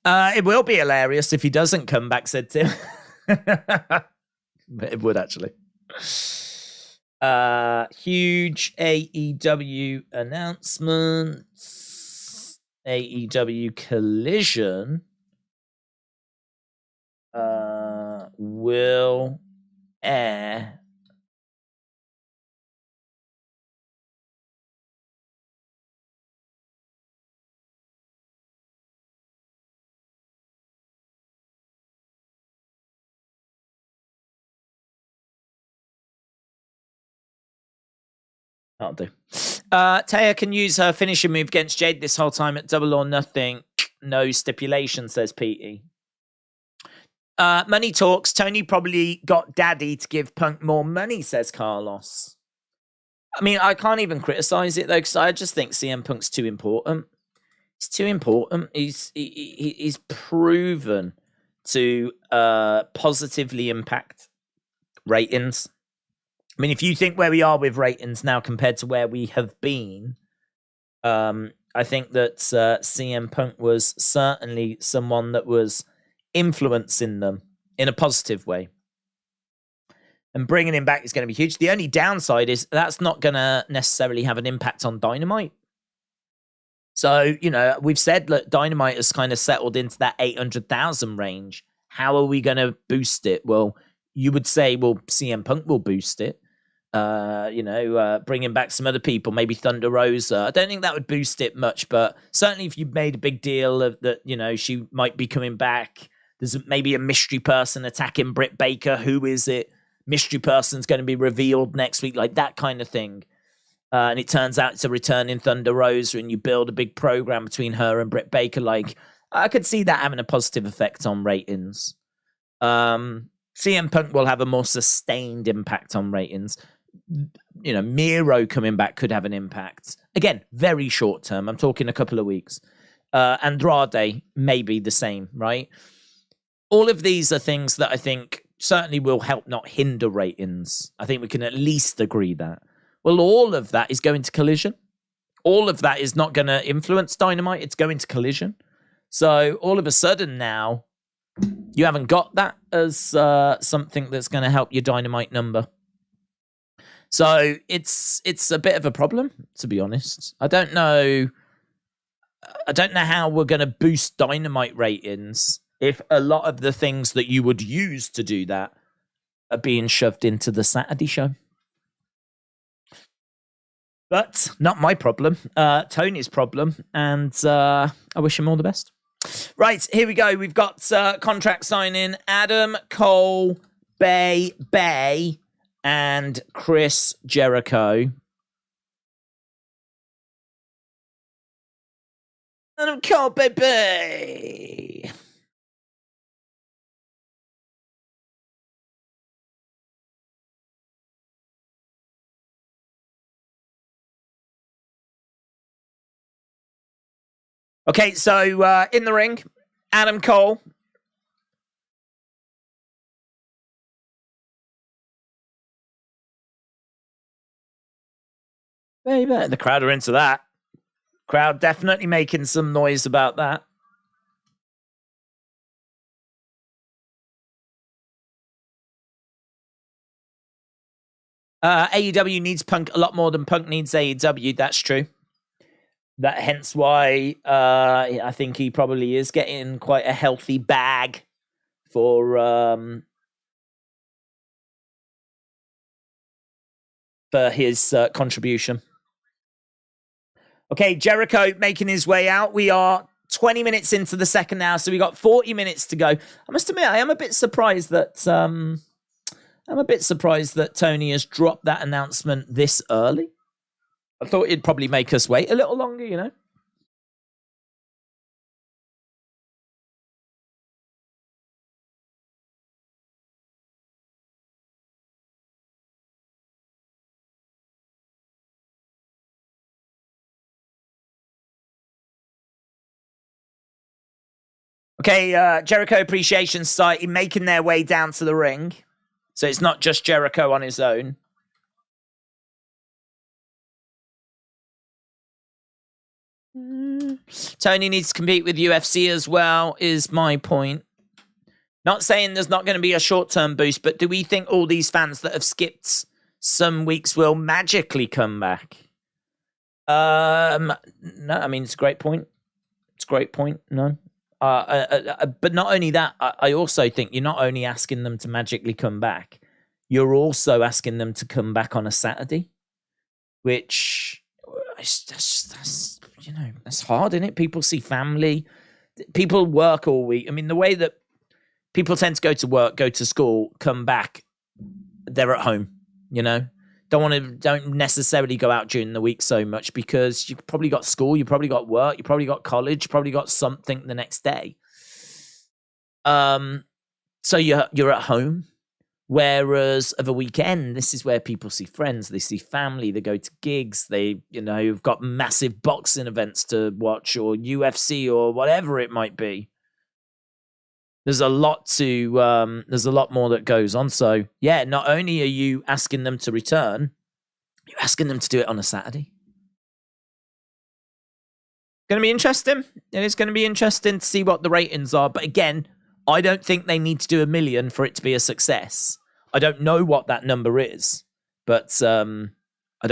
It will be hilarious if he doesn't come back, said Tim. But it would actually. Huge AEW announcements. AEW Collision will air That'll do. Taya can use her finishing move against Jade this whole time at Double or Nothing. No stipulation, says Petey. Money talks. Tony probably got Daddy to give Punk more money, says Carlos. I mean, I can't even criticize it, though, because I just think CM Punk's too important. He's too important. He's proven to positively impact ratings. I mean, if you think where we are with ratings now compared to where we have been, I think that CM Punk was certainly someone that was influencing them in a positive way. And bringing him back is going to be huge. The only downside is that's not going to necessarily have an impact on Dynamite. So, we've said that Dynamite has kind of settled into that 800,000 range. How are we going to boost it? Well, you would say, CM Punk will boost it. Bringing back some other people, maybe Thunder Rosa. I don't think that would boost it much, but certainly if you made a big deal of that, she might be coming back. There's maybe a mystery person attacking Britt Baker. Who is it? Mystery person's going to be revealed next week, like that kind of thing. And it turns out it's a returning Thunder Rosa, and you build a big program between her and Britt Baker. Like, I could see that having a positive effect on ratings. CM Punk will have a more sustained impact on ratings. Miro coming back could have an impact. Again, very short term. I'm talking a couple of weeks. Andrade may be the same, right? All of these are things that I think certainly will help, not hinder ratings. I think we can at least agree that. Well, all of that is going to Collision. All of that is not going to influence Dynamite. It's going to Collision. So all of a sudden now, you haven't got that as something that's going to help your Dynamite number. So it's a bit of a problem, to be honest. I don't know I don't know how we're going to boost Dynamite ratings if a lot of the things that you would use to do that are being shoved into the Saturday show. But not my problem, Tony's problem, and I wish him all the best. Right, here we go. We've got contract signing Adam Cole, Bay, and Chris Jericho. Adam Cole, baby. Okay, so in the ring, Adam Cole. Baby. The crowd are into that. Crowd definitely making some noise about that. AEW needs Punk a lot more than Punk needs AEW. That's true. That hence why I think he probably is getting quite a healthy bag for his contribution. Okay, Jericho making his way out. We are 20 minutes into the second now, so we got 40 minutes to go. I must admit, I am a bit surprised that Tony has dropped that announcement this early. I thought it'd probably make us wait a little longer, you know? Okay, Jericho Appreciation Society making their way down to the ring. So it's not just Jericho on his own. Tony needs to compete with UFC as well, is my point. Not saying there's not going to be a short-term boost, but do we think all these fans that have skipped some weeks will magically come back? No, I mean, it's a great point. It's a great point. No. But not only that, I also think you're not only asking them to magically come back, you're also asking them to come back on a Saturday, which that's you know, that's hard, isn't it? People see family, people work all week. I mean, the way that people tend to go to work, go to school, come back, they're at home, you know? Don't necessarily go out during the week so much because you've probably got school, you probably got work, you probably got college, you probably got something the next day. So you're at home. Whereas of a weekend, this is where people see friends, they see family, they go to gigs, they, you know, you've got massive boxing events to watch or UFC or whatever it might be. There's a lot more that goes on. So yeah, not only are you asking them to return, you're asking them to do it on a Saturday. Going to be interesting. It is going to be interesting to see what the ratings are. But again, I don't think they need to do 1 million for it to be a success. I don't know what that number is, but I don't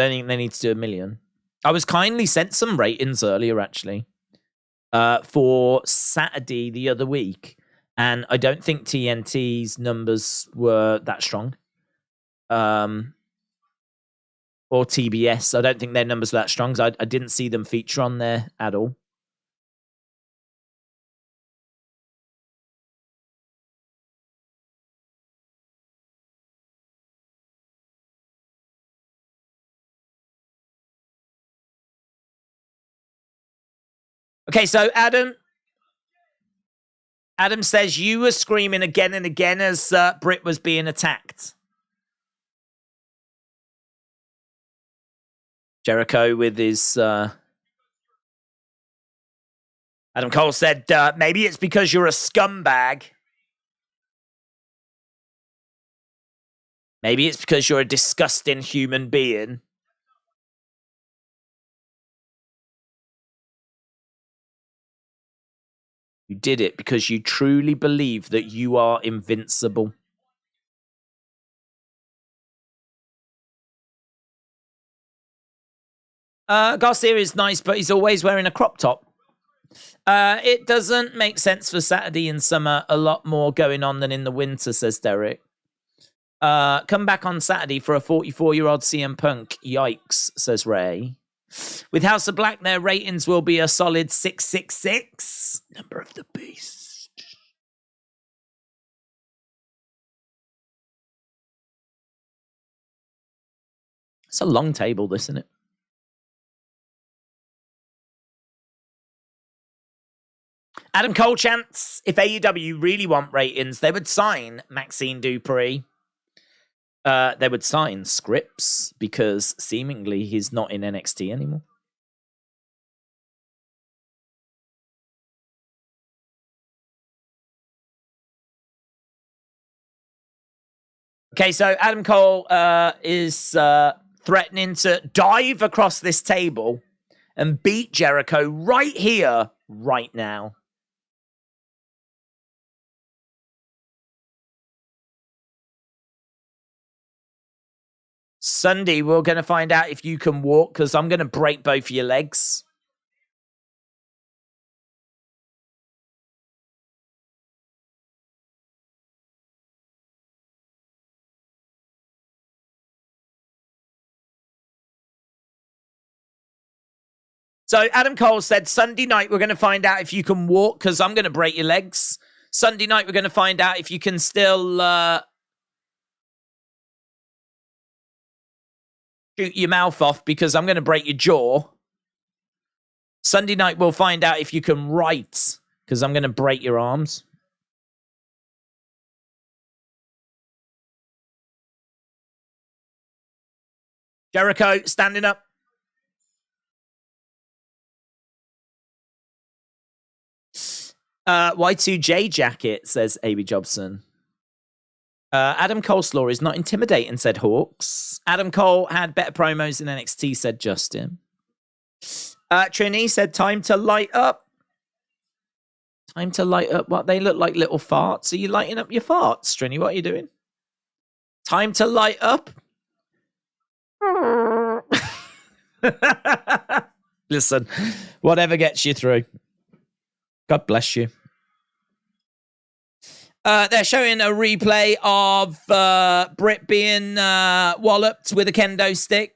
think they need to do 1 million. I was kindly sent some ratings earlier, actually, for Saturday the other week, and I don't think TNT's numbers were that strong. Or TBS. I don't think their numbers were that strong, so I didn't see them feature on there at all. Okay, so Adam says you were screaming again and again as Britt was being attacked. Jericho with his... Adam Cole said, maybe it's because you're a scumbag. Maybe it's because you're a disgusting human being. You did it because you truly believe that you are invincible. Garcia is nice, but he's always wearing a crop top. It doesn't make sense for Saturday in summer. A lot more going on than in the winter, says Derek. Come back on Saturday for a 44-year-old CM Punk. Yikes, says Ray. With House of Black, their ratings will be a solid 666. Number of the beast. It's a long table, this, isn't it? Adam Cole chants, if AEW really want ratings, they would sign Maxine Dupree. They would sign Scripps because seemingly he's not in NXT anymore. Okay, so Adam Cole is threatening to dive across this table and beat Jericho right here, right now. Sunday, we're going to find out if you can walk because I'm going to break both of your legs. So Adam Cole said, Sunday night, we're going to find out if you can walk because I'm going to break your legs. Sunday night, we're going to find out if you can still shoot your mouth off because I'm going to break your jaw. Sunday night, we'll find out if you can write because I'm going to break your arms. Jericho, standing up. Y2J jacket, says A.B. Jobson. Adam Coleslaw is not intimidating, said Hawks. Adam Cole had better promos in NXT, said Justin. Trini said, time to light up. Time to light up what? They look like little farts. Are you lighting up your farts, Trini? What are you doing? Time to light up. Listen, whatever gets you through. God bless you. They're showing a replay of Britt being walloped with a kendo stick.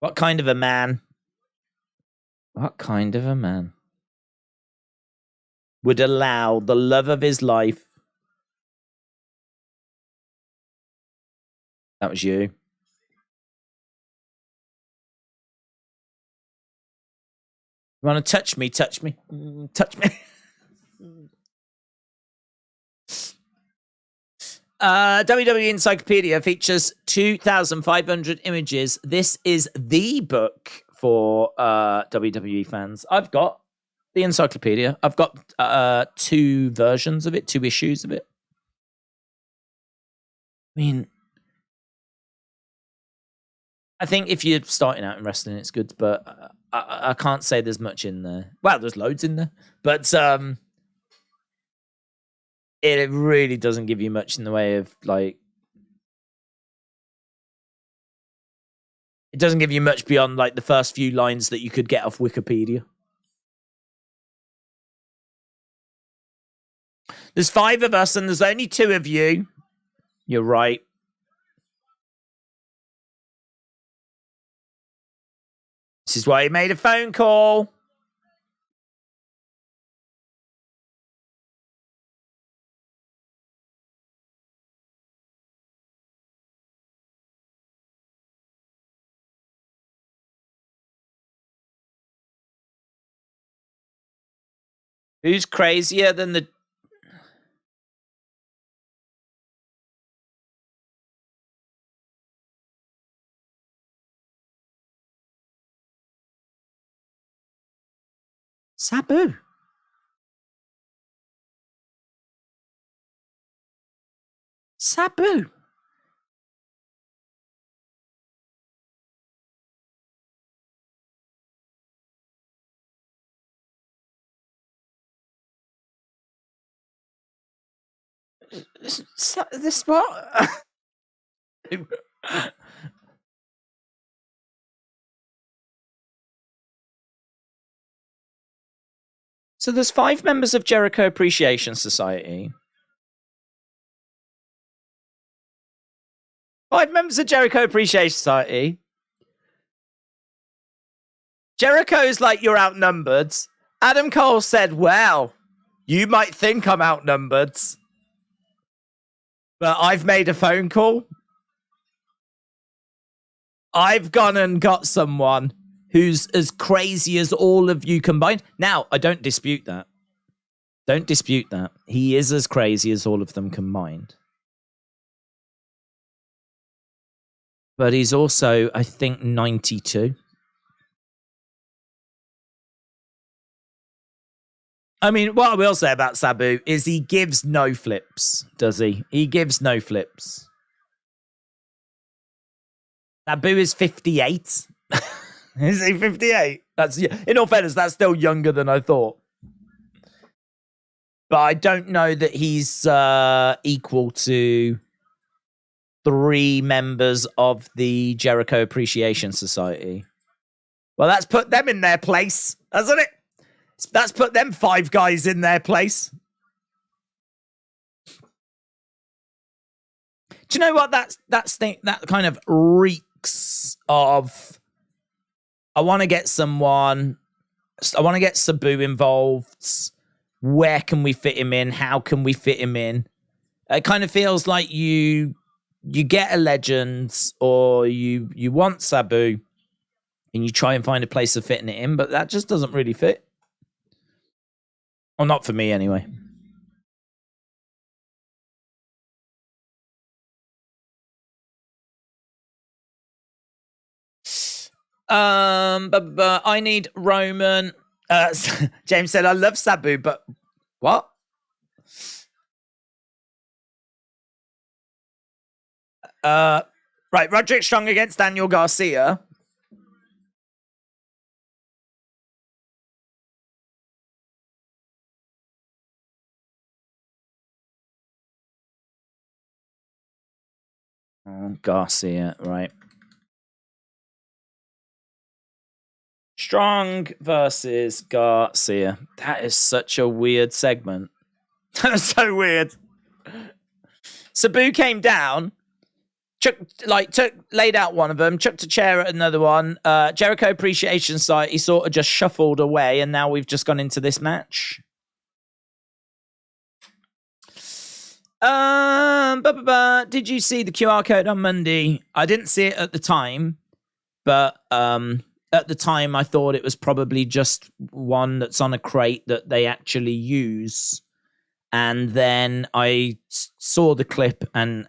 What kind of a man? What kind of a man would allow the love of his life? That was you. You want to touch me? Touch me. Touch me. WWE Encyclopedia features 2,500 images. This is the book for WWE fans. I've got the encyclopedia. I've got 2 versions of it, 2 issues of it. I mean, I think if you're starting out in wrestling, it's good, but I can't say there's much in there. Well, there's loads in there, but it really doesn't give you much in the way of, like, it doesn't give you much beyond, like, the first few lines that you could get off Wikipedia. There's 5 of us and there's only 2 of you. You're right. This is why he made a phone call. Who's crazier than the... Sabu. Sabu. This what? So there's 5 members of Jericho Appreciation Society. 5 members of Jericho Appreciation Society. Jericho's like, you're outnumbered. Adam Cole said, well, you might think I'm outnumbered, but I've made a phone call. I've gone and got someone who's as crazy as all of you combined. Now, I don't dispute that. Don't dispute that. He is as crazy as all of them combined. But he's also, I think, 92. I mean, what I will say about Sabu is he gives no flips, does he? He gives no flips. Sabu is 58. Is he 58? That's, in all fairness, that's still younger than I thought. But I don't know that he's equal to 3 members of the Jericho Appreciation Society. Well, that's put them in their place, hasn't it? That's put them 5 guys in their place. Do you know what? That kind of reeks of. I want to get someone. I want to get Sabu involved. Where can we fit him in? How can we fit him in? It kind of feels like you get a legend, or you want Sabu, and you try and find a place of fitting it in, but that just doesn't really fit. Well, not for me anyway. But I need Roman. James said, I love Sabu, but what? Right, Roderick Strong against Daniel Garcia. Oh, Garcia, right. Strong versus Garcia. That is such a weird segment. That's so weird. Sabu came down, laid out one of them, chucked a chair at another one. Jericho Appreciation Society sort of just shuffled away, and now we've just gone into this match. Did you see the QR code on Monday? I didn't see it at the time, but at the time I thought it was probably just one that's on a crate that they actually use. And then I saw the clip, and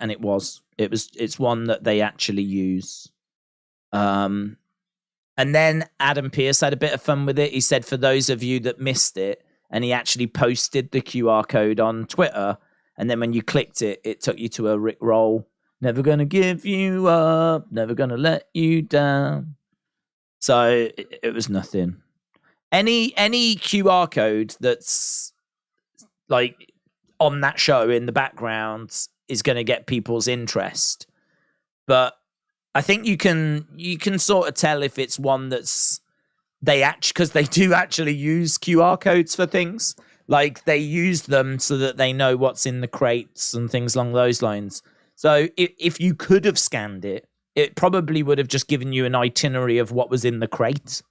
it's one that they actually use. And then Adam Pearce had a bit of fun with it. He said, for those of you that missed it, and he actually posted the QR code on Twitter. And then when you clicked it, it took you to a Rick Roll. Never gonna give you up. Never gonna let you down. So it was nothing. Any QR code that's like on that show in the background is going to get people's interest. But I think you can sort of tell if it's one that's because they do actually use QR codes for things. Like they use them so that they know what's in the crates and things along those lines. So if you could have scanned it, it probably would have just given you an itinerary of what was in the crate.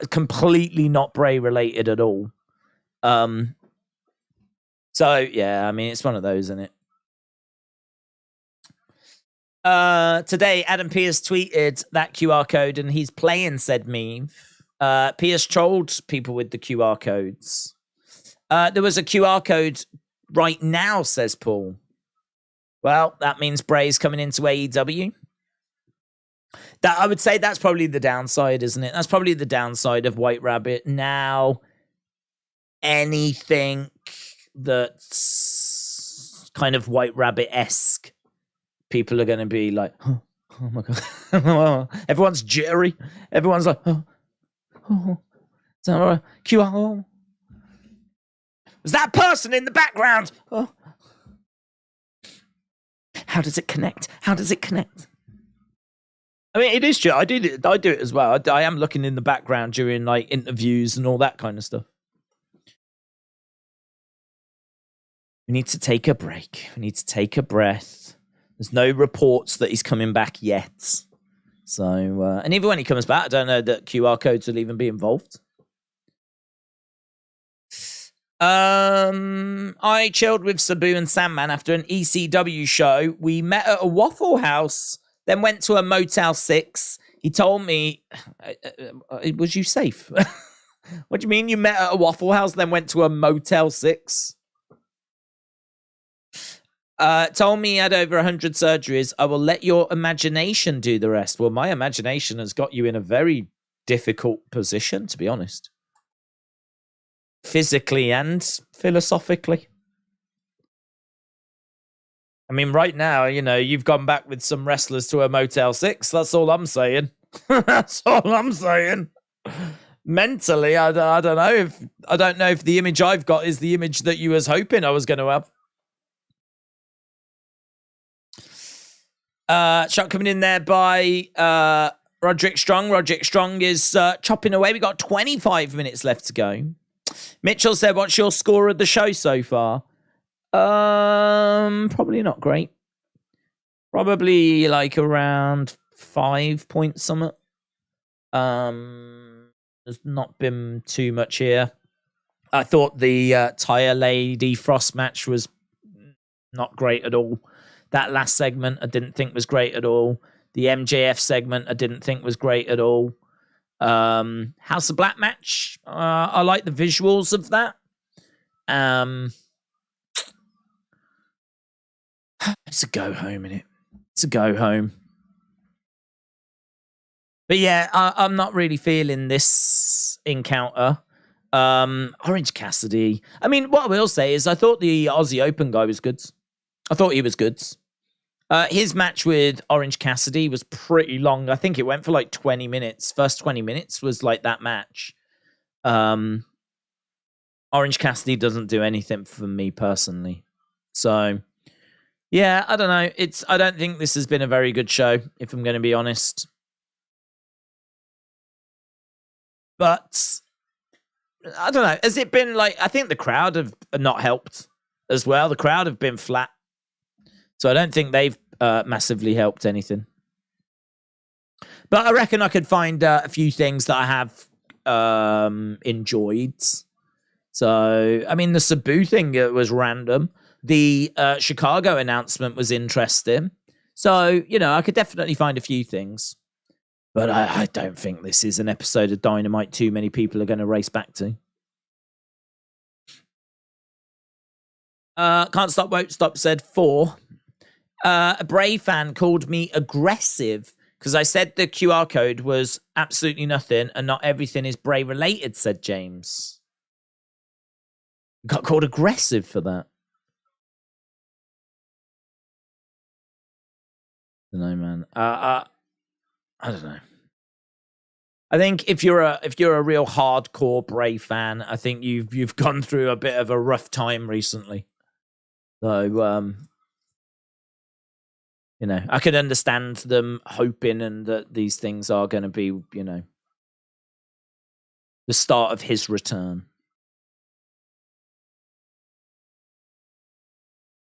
Completely not Bray related at all. So yeah, I mean, it's one of those, isn't it? Today, Adam Pearce tweeted that QR code, and he's playing said meme. Pearce trolled people with the QR codes. There was a QR code right now, says Paul. Well, that means Bray's coming into AEW. That I would say that's probably the downside, isn't it? That's probably the downside of White Rabbit. Now, anything that's kind of White Rabbit-esque, people are going to be like, oh my God. Everyone's jittery. Everyone's like, is that right? QR. Was that person in the background? Oh. How does it connect? How does it connect? I mean, it is true. I do it as well. I am looking in the background during like interviews and all that kind of stuff. We need to take a break. We need to take a breath. There's no reports that he's coming back yet. So, and even when he comes back, I don't know that QR codes will even be involved. I chilled with Sabu and Sandman after an ECW show. We met at a Waffle House, then went to a Motel 6. He told me, was you safe? What do you mean you met at a Waffle House, then went to a Motel 6? Told me he had over 100 surgeries. I will let your imagination do the rest. Well, my imagination has got you in a very difficult position, to be honest. Physically and philosophically. I mean, right now, you know, you've gone back with some wrestlers to a Motel 6. That's all I'm saying. That's all I'm saying. Mentally, I don't know if the image I've got is the image that you was hoping I was going to have. Shot coming in there by Roderick Strong. Roderick Strong is chopping away. We got 25 minutes left to go. Mitchell said, what's your score of the show so far? Probably not great. Probably like around 5 points something. There's not been too much here. I thought the Tire Lady Frost match was not great at all. That last segment I didn't think was great at all. The MJF segment I didn't think was great at all. House of Black match. I like the visuals of that. It's a go home, innit? It's a go home. But yeah, I'm not really feeling this encounter. Orange Cassidy. I mean, what I will say is I thought the Aussie Open guy was good. I thought he was good. His match with Orange Cassidy was pretty long. I think it went for like 20 minutes. First 20 minutes was like that match. Orange Cassidy doesn't do anything for me personally. So, yeah, I don't know. I don't think this has been a very good show, if I'm going to be honest. But, I don't know. Has it been like, I think the crowd have not helped as well. The crowd have been flat. So I don't think they've massively helped anything. But I reckon I could find a few things that I have enjoyed. So, I mean, the Sabu thing was random. The Chicago announcement was interesting. So, you know, I could definitely find a few things. But I don't think this is an episode of Dynamite too many people are going to race back to. Can't Stop, Won't Stop said 4. A Brave fan called me aggressive because I said the QR code was absolutely nothing and not everything is Bray related, said James. Got called aggressive for that. I don't know, man. I don't know. I think if you're a real hardcore Bray fan, I think you've gone through a bit of a rough time recently. So you know, I could understand them hoping and that these things are going to be, you know, the start of his return.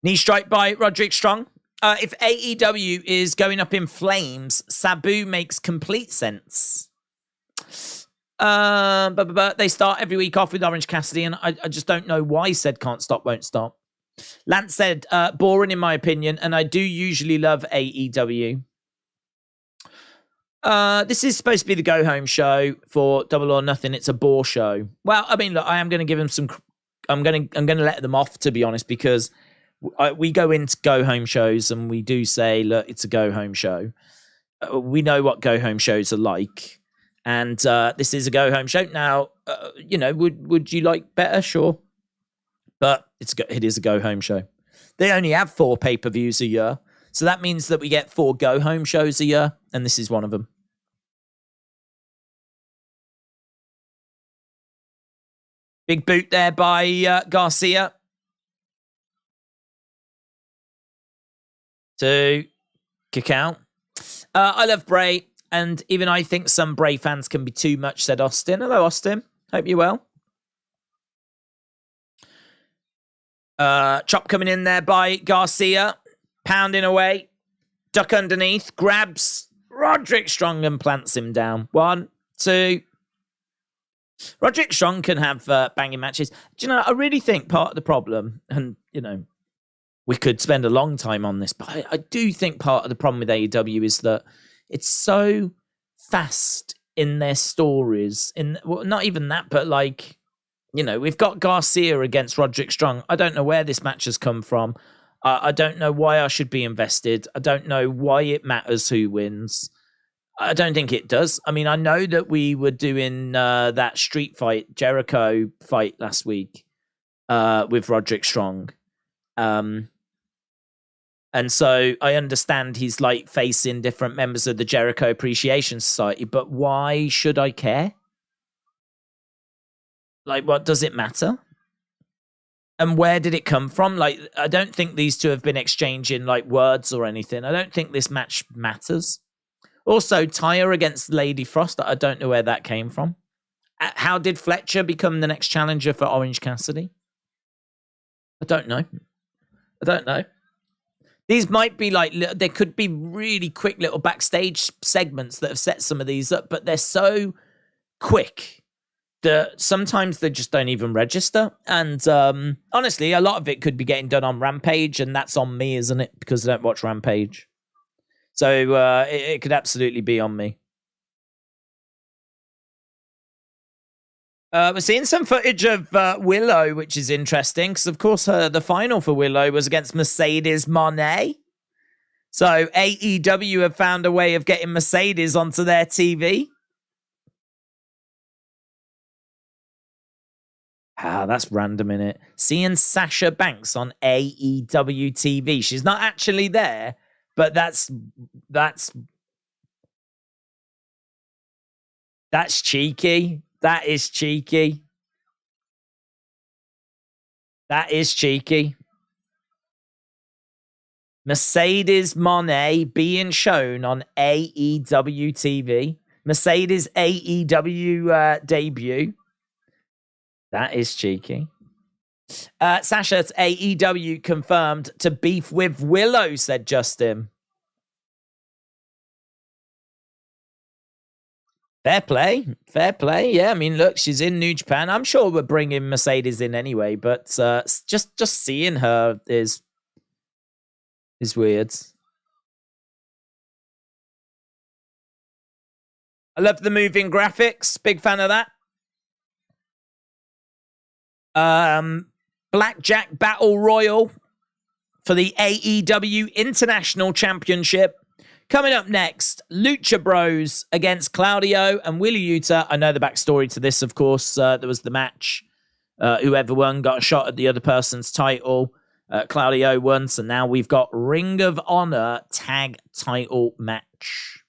Knee strike by Roderick Strong. If AEW is going up in flames, Sabu makes complete sense. But they start every week off with Orange Cassidy, and I just don't know why said Can't Stop, Won't Stop. Lance said, boring in my opinion, and I do usually love AEW. This is supposed to be the go-home show for Double or Nothing. It's a bore show. Well, I mean, look, I am going to give them some... I'm going to let them off, to be honest, because we go into go-home shows and we do say, look, it's a go-home show. We know what go-home shows are like. And this is a go-home show. Now, you know, would you like better? Sure. But it is a go-home show. They only have 4 pay-per-views a year. So that means that we get 4 go-home shows a year. And this is one of them. Big boot there by Garcia. To kick out. I love Bray. And even I think some Bray fans can be too much, said Austin. Hello, Austin. Hope you're well. Chop coming in there by Garcia, pounding away, duck underneath, grabs Roderick Strong and plants him down. 1, 2. Roderick Strong can have banging matches. Do you know, I really think part of the problem, and, you know, we could spend a long time on this, but I do think part of the problem with AEW is that it's so fast in their stories. Well, not even that, but like, you know, we've got Garcia against Roderick Strong. I don't know where this match has come from. I don't know why I should be invested. I don't know why it matters who wins. I don't think it does. I mean, I know that we were doing that street fight, Jericho fight last week with Roderick Strong. And so I understand he's like facing different members of the Jericho Appreciation Society, but why should I care? Like, what does it matter? And where did it come from? Like, I don't think these two have been exchanging like words or anything. I don't think this match matters. Also, Taya against Lady Frost, I don't know where that came from. How did Fletcher become the next challenger for Orange Cassidy? I don't know. These might be like, there could be really quick little backstage segments that have set some of these up, but they're so quick that sometimes they just don't even register. And honestly, a lot of it could be getting done on Rampage, and that's on me, isn't it? Because I don't watch Rampage. So it could absolutely be on me. We're seeing some footage of Willow, which is interesting, because, of course, the final for Willow was against Mercedes Moné. So AEW have found a way of getting Mercedes onto their TV. That's random, innit? Seeing Sasha Banks on AEW TV. She's not actually there, but that's cheeky. That is cheeky. That is cheeky. Mercedes Moné being shown on AEW TV. Mercedes AEW debut. That is cheeky. Sasha's AEW confirmed to beef with Willow, said Justin. Fair play. Yeah, I mean, look, she's in New Japan. I'm sure we're bringing Mercedes in anyway, but just seeing her is weird. I love the moving graphics. Big fan of that. Blackjack Battle Royal for the AEW International Championship. Coming up next, Lucha Bros against Claudio and Wheeler Yuta. I know the backstory to this, of course. There was the match. Whoever won got a shot at the other person's title. Claudio won, so now we've got Ring of Honor tag title match.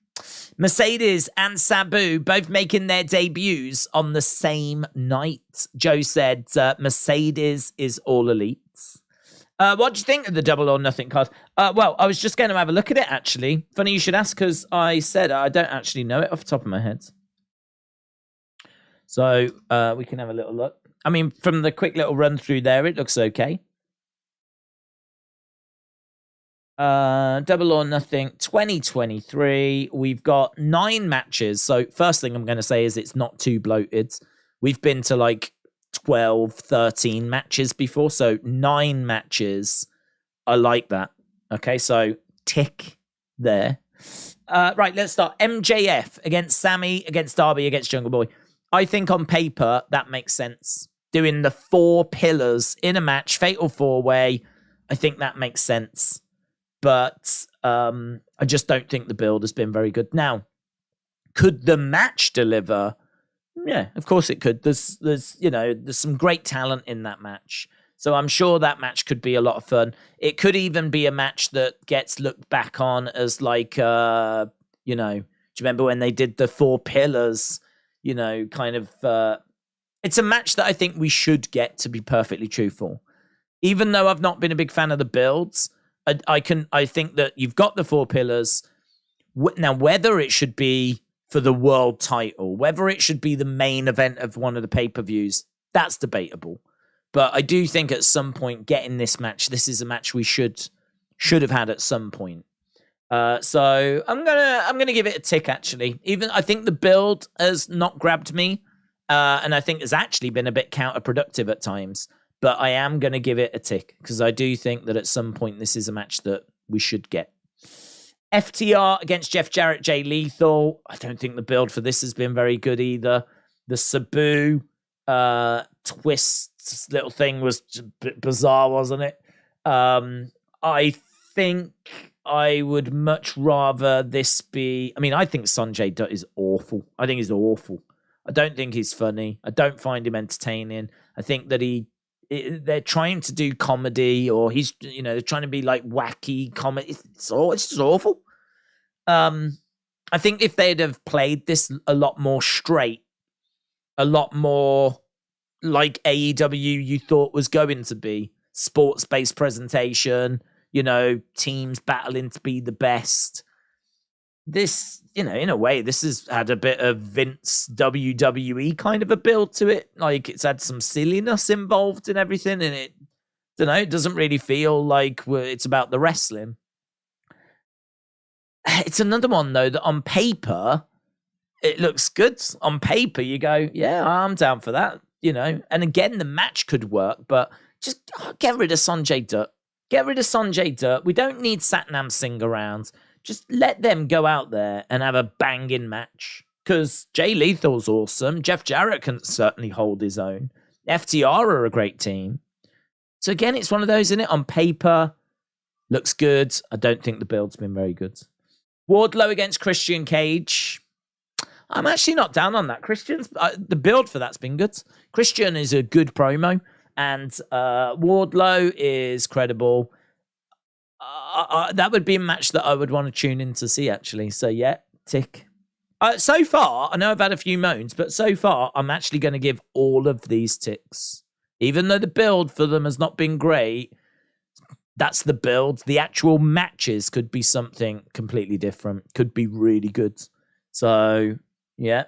Mercedes and Sabu both making their debuts on the same night. Joe said Mercedes is all elite. What do you think of the Double or Nothing card? Well, I was just going to have a look at it, actually. Funny you should ask, because I said I don't actually know it off the top of my head. So we can have a little look. I mean, from the quick little run through there, it looks okay. Double or Nothing 2023. We've got 9 matches. So first thing I'm going to say is it's not too bloated. We've been to like 12, 13 matches before. So 9 matches. I like that. Okay, so tick there. Right, let's start. MJF against Sammy, against Darby, against Jungle Boy. I think on paper that makes sense. Doing the 4 pillars in a match, fatal 4-way. I think that makes sense. But I just don't think the build has been very good. Now, could the match deliver? Yeah, of course it could. There's some great talent in that match. So I'm sure that match could be a lot of fun. It could even be a match that gets looked back on as like, do you remember when they did the 4 pillars, kind of, it's a match that I think we should get, to be perfectly truthful. Even though I've not been a big fan of the builds, I think that you've got the 4 pillars. Now, whether it should be for the world title, whether it should be the main event of one of the pay-per-views, that's debatable. But I do think at some point getting this match, this is a match we should have had at some point. So I'm gonna give it a tick. Actually, even I think the build has not grabbed me, and I think has actually been a bit counterproductive at times. But I am gonna give it a tick because I do think that at some point this is a match that we should get. FTR against Jeff Jarrett, Jay Lethal. I don't think the build for this has been very good either. The Sabu twist little thing was a bit bizarre, wasn't it? I think I would much rather this be... I mean, I think Sanjay Dutt is awful. I think he's awful. I don't think he's funny. I don't find him entertaining. I think that they're trying to do comedy, or he's, they're trying to be like wacky comedy. It's just awful. I think if they'd have played this a lot more straight, a lot more like AEW you thought was going to be, sports-based presentation, teams battling to be the best. This, in a way, this has had a bit of Vince WWE kind of a build to it. Like, it's had some silliness involved in everything, and it doesn't really feel like it's about the wrestling. It's another one, though, that on paper, it looks good. On paper, you go, yeah, I'm down for that, And again, the match could work, but just get rid of Sanjay Dutt. Get rid of Sanjay Dutt. We don't need Satnam Singh around. Just let them go out there and have a banging match. Because Jay Lethal's awesome. Jeff Jarrett can certainly hold his own. FTR are a great team. So again, it's one of those, isn't it? On paper, looks good. I don't think the build's been very good. Wardlow against Christian Cage. I'm actually not down on that. The build for that's been good. Christian is a good promo, and Wardlow is credible. That would be a match that I would want to tune in to see, actually. So, yeah, tick. So far, I know I've had a few moans, but so far, I'm actually going to give all of these ticks. Even though the build for them has not been great, that's the build. The actual matches could be something completely different. Could be really good. So, yeah.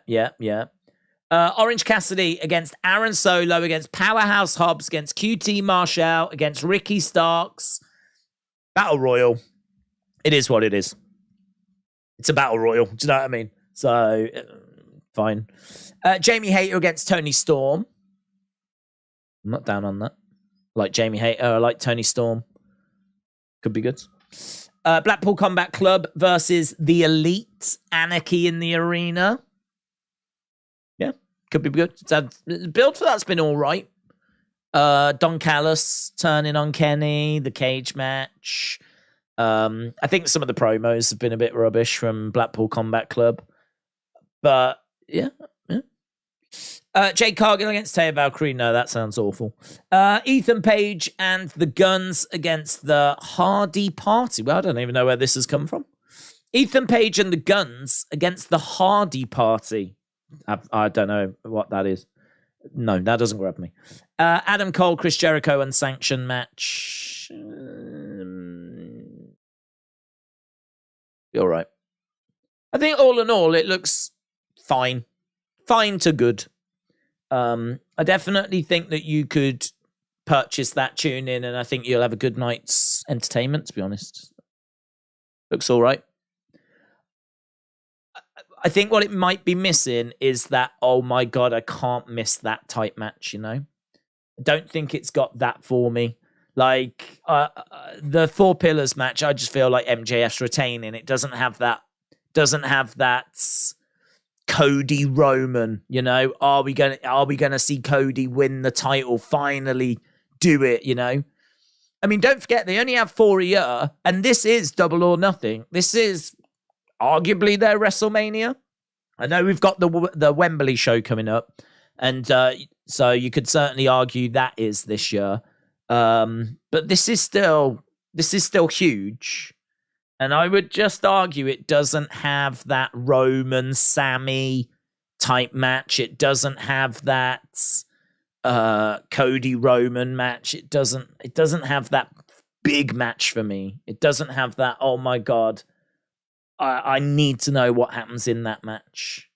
Orange Cassidy against Aaron Solo, against Powerhouse Hobbs, against QT Marshall, against Ricky Starks. Battle Royal. It is what it is. It's a Battle Royal. Do you know what I mean? So, fine. Jamie Hayter against Tony Storm. I'm not down on that. I like Jamie Hayter. I like Tony Storm. Could be good. Blackpool Combat Club versus The Elite. Anarchy in the Arena. Yeah, could be good. The build for that's been all right. Don Callis turning on Kenny. The cage match. I think some of the promos have been a bit rubbish from Blackpool Combat Club. But, yeah. Jade Cargill against Taya Valkyrie. No, that sounds awful. Ethan Page and the Guns against the Hardy Party. Well, I don't even know where this has come from. Ethan Page and the Guns against the Hardy Party. I don't know what that is. No, that doesn't grab me. Adam Cole, Chris Jericho, unsanctioned match. You're right. I think all in all, it looks fine. Fine to good. I definitely think that you could purchase that, tune in, and I think you'll have a good night's entertainment, to be honest. Looks all right. I think what it might be missing is that, oh my God, I can't miss that type match, I don't think it's got that for me. Like, the Four Pillars match, I just feel like MJF's retaining. It doesn't have that Cody Roman, are we gonna see Cody win the title, finally do it, I mean, don't forget they only have 4 a year, and this is Double or Nothing. This is arguably their WrestleMania. I know we've got the Wembley show coming up, and so you could certainly argue that is this year, but this is still huge. And I would just argue it doesn't have that Roman Sammy type match. It doesn't have that Cody Roman match. It doesn't have that big match for me. It doesn't have that, oh my God, I need to know what happens in that match.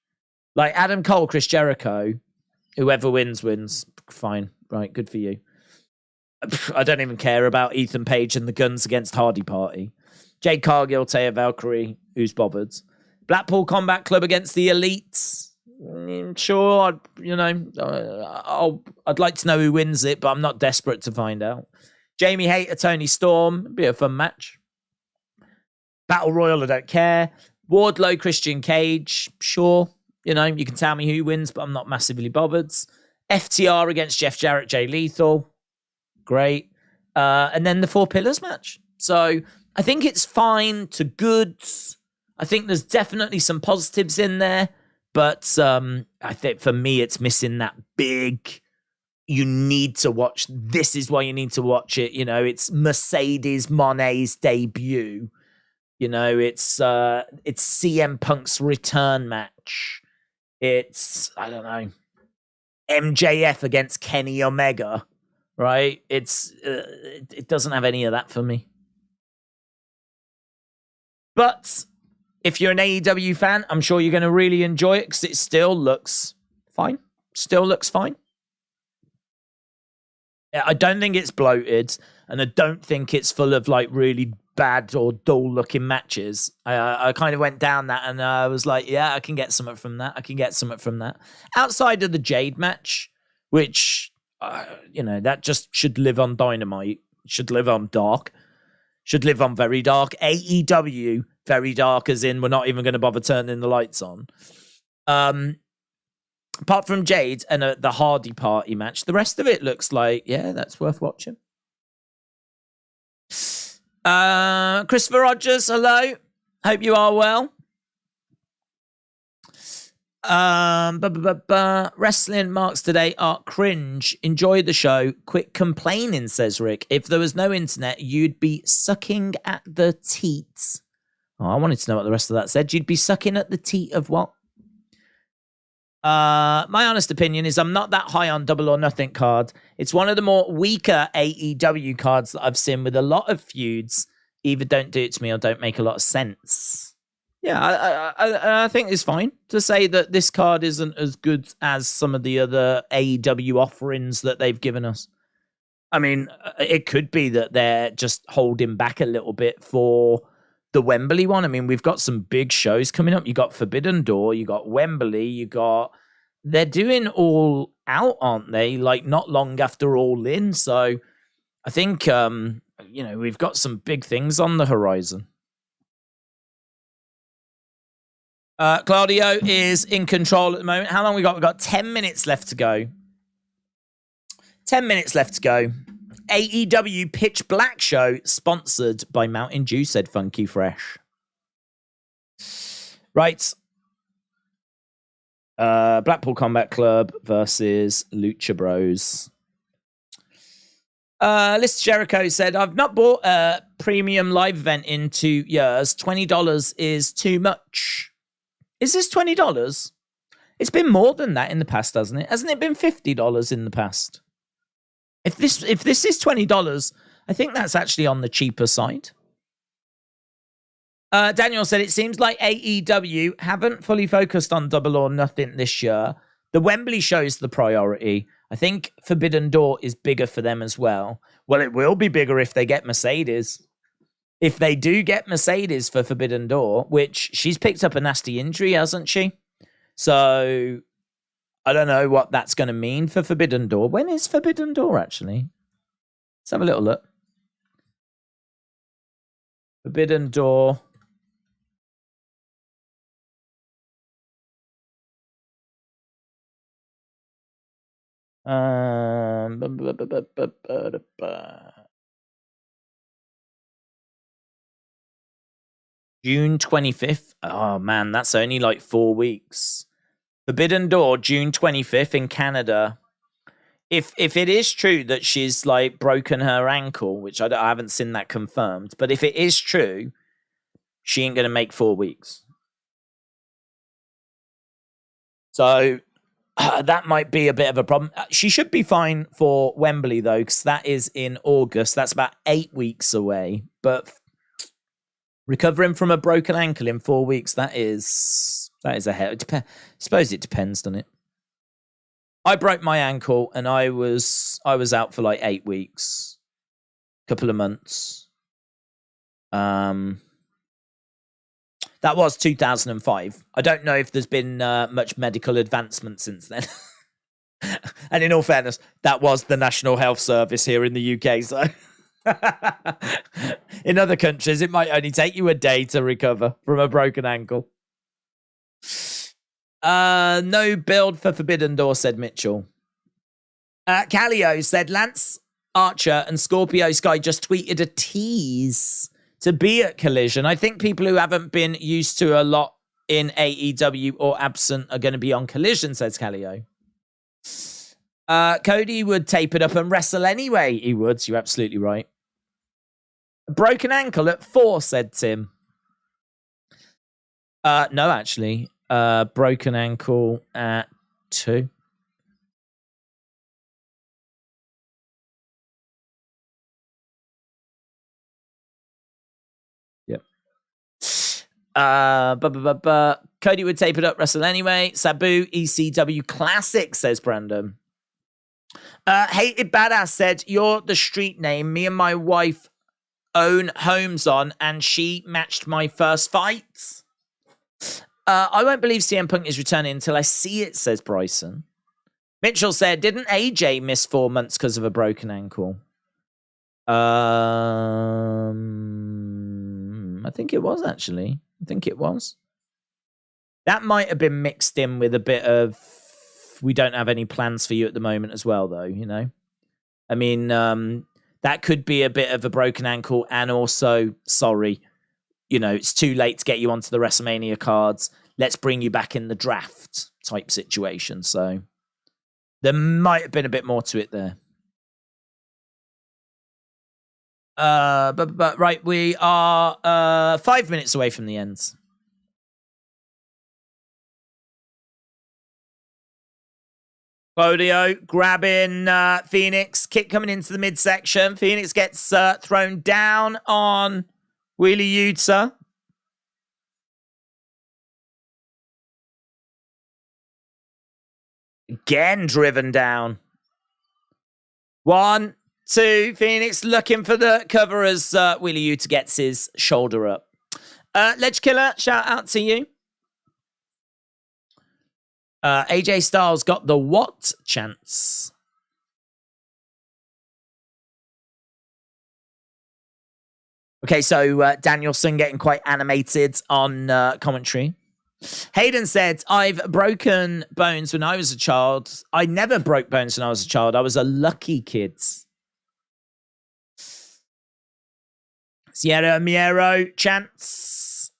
Like Adam Cole, Chris Jericho, whoever wins. Fine. Right, good for you. I don't even care about Ethan Page and the Guns Against Hardy Party. Jade Cargill, Taya Valkyrie, who's bothered? Blackpool Combat Club against the Elites. Sure, I'd like to know who wins it, but I'm not desperate to find out. Jamie Hayter, Tony Storm, be a fun match. Battle Royal, I don't care. Wardlow, Christian Cage, sure. You can tell me who wins, but I'm not massively bothered. FTR against Jeff Jarrett, Jay Lethal, great. And then the Four Pillars match. So I think it's fine to good. I think there's definitely some positives in there. But I think for me, it's missing that big, you need to watch, this is why you need to watch it. It's Mercedes Monet's debut. It's CM Punk's return match. It's, I don't know, MJF against Kenny Omega, right? It doesn't have any of that for me. But if you're an AEW fan, I'm sure you're going to really enjoy it because it still looks fine. Yeah, I don't think it's bloated, and I don't think it's full of really bad or dull looking matches. I kind of went down that, and I was like, yeah, I can get something from that. Outside of the Jade match, which that just should live on Dynamite, should live on Dark, should live on Very Dark. AEW Very Dark, as in we're not even going to bother turning the lights on. Apart from Jade and the Hardy Party match, the rest of it looks like, yeah, that's worth watching. Christopher Rogers, hello. Hope you are well. Wrestling marks today are cringe. Enjoy the show. Quit complaining, says Rick. If there was no internet, you'd be sucking at the teats. Oh, I wanted to know what the rest of that said. You'd be sucking at the teat of what? My honest opinion is I'm not that high on Double or Nothing card. It's one of the more weaker AEW cards that I've seen with a lot of feuds. Either don't do it to me or don't make a lot of sense. Yeah, I think it's fine to say that this card isn't as good as some of the other AEW offerings that they've given us. I mean, it could be that they're just holding back a little bit for the Wembley one. I mean, we've got some big shows coming up. You got Forbidden Door, you got Wembley, they're doing All Out, aren't they? Not long after All In. So I think, we've got some big things on the horizon. Claudio is in control at the moment. How long we got? We've got 10 minutes left to go. 10 minutes left to go. AEW Pitch Black show sponsored by Mountain Dew, said Funky Fresh. Right. Blackpool Combat Club versus Lucha Bros. Lister Jericho said, I've not bought a premium live event in 2 years. $20 is too much. Is this $20? It's been more than that in the past, hasn't it? Hasn't it been $50 in the past? If this is $20, I think that's actually on the cheaper side. Daniel said, it seems like AEW haven't fully focused on Double or Nothing this year. The Wembley show's the priority. I think Forbidden Door is bigger for them as well. Well, it will be bigger if they get Mercedes. If they do get Mercedes for Forbidden Door, which she's picked up a nasty injury, hasn't she? So I don't know what that's going to mean for Forbidden Door. When is Forbidden Door, actually? Let's have a little look. Forbidden Door. June 25th. Oh, man, that's only 4 weeks. Forbidden Door, June 25th in Canada. If it is true that she's broken her ankle, which I haven't seen that confirmed, but if it is true, she ain't going to make 4 weeks. So that might be a bit of a problem. She should be fine for Wembley, though, because that is in August. That's about 8 weeks away. But recovering from a broken ankle in 4 weeks, that is a hell. I suppose it depends, doesn't it? I broke my ankle and I was out for like 8 weeks, couple of months. That was 2005. I don't know if there's been much medical advancement since then. And in all fairness, that was the National Health Service here in the UK. So in other countries, it might only take you a day to recover from a broken ankle. No build for Forbidden Door, said Mitchell. Callio said Lance Archer and Scorpio Sky just tweeted a tease to be at Collision. I think people who haven't been used to a lot in AEW or absent are going to be on Collision, says Callio. Cody would tape it up and wrestle anyway. He would. You're absolutely right. A broken ankle at 4, said Tim. No, actually. Broken ankle at 2. Yep. Cody would tape it up, wrestle anyway. Sabu, ECW Classic, says Brandon. Hated Badass said, you're the street name me and my wife own homes on, and she matched my first fights. I won't believe CM Punk is returning until I see it, says Bryson. Mitchell said, didn't AJ miss 4 months because of a broken ankle? I think it was, actually. I think it was. That might have been mixed in with a bit of, we don't have any plans for you at the moment as well, though, you know? I mean, that could be a bit of a broken ankle and also, sorry, you know, it's too late to get you onto the WrestleMania cards. Let's bring you back in the draft type situation. So there might have been a bit more to it there. But right, we are 5 minutes away from the end. Claudio grabbing Phoenix. Kick coming into the midsection. Phoenix gets thrown down on Wheeler Yuta. Again driven down. 1, 2. Phoenix looking for the cover as Wheeler Yuta gets his shoulder up. Ledge Killer, shout out to you. AJ Styles got the what chance? Okay, so Danielson getting quite animated on commentary. Hayden said, I've broken bones when I was a child. I never broke bones when I was a child. I was a lucky kid. Sierra Miero chance.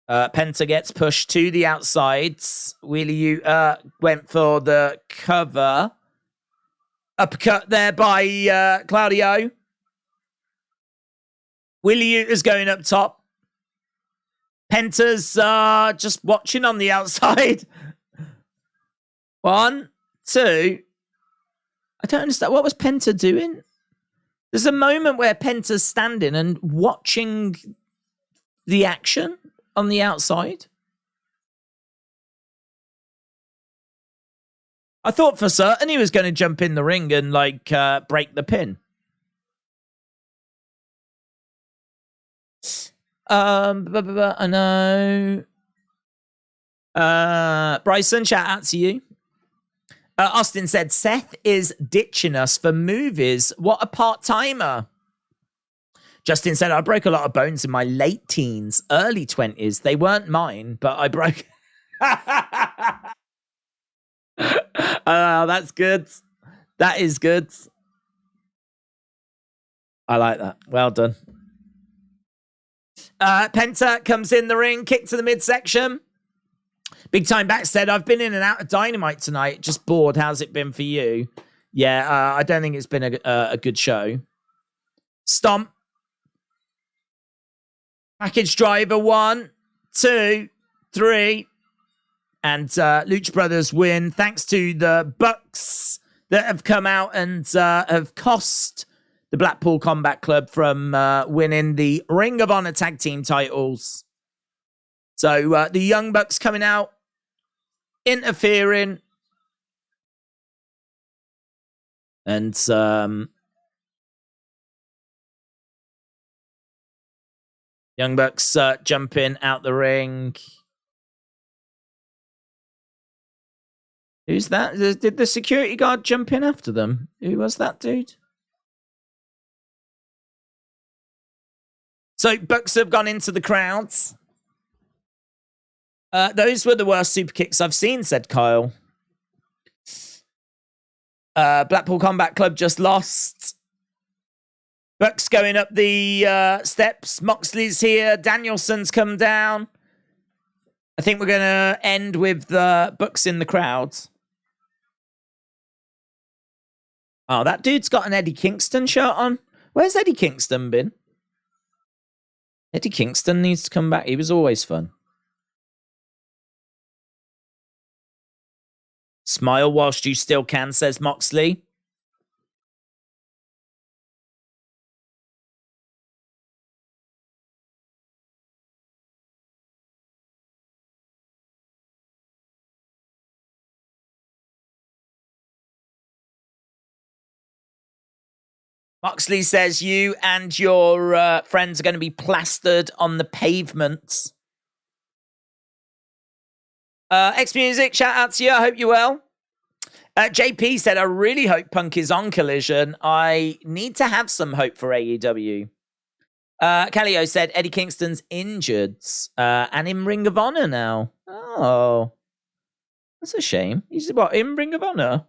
Penta gets pushed to the outsides. Wheelie went for the cover. Uppercut there by Claudio. Wheelie is going up top. Penta's just watching on the outside. 1, 2. I don't understand. What was Penta doing? There's a moment where Penta's standing and watching the action on the outside. I thought for certain he was going to jump in the ring and like break the pin. I know. Bryson, shout out to you. Austin said, Seth is ditching us for movies. What a part-timer. Justin said, I broke a lot of bones in my late teens, early 20s. They weren't mine, but I broke... that's good. That is good. I like that. Well done. Penta comes in the ring, kick to the midsection. Big Time Back said, I've been in and out of Dynamite tonight. Just bored. How's it been for you? Yeah, I don't think it's been a good show. Stomp. Package Driver 1, 2, 3. And Lucha Brothers win thanks to the Bucks that have come out and have cost the Blackpool Combat Club from winning the Ring of Honor Tag Team titles. So the Young Bucks coming out, interfering. And Young Bucks jumping out the ring. Who's that? Did the security guard jump in after them? Who was that dude? So Bucks have gone into the crowds. Those were the worst super kicks I've seen, said Kyle. Blackpool Combat Club just lost. Bucks going up the steps. Moxley's here. Danielson's come down. I think we're going to end with the Bucks in the crowds. Oh, that dude's got an Eddie Kingston shirt on. Where's Eddie Kingston been? Eddie Kingston needs to come back. He was always fun. Smile whilst you still can, says Moxley. Moxley says you and your friends are going to be plastered on the pavements. X Music, shout out to you. I hope you're well. JP said, I really hope Punk is on Collision. I need to have some hope for AEW. Callio said, Eddie Kingston's injured and in Ring of Honor now. Oh, that's a shame. He's what, in Ring of Honor?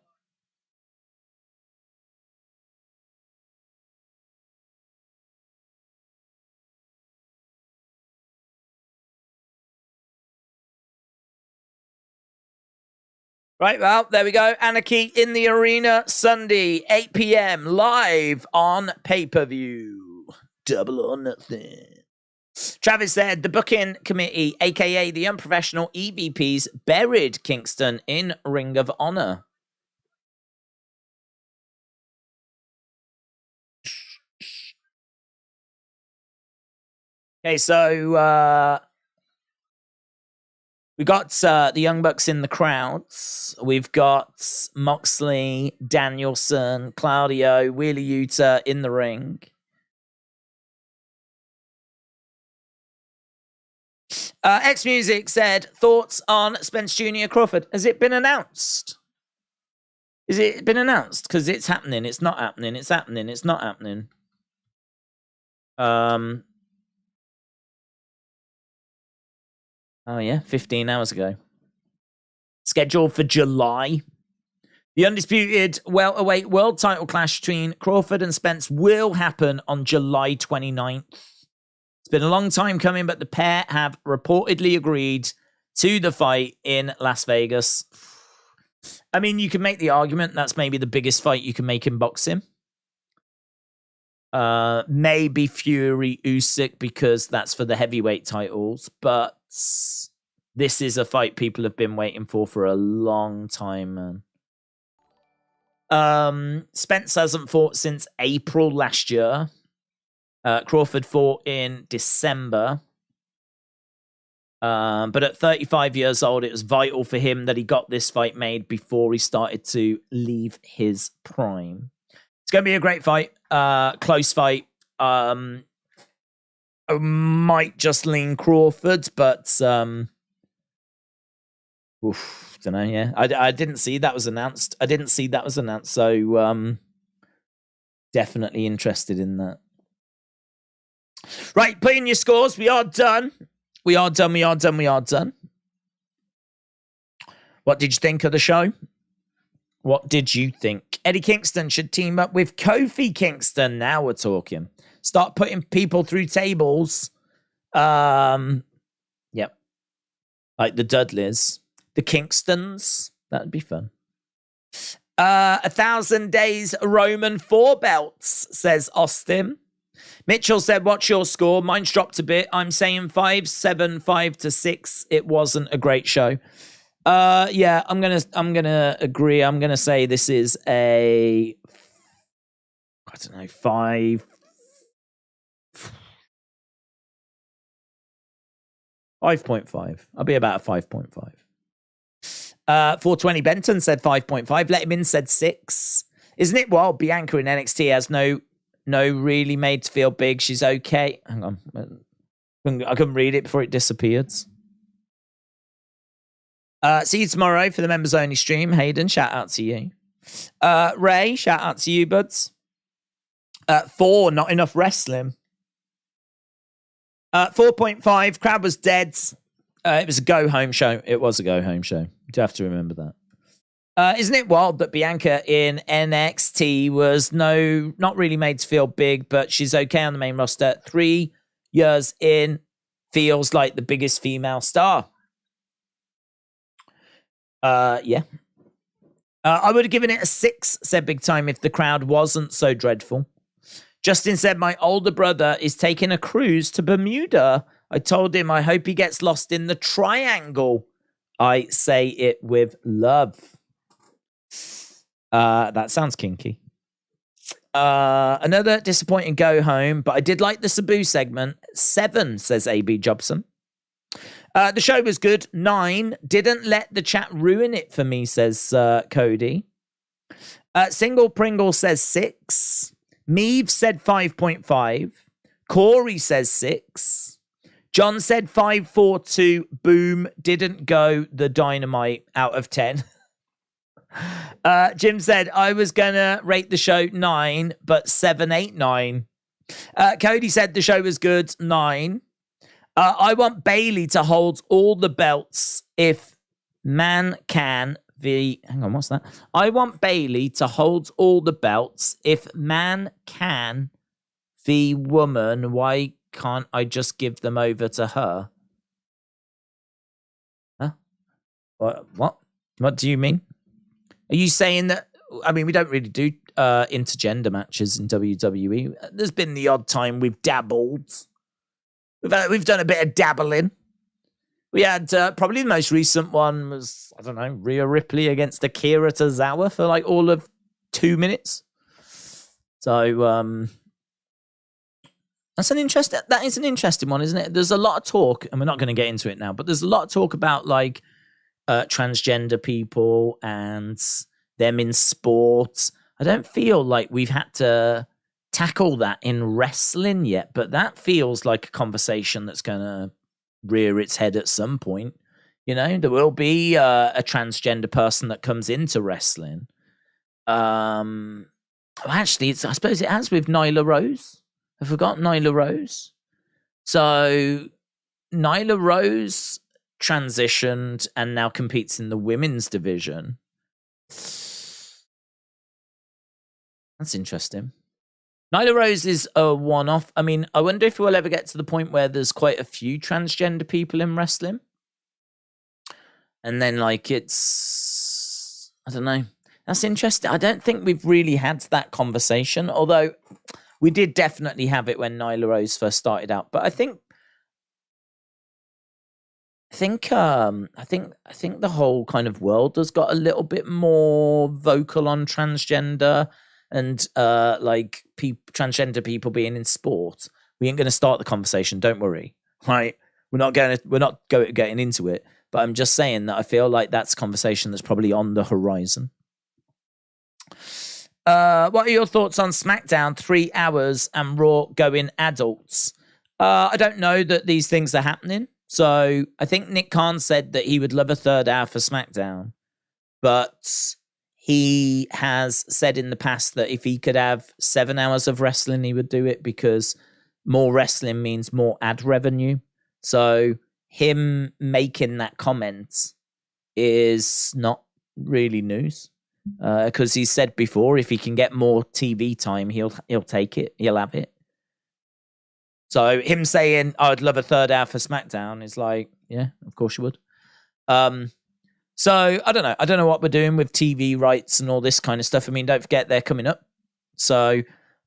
Right, well, there we go. Anarchy in the Arena, Sunday, 8 p.m, live on pay-per-view. Double or nothing. Travis said, the booking committee, a.k.a. the unprofessional EVPs, buried Kingston in Ring of Honor. Okay, so we got the Young Bucks in the crowds. We've got Moxley, Danielson, Claudio, Wheeler Yuta in the ring. X Music said, thoughts on Spence Jr. Crawford? Has it been announced? Is it been announced? Because it's happening. It's not happening. It's happening. It's not happening. Oh, yeah, 15 hours ago. Scheduled for July. The undisputed welterweight world title clash between Crawford and Spence will happen on July 29th. It's been a long time coming, but the pair have reportedly agreed to the fight in Las Vegas. I mean, you can make the argument that's maybe the biggest fight you can make in boxing. Maybe Fury Usyk because that's for the heavyweight titles, but this is a fight people have been waiting for a long time, man. Spence hasn't fought since April last year. Crawford fought in December. But at 35 years old, it was vital for him that he got this fight made before he started to leave his prime. It's going to be a great fight. Close fight. I might just lean Crawford, but don't know. Yeah, I didn't see that was announced. So definitely interested in that. Right, put in your scores. We are done. We are done. What did you think of the show? What did you think? Eddie Kingston should team up with Kofi Kingston. Now we're talking. Start putting people through tables. Yep. Like the Dudleys. The Kingstons. That'd be fun. 1,000 days Roman 4 belts, says Austin. Mitchell said, what's your score? Mine's dropped a bit. I'm saying 5-7, 5-6. It wasn't a great show. Yeah, I'm gonna agree. I'm gonna say this is a, I don't know, 5. 5.5. I'll be about a 5.5. 420 Benton said 5.5. Let him in said 6. Isn't it wild? Bianca in NXT has no really made to feel big. She's okay. Hang on. I couldn't read it before it disappeared. See you tomorrow for the members only stream. Hayden, shout out to you. Ray, shout out to you, buds. 4, not enough wrestling. 4.5, crowd was dead. It was a go-home show. It was a go-home show. You do have to remember that. Isn't it wild that Bianca in NXT was not really made to feel big, but she's okay on the main roster. 3 years in, feels like the biggest female star. Yeah. I would have given it a 6, said Big Time, if the crowd wasn't so dreadful. Justin said, my older brother is taking a cruise to Bermuda. I told him I hope he gets lost in the triangle. I say it with love. That sounds kinky. Another disappointing go home, but I did like the Sabu segment. 7, says AB Jobson. The show was good. 9. Didn't let the chat ruin it for me, says Cody. Single Pringle says 6. Meave said 5.5. Corey says 6. John said 5.42. Boom. Didn't go the Dynamite out of 10. Jim said, I was going to rate the show 9, but 7.89. Cody said the show was good. 9. I want Bailey to hold all the belts if man can. Hang on, what's that? I want Bailey to hold all the belts if man can. The woman, why can't I just give them over to her? Huh? What? What do you mean? Are you saying that? I mean, we don't really do intergender matches in WWE. There's been the odd time we've dabbled. We've done a bit of dabbling. We had probably the most recent one was, I don't know, Rhea Ripley against Akira Tozawa for like all of 2 minutes. So that is an interesting one, isn't it? There's a lot of talk, and we're not going to get into it now, but there's a lot of talk about like transgender people and them in sports. I don't feel like we've had to tackle that in wrestling yet, but that feels like a conversation that's going to rear its head at some point. You know, there will be a transgender person that comes into wrestling. Actually, I suppose it has with Nyla Rose. I forgot Nyla Rose. So Nyla Rose transitioned and now competes in the women's division. That's interesting. Nyla Rose is a one-off. I mean, I wonder if we'll ever get to the point where there's quite a few transgender people in wrestling. And then, like, it's... I don't know. That's interesting. I don't think we've really had that conversation, although we did definitely have it when Nyla Rose first started out. But I think the whole kind of world has got a little bit more vocal on transgender and like transgender people being in sport. We ain't going to start the conversation. Don't worry, right? We're not getting into it. But I'm just saying that I feel like that's a conversation that's probably on the horizon. What are your thoughts on SmackDown 3 hours and Raw going adults? I don't know that these things are happening. So I think Nick Khan said that he would love a third hour for SmackDown. But he has said in the past that if he could have 7 hours of wrestling, he would do it because more wrestling means more ad revenue. So him making that comment is not really news. Because he said before, if he can get more TV time, he'll take it. He'll have it. So him saying, I'd love a third hour for SmackDown is like, yeah, of course you would. So I don't know. I don't know what we're doing with TV rights and all this kind of stuff. I mean, don't forget they're coming up. So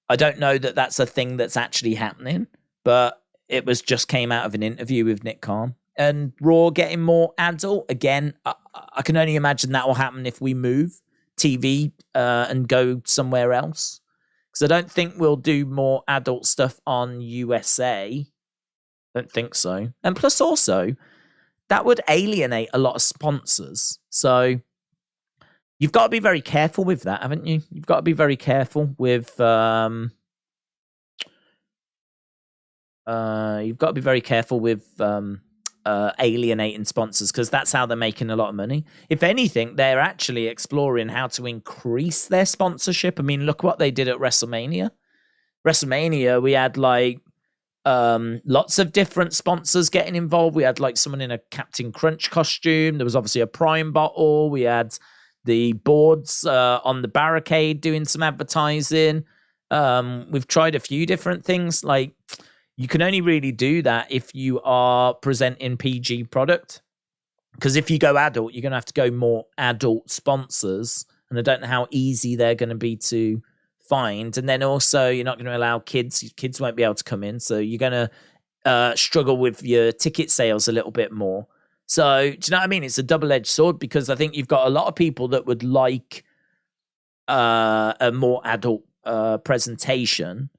I don't know that that's a thing that's actually happening, but it was just came out of an interview with Nick Khan. And Raw getting more adult, again, I can only imagine that will happen if we move TV and go somewhere else. Because I don't think we'll do more adult stuff on USA Don't think so. And plus, also, that would alienate a lot of sponsors. So you've got to be very careful with that, haven't you? You've got to be very careful with alienating sponsors, because that's how they're making a lot of money. If anything, they're actually exploring how to increase their sponsorship. I mean, look what they did at WrestleMania. We had like lots of different sponsors getting involved. We had like someone in a Captain Crunch costume. There was obviously a Prime bottle. We had the boards on the barricade doing some advertising. We've tried a few different things. Like, you can only really do that if you are presenting PG product. Because if you go adult, you're going to have to go more adult sponsors. And I don't know how easy they're going to be to find. And then also, you're not going to allow kids. Kids won't be able to come in. So you're going to struggle with your ticket sales a little bit more. So, do you know what I mean? It's a double-edged sword, because I think you've got a lot of people that would like a more adult presentation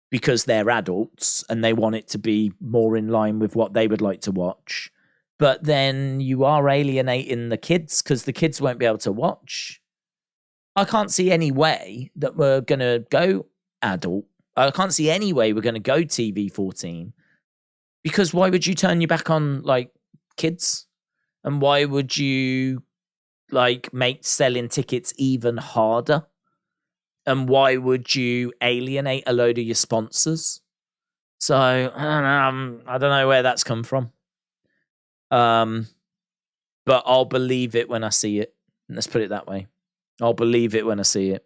because they're adults and they want it to be more in line with what they would like to watch. But then you are alienating the kids, because the kids won't be able to watch. I can't see any way that we're going to go adult. I can't see any way we're going to go TV-14, because why would you turn your back on, like, kids? And why would you, like, make selling tickets even harder? And why would you alienate a load of your sponsors? So, I don't know where that's come from. But I'll believe it when I see it. Let's put it that way. I'll believe it when I see it.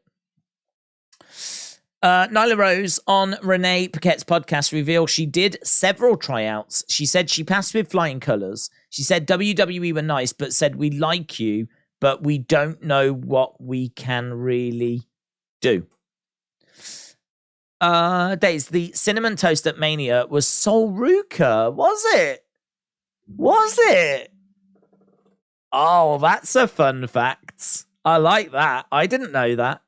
Nyla Rose on Renee Paquette's podcast revealed she did several tryouts. She said she passed with flying colors. She said WWE were nice, but said we like you, but we don't know what we can really do. Days, the cinnamon toast at Mania was Sol Ruka, was it? Was it? Oh, that's a fun fact. I like that. I didn't know that.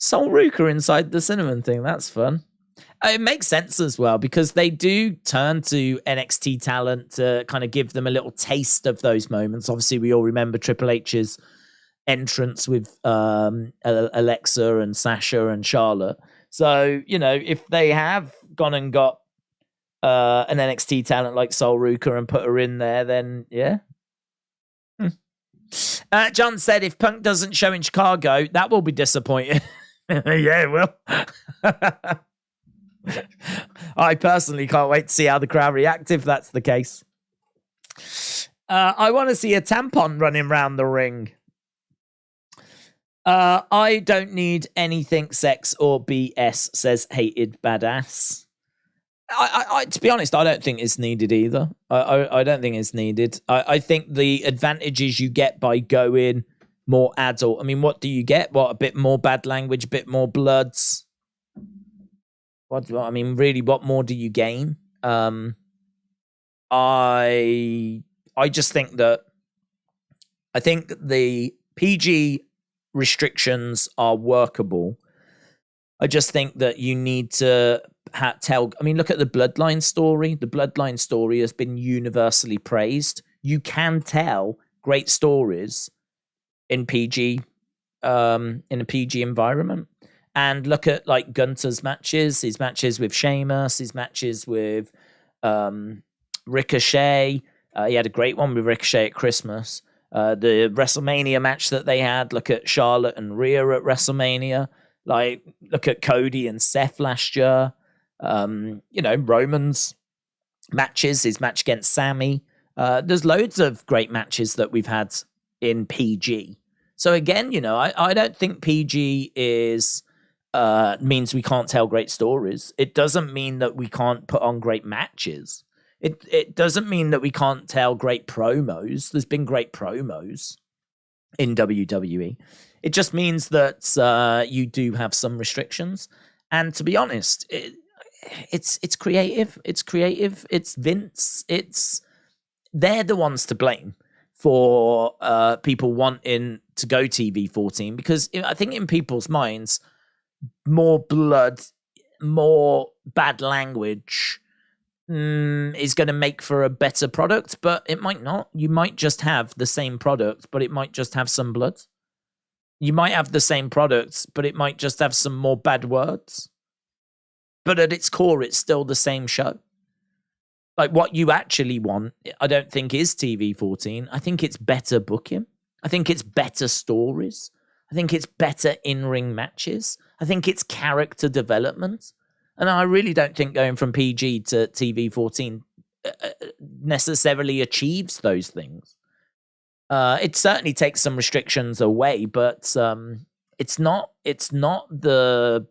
Sol Ruka inside the cinnamon thing. That's fun. It makes sense as well, because they do turn to NXT talent to kind of give them a little taste of those moments. Obviously, we all remember Triple H's entrance with Alexa and Sasha and Charlotte. So, you know, if they have gone and got an NXT talent like Sol Ruka and put her in there, then yeah. John said if Punk doesn't show in Chicago, that will be disappointing. Yeah, it will. I personally can't wait to see how the crowd react if that's the case. I want to see a tampon running around the ring. I don't need anything sex or BS, says Hated Badass. I to be honest, I don't think it's needed either. I don't think it's needed. I think the advantages you get by going more adult. I mean, what do you get? What, a bit more bad language, a bit more bloods? I mean, really, what more do you gain? I just think that I think the PG restrictions are workable. I just think that you need to tell. I mean, look at the Bloodline story. The Bloodline story has been universally praised. You can tell great stories in PG, in a PG environment. And look at like Gunter's matches, his matches with Sheamus, his matches with Ricochet. He had a great one with Ricochet at Christmas. The WrestleMania match that they had. Look at Charlotte and Rhea at WrestleMania. Like, look at Cody and Seth last year. You know, Roman's matches, his match against Sammy. There's loads of great matches that we've had in PG. So again, you know, I don't think PG is means we can't tell great stories. It doesn't mean that we can't put on great matches. It doesn't mean that we can't tell great promos. There's been great promos in WWE. It just means that you do have some restrictions. And to be honest, it's creative. It's creative. It's Vince. They're the ones to blame for people wanting to go TV 14, because I think in people's minds, more blood more bad language is going to make for a better product, but it might not. You might just have the same product, but it might just have some blood. You might have the same products, but it might just have some more bad words. But at its core, it's still the same show. Like, what you actually want, I don't think is TV14. I think it's better booking. I think it's better stories. I think it's better in-ring matches. I think it's character development. And I really don't think going from PG to TV14 necessarily achieves those things. It certainly takes some restrictions away, but it's not the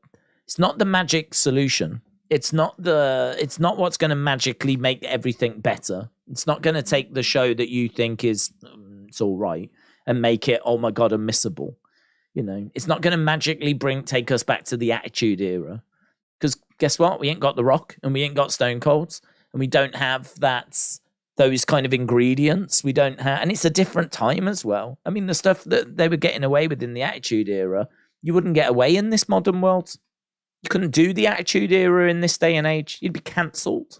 magic solution. It's not what's going to magically make everything better. It's not going to take the show that you think is it's all right and make it, oh my god, unmissable. You know, it's not going to magically take us back to the Attitude Era. Because guess what? We ain't got The Rock and we ain't got Stone Colds and we don't have those kind of ingredients. We don't have, and it's a different time as well. I mean, the stuff that they were getting away with in the Attitude Era, you wouldn't get away in this modern world. You couldn't do the Attitude Era in this day and age. You'd be cancelled,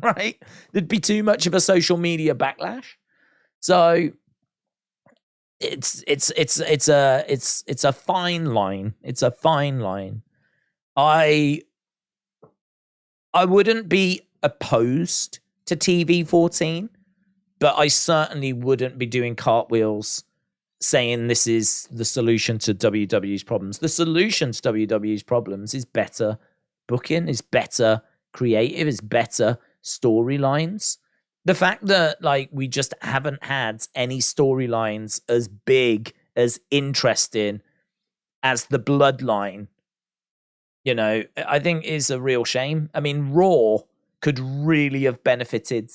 right? There'd be too much of a social media backlash. So it's a fine line. It's a fine line. I wouldn't be opposed to TV14, but I certainly wouldn't be doing cartwheels saying this is the solution to WWE's problems. The solution to WWE's problems is better booking, is better creative, is better storylines. The fact that we just haven't had any storylines as big, as interesting as the Bloodline, I think is a real shame. I mean, Raw could really have benefited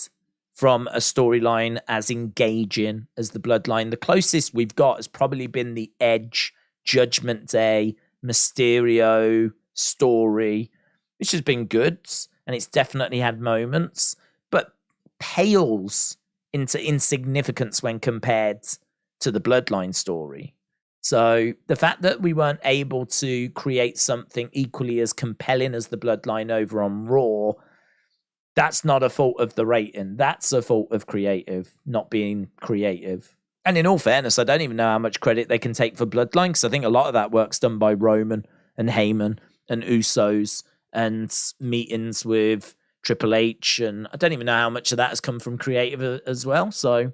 from a storyline as engaging as the Bloodline. The closest we've got has probably been the Edge, Judgment Day, Mysterio story, which has been good, and it's definitely had moments, but pales into insignificance when compared to the Bloodline story. So the fact that we weren't able to create something equally as compelling as the Bloodline over on Raw, that's not a fault of the rating. That's a fault of creative, not being creative. And in all fairness, I don't even know how much credit they can take for Bloodline, because I think a lot of that work's done by Roman and Heyman and Usos and meetings with Triple H. And I don't even know how much of that has come from creative as well. So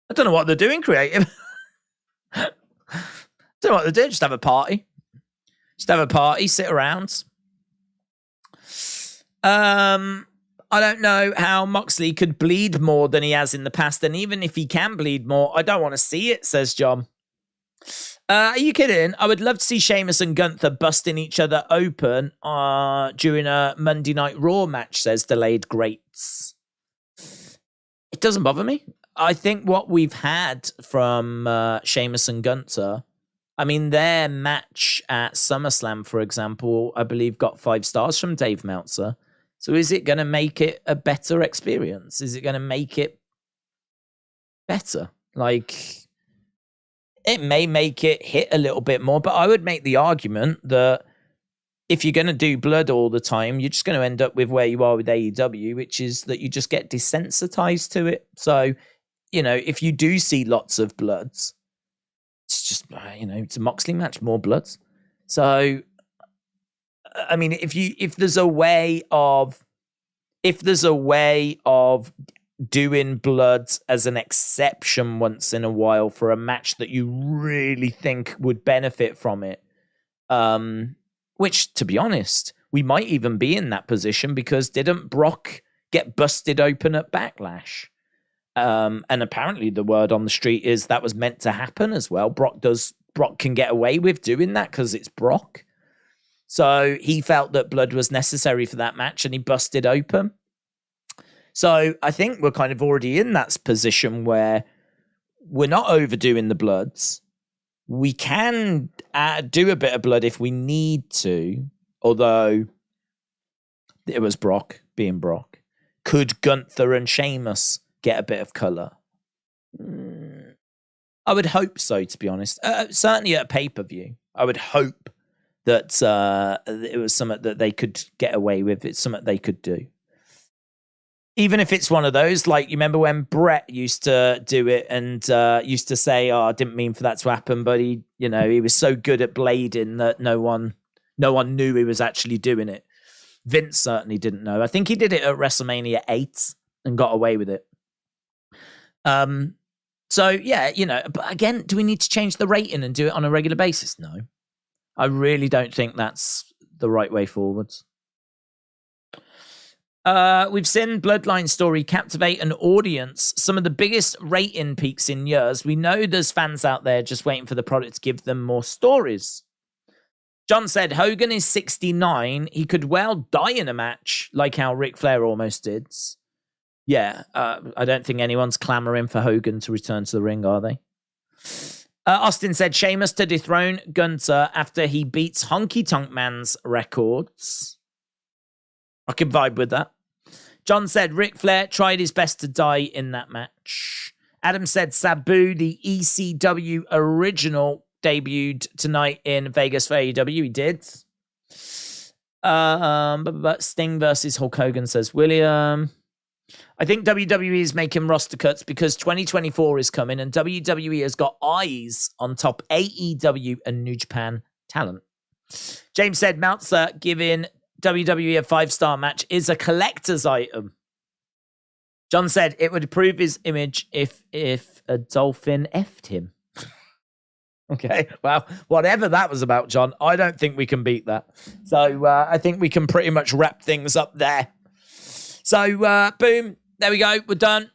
I don't know what they're doing creative. Don't know what they do. Just have a party. Sit around. I don't know how Moxley could bleed more than he has in the past, and even if he can bleed more, I don't want to see it, says John. Are you kidding? I would love to see Sheamus and Gunther busting each other open during a Monday Night Raw match, says Delayed Greats. It doesn't bother me. I think what we've had from Sheamus and Gunther, I mean, their match at SummerSlam, for example, I believe got 5 stars from Dave Meltzer. So is it going to make it a better experience? Is it going to make it better? It may make it hit a little bit more, but I would make the argument that if you're going to do blood all the time, you're just going to end up with where you are with AEW, which is that you just get desensitized to it. So, if you do see lots of bloods, it's just, it's a Moxley match, more bloods. So, I mean, if there's a way of doing blood as an exception once in a while for a match that you really think would benefit from it, which, to be honest, we might even be in that position, because didn't Brock get busted open at Backlash? And apparently the word on the street is that was meant to happen as well. Brock can get away with doing that because it's Brock. So he felt that blood was necessary for that match and he busted open. So I think we're kind of already in that position where we're not overdoing the bloods. We can do a bit of blood if we need to, although it was Brock being Brock. Could Gunther and Sheamus get a bit of colour? I would hope so, to be honest. Certainly at a pay-per-view. I would hope that it was something that they could get away with. It's something they could do. Even if it's one of those, like, you remember when Brett used to do it and used to say, "Oh, I didn't mean for that to happen," but he was so good at blading that no one knew he was actually doing it. Vince certainly didn't know. I think he did it at WrestleMania 8 and got away with it. So yeah, but again, do we need to change the rating and do it on a regular basis? No. I really don't think that's the right way forwards. We've seen Bloodline story captivate an audience, some of the biggest rating peaks in years. We know there's fans out there just waiting for the product to give them more stories. John said, Hogan is 69. He could well die in a match, like how Ric Flair almost did. Yeah, I don't think anyone's clamoring for Hogan to return to the ring, are they? Austin said, Sheamus to dethrone Gunther after he beats Honky Tonk Man's records. I can vibe with that. John said, Ric Flair tried his best to die in that match. Adam said, Sabu, the ECW original, debuted tonight in Vegas for AEW. He did. Sting versus Hulk Hogan, says William. I think WWE is making roster cuts because 2024 is coming and WWE has got eyes on top AEW and New Japan talent. James said, Meltzer giving WWE a 5-star match is a collector's item. John said it would improve his image if a dolphin effed him. Okay, well, whatever that was about, John, I don't think we can beat that. So I think we can pretty much wrap things up there. So boom, there we go. We're done.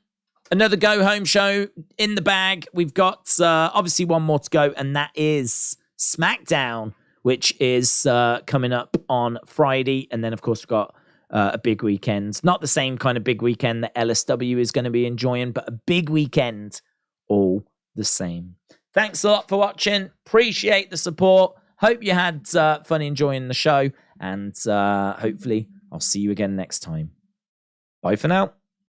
Another go-home show in the bag. We've got obviously one more to go, and that is SmackDown, which is coming up on Friday. And then, of course, we've got a big weekend. Not the same kind of big weekend that LSW is going to be enjoying, but a big weekend all the same. Thanks a lot for watching. Appreciate the support. Hope you had fun enjoying the show. And hopefully I'll see you again next time. Bye for now.